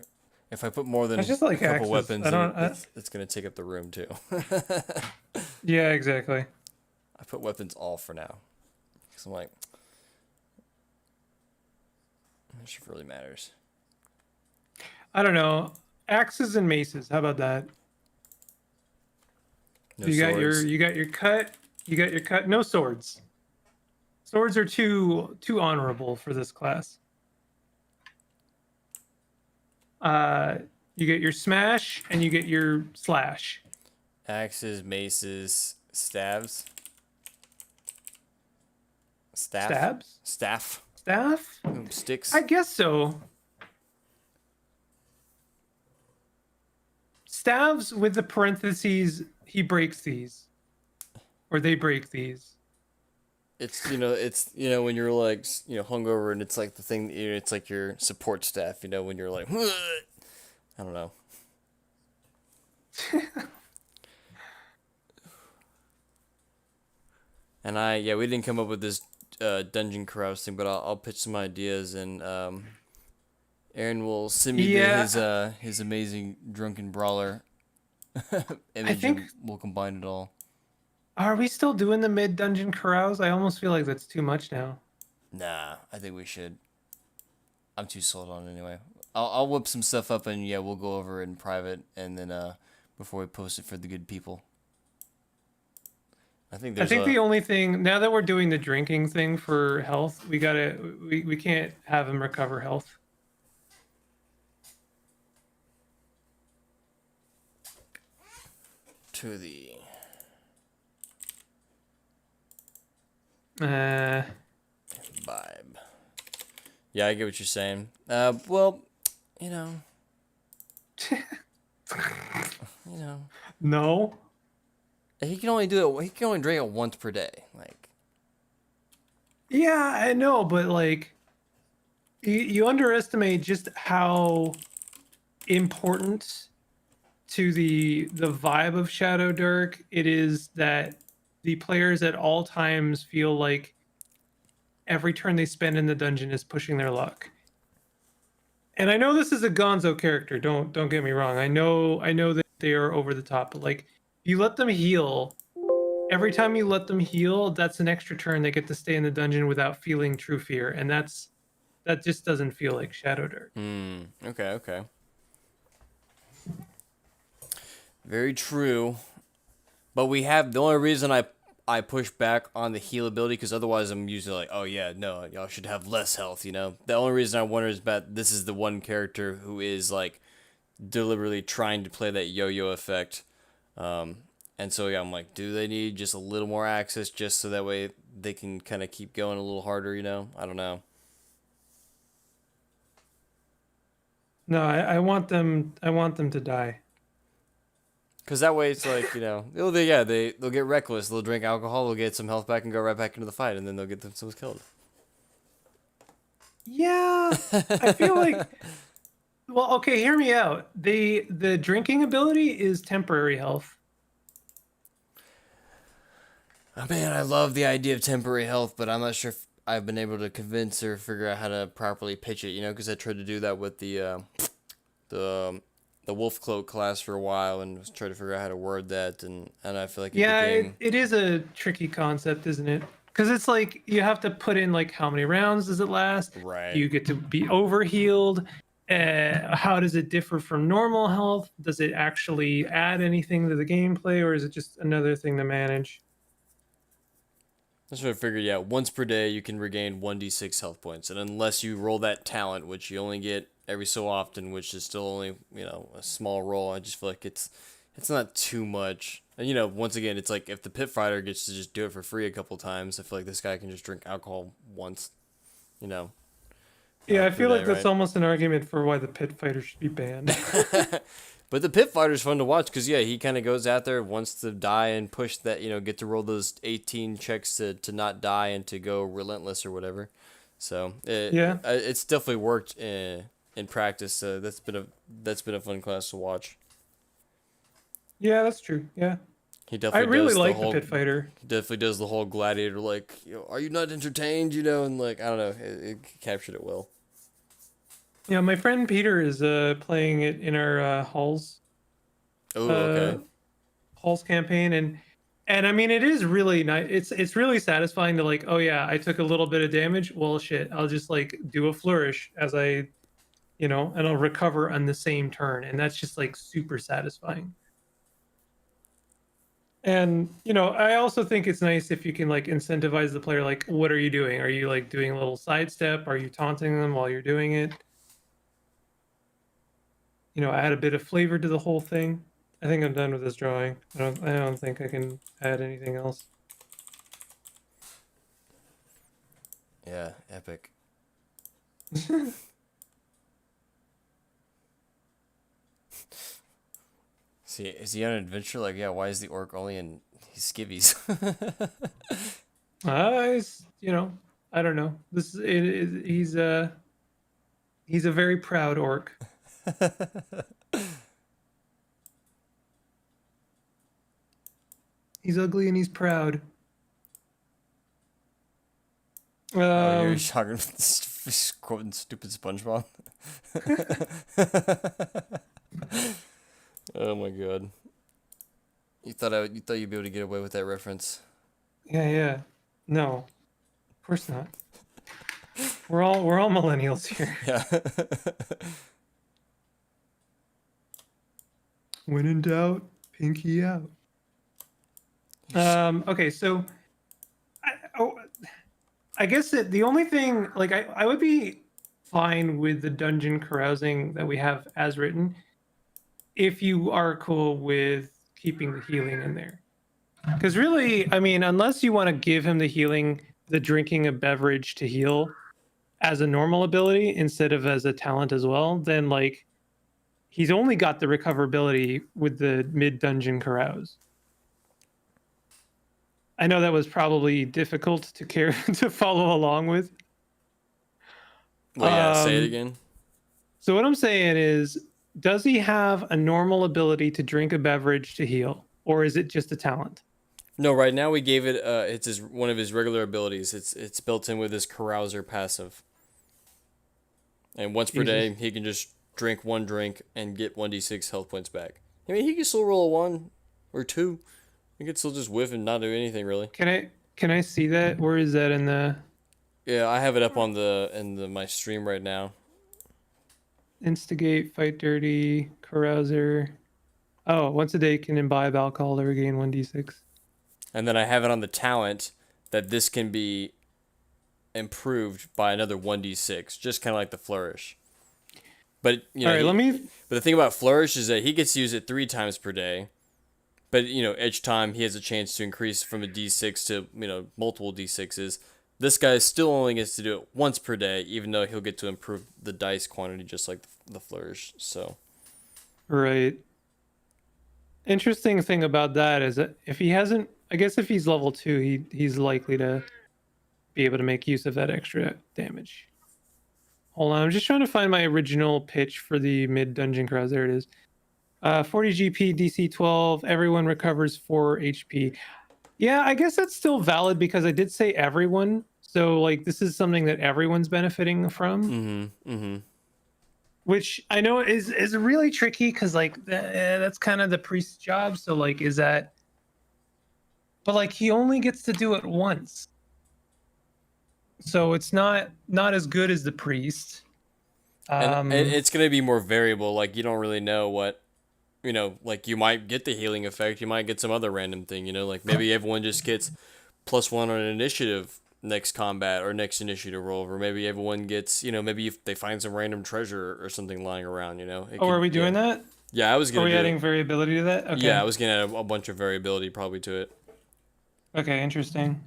If I put more than It's just a like couple axes. weapons, I don't. it's going to take up the room, too. Yeah, exactly. I put weapons all for now. Because I'm like... I'm not sure if it really matters. I don't know. Axes and maces. How about that? No you got swords. your cut. You got your cut. No swords. Swords are too honorable for this class. You get your smash and you get your slash. Axes, maces, staves. Staff? Stabs? Staff. Staff? Sticks. I guess so. Staves with the parentheses, he breaks these. Or they break these. It's when you're like hungover and it's like the thing it's like your support staff, when you're like I don't know. And we didn't come up with this dungeon carouse thing, but I'll pitch some ideas and Aaron will send me his amazing drunken brawler image and we'll combine it all. Are we still doing the mid dungeon carouse? I almost feel like that's too much now. Nah, I think we should. I'm too sold on it anyway. I'll whip some stuff up and we'll go over in private and then before we post it for the good people. I think the only thing now that we're doing the drinking thing for health, we can't have him recover health. To the Uh, vibe. Yeah, I get what you're saying. Well, no. He can only do it. He can only drink it once per day. Like, Yeah, I know, but like, you underestimate just how important to the vibe of Shadowdark it is that the players at all times feel like every turn they spend in the dungeon is pushing their luck. And I know this is a Gonzo character. Don't get me wrong. I know that they are over the top, but like you let them heal. Every time you let them heal, that's an extra turn they get to stay in the dungeon without feeling true fear, and that just doesn't feel like Shadowdark. Okay. Very true. But we have the only reason I push back on the heal ability because otherwise I'm usually like, oh yeah, no, y'all should have less health. The only reason I wonder is that this is the one character who is like deliberately trying to play that yo-yo effect. And so I'm like, do they need just a little more access just so that way they can kind of keep going a little harder? I don't know. No, I want them to die. Because that way it's like, they'll get reckless. They'll drink alcohol, they'll get some health back and go right back into the fight, and then they'll get themselves killed. Yeah, I feel like... Well, okay, hear me out. The drinking ability is temporary health. Oh, man, I love the idea of temporary health, but I'm not sure if I've been able to convince or figure out how to properly pitch it, because I tried to do that with the wolf cloak class for a while and was trying to figure out how to word that, and I feel like it is a tricky concept, isn't it? Because it's like you have to put in like how many rounds does it last? Right. You get to be overhealed. How does it differ from normal health? Does it actually add anything to the gameplay, or is it just another thing to manage? That's what I figured. Once per day you can regain 1d6 health points, and unless you roll that talent, which you only get every so often, which is still only a small roll, I just feel like it's not too much. And once again, it's like if the pit fighter gets to just do it for free a couple times, I feel like this guy can just drink alcohol once. Yeah, I per feel like day, that's almost an argument for why the pit fighter should be banned. But the pit fighter's fun to watch because yeah, he kind of goes out there, wants to die and push that, get to roll those 18 checks to not die and to go relentless or whatever. So Yeah. it's definitely worked in practice. So that's been a fun class to watch. Yeah, that's true. Yeah. He I definitely really does like the pit fighter. he definitely does the whole gladiator like, are you not entertained? And like I don't know, it captured it well. Yeah, my friend Peter is playing it in our halls Oh, okay. halls campaign, and I mean it is really nice. It's really satisfying to like, oh yeah, I took a little bit of damage. Well, shit, I'll just like do a flourish as I, and I'll recover on the same turn, and that's just like super satisfying. And I also think it's nice if you can like incentivize the player. Like, what are you doing? Are you like doing a little sidestep? Are you taunting them while you're doing it? Add a bit of flavor to the whole thing. I think I'm done with this drawing. I don't think I can add anything else. Yeah, epic. See, is he on an adventure? Like, yeah, why is the orc only in his skivvies? I don't know. He's a very proud orc. He's ugly and he's proud. Oh, you're talking quoting stupid SpongeBob. Oh my god! You thought you'd be able to get away with that reference? Yeah. No, of course not. We're all millennials here. Yeah. When in doubt, pinky out. Okay, so I guess that the only thing, like, I would be fine with the dungeon carousing that we have as written if you are cool with keeping the healing in there. Because really, I mean, unless you want to give him the healing, the drinking a beverage to heal as a normal ability instead of as a talent as well, then like he's only got the recoverability with the mid dungeon carouse. I know that was probably difficult to to follow along with. Well, yeah. Say it again. So what I'm saying is, does he have a normal ability to drink a beverage to heal, or is it just a talent? No, right now we gave it. It's one of his regular abilities. It's built in with his Carouser passive. And once per day, he can just drink one drink and get 1d6 health points back. I mean, he can still roll a 1 or 2. He could still just whiff and not do anything really. Can I see that? Where is that in the? Yeah, I have it up on my stream right now. Instigate, fight dirty, carouser. Oh, once a day can imbibe alcohol to regain 1d6. And then I have it on the talent that this can be improved by another 1d6, just kind of like the flourish. But all right, But the thing about flourish is that he gets to use it 3 times per day. But each time he has a chance to increase from a d6 to multiple d6s. This guy still only gets to do it once per day, even though he'll get to improve the dice quantity just like the flourish. So, right. Interesting thing about that is that if he hasn't, I guess if he's level 2, he's likely to be able to make use of that extra damage. Hold on, I'm just trying to find my original pitch for the mid dungeon cross. There it is. 40 GP, DC 12. Everyone recovers 4 HP. Yeah, I guess that's still valid because I did say everyone. So like this is something that everyone's benefiting from. Which I know is really tricky because like that's kind of the priest's job. So like, is that? But like he only gets to do it once. So it's not as good as the priest. And it's gonna be more variable. Like you don't really know what. Like you might get the healing effect, you might get some other random thing, like maybe everyone just gets +1 on an initiative next combat or next initiative roll, or maybe everyone gets, maybe if they find some random treasure or something lying around, are we doing that? Yeah, I was gonna. Are we adding variability to that? Okay. Yeah, I was gonna add a bunch of variability probably to it. Okay, interesting.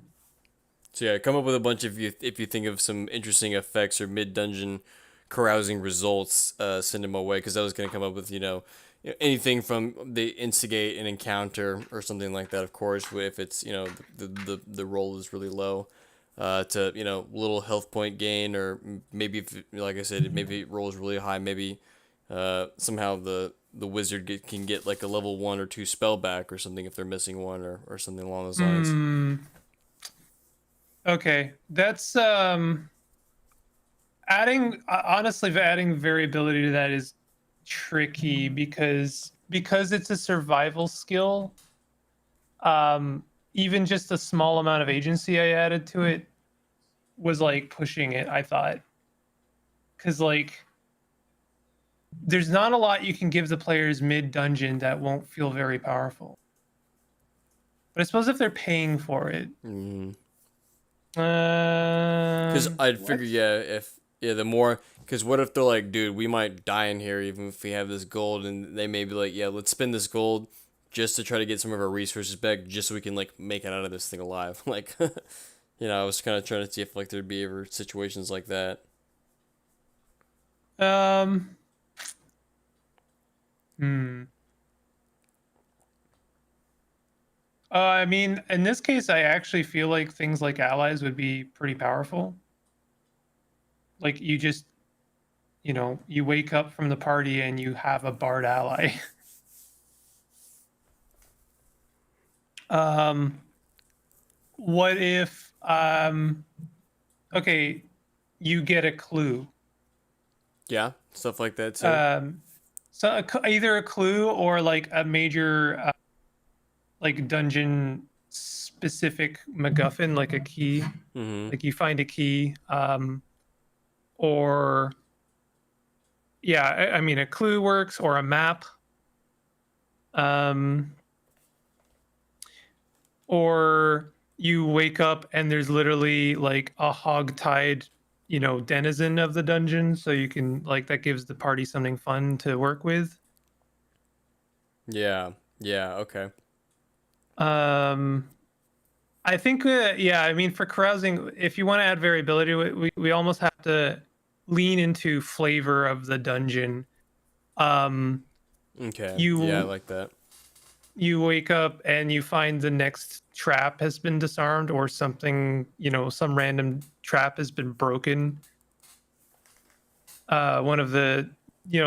So yeah, come up with a bunch of if you think of some interesting effects or mid dungeon carousing results, send them away because I was gonna come up with anything from the instigate an encounter or something like that. Of course, if it's the roll is really low, to little health point gain or maybe if, like I said, maybe it rolls really high. Maybe somehow the wizard can get like a level 1 or 2 spell back or something if they're missing one or something along those lines. Okay, that's adding variability to that is tricky because it's a survival skill. Even just a small amount of agency I added to it was like pushing it, I thought. Cause like there's not a lot you can give the players mid dungeon that won't feel very powerful. But I suppose if they're paying for it. Because I'd figure, the more, because what if they're like, dude, we might die in here even if we have this gold, and they may be like, yeah, let's spend this gold just to try to get some of our resources back, just so we can like make it out of this thing alive. Like, I was kind of trying to see if like there'd be ever situations like that. I mean, in this case, I actually feel like things like allies would be pretty powerful. Like you just, you wake up from the party and you have a bard ally. What if, okay, you get a clue. Yeah, stuff like that too. So either a clue or like a major, like dungeon specific MacGuffin, like a key. Like you find a key, or yeah, I mean a clue works or a map. Or you wake up and there's literally like a hog-tied, denizen of the dungeon, so you can like that gives the party something fun to work with. Yeah, okay. I think, I mean, for carousing, if you want to add variability, we almost have to lean into flavor of the dungeon. Okay. You Yeah, I like that. you wake up and you find the next trap has been disarmed or something, some random trap has been broken. One of the,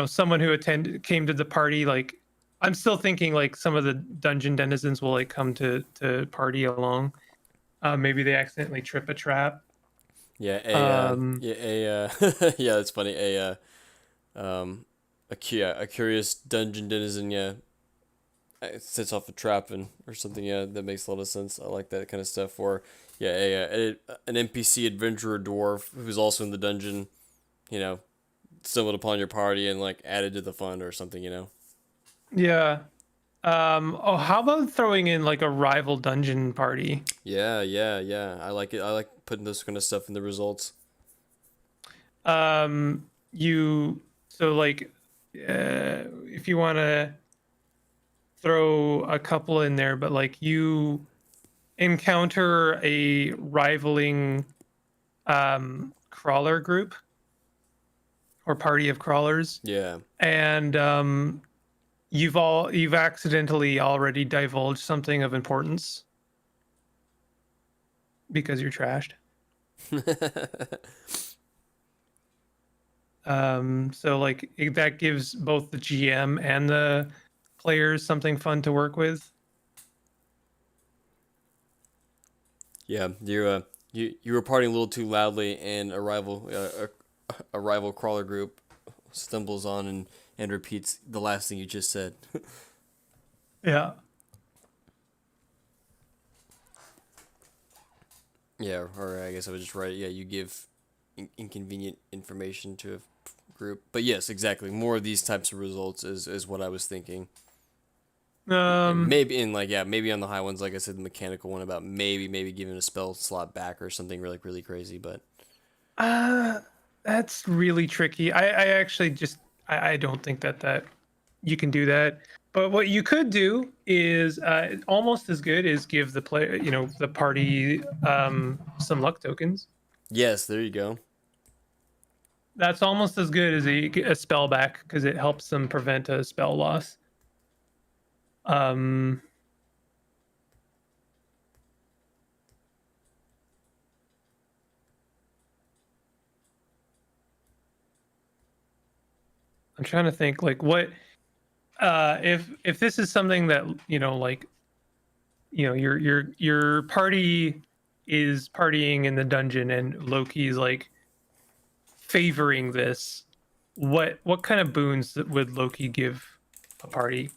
someone who came to the party, like I'm still thinking like some of the dungeon denizens will like come to party along. Maybe they accidentally trip a trap. Yeah, yeah, that's funny. A curious dungeon denizen, yeah, it sets off a trap and or something. Yeah, that makes a lot of sense. I like that kind of stuff. Or yeah, an NPC adventurer dwarf who's also in the dungeon, stumbled upon your party and like added to the fun or something. Yeah. Oh, how about throwing in like a rival dungeon party? Yeah. I like it. I like putting this kind of stuff in the results. So like, if you want to throw a couple in there, but like you encounter a rivaling crawler group or party of crawlers. Yeah. And you've accidentally already divulged something of importance because you're trashed. So like that gives both the GM and the players something fun to work with. Yeah, you were partying a little too loudly, and a rival crawler group stumbles on and repeats the last thing you just said. Yeah. Yeah, or I guess I would just write it. Yeah, you give inconvenient information to a group. But yes, exactly. More of these types of results is what I was thinking. And maybe maybe on the high ones, like I said, the mechanical one about maybe giving a spell slot back or something really crazy. But that's really tricky. I actually just I don't think that you can do that. But what you could do is almost as good as give the player, the party some luck tokens. Yes, there you go. That's almost as good as a spell back because it helps them prevent a spell loss. I'm trying to think like what if this is something that your party is partying in the dungeon and Loki's like favoring this, what kind of boons would Loki give a party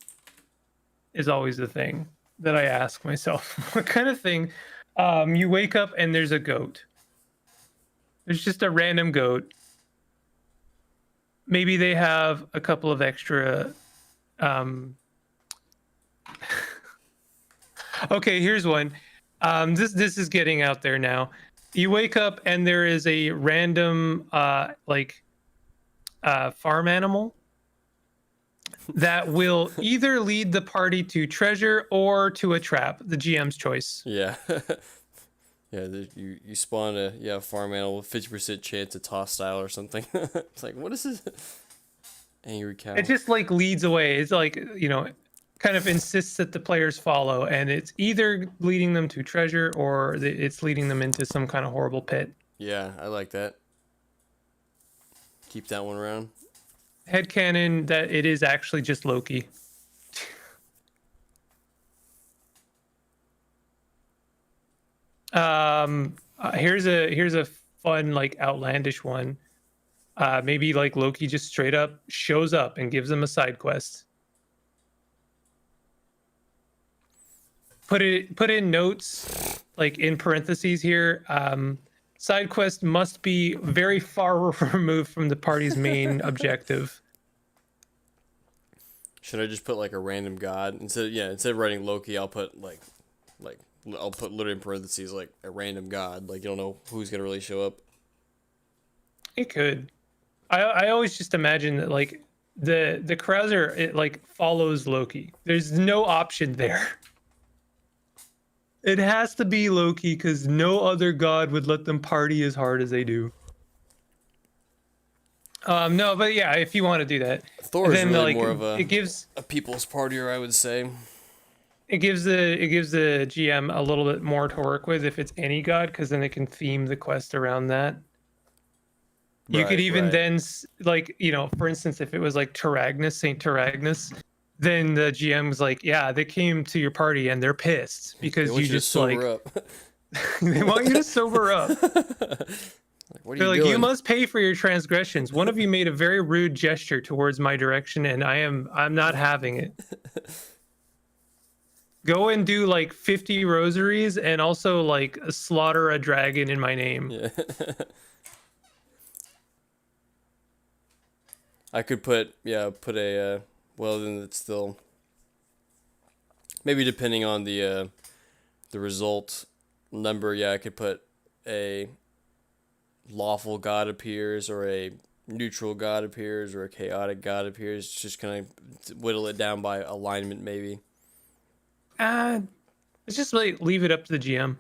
is always the thing that I ask myself. What kind of thing? You wake up and there's a goat. There's just a random goat. Maybe they have a couple of extra okay, here's one. This is getting out there now. You wake up and there is a random farm animal that will either lead the party to treasure or to a trap. The GM's choice. Yeah. Yeah, you spawn a farm animal with 50% chance it's hostile or something. It's like, what is this? Angry cow. It just like leads away. It's like, kind of insists that the players follow, and it's either leading them to treasure or it's leading them into some kind of horrible pit. Yeah, I like that. Keep that one around. Headcanon that it is actually just Loki. Here's a fun like outlandish one. Maybe like Loki just straight up shows up and gives them a side quest. Put in notes like in parentheses here. Side quest must be very far removed from the party's main objective. Should I just put like a random god instead of writing Loki, I'll put I'll put literally in parentheses like a random god. Like you don't know who's gonna really show up. It could. I always just imagine that like the Carouser, it like follows Loki. There's no option there. It has to be Loki because no other god would let them party as hard as they do. No, but yeah, if you want to do that, Thor is then really like more of a people's partier, I would say. it gives the GM a little bit more to work with if it's any god, because then it can theme the quest around that. You could even then like for instance, if it was like Saint Taragnus, then the GM was like, yeah, they came to your party and they're pissed because you just like they want you to sober up. What are They're you like, doing? you must pay for your transgressions. One of you made a very rude gesture towards my direction, and I'm not having it. Go and do like 50 rosaries and also like slaughter a dragon in my name. Yeah. I could put a well then it's still maybe depending on the result number, I could put a lawful god appears or a neutral god appears or a chaotic god appears. Just kind of whittle it down by alignment maybe. Let's just like leave it up to the GM.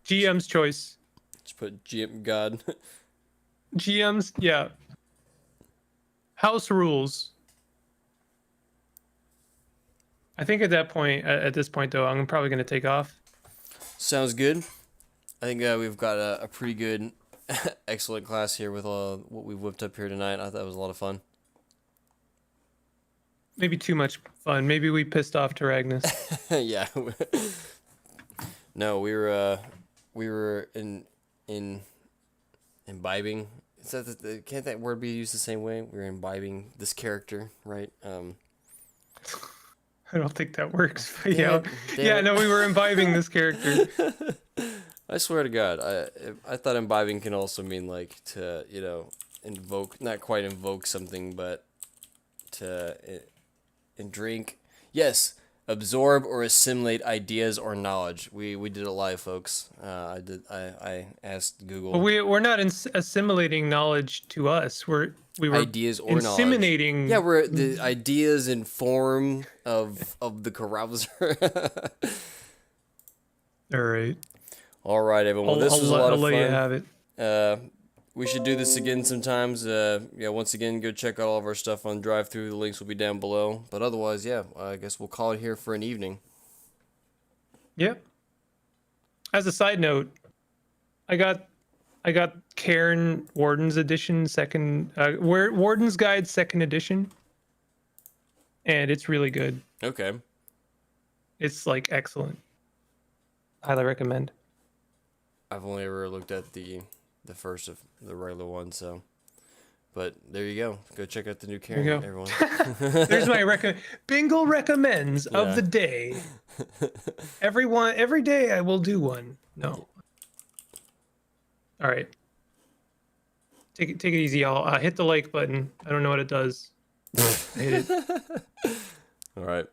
GM's choice. Just put GM god. GM's, yeah. House rules. I think at this point though, I'm probably going to take off. Sounds good. I think we've got a pretty good, excellent class here with what we've whipped up here tonight. I thought it was a lot of fun. Maybe too much fun. Maybe we pissed off Taragnus. Yeah. No, we were imbibing. Is that can't that word be used the same way? We were imbibing this character, right? I don't think that works. But Damn it. no, we were imbibing this character. I swear to God, I thought imbibing can also mean like to invoke, not quite invoke something, but to drink. Yes, absorb or assimilate ideas or knowledge. We did it live, folks. I asked Google. But we're not assimilating knowledge to us. We're we were ideas or knowledge. inseminating. Yeah, we're the ideas in form of the carouser. All right. All right, everyone. Well, this was a I'll lot of let you fun. have it. We should do this again sometimes. Yeah, once again, go check out all of our stuff on Drive-Thru. The links will be down below. But otherwise, yeah, I guess we'll call it here for an evening. Yep. As a side note, I got Cairn Warden's edition Warden's Guide second edition, and it's really good. Okay. It's like excellent. Highly recommend. I've only ever looked at the first of the regular one, so. But there you go. Go check out the new Cairn, There you go. everyone. There's my Bingle recommends Yeah. of the day. Every day I will do one. No. All right. Take it easy, y'all. Hit the like button. I don't know what it does. I hit it. All right.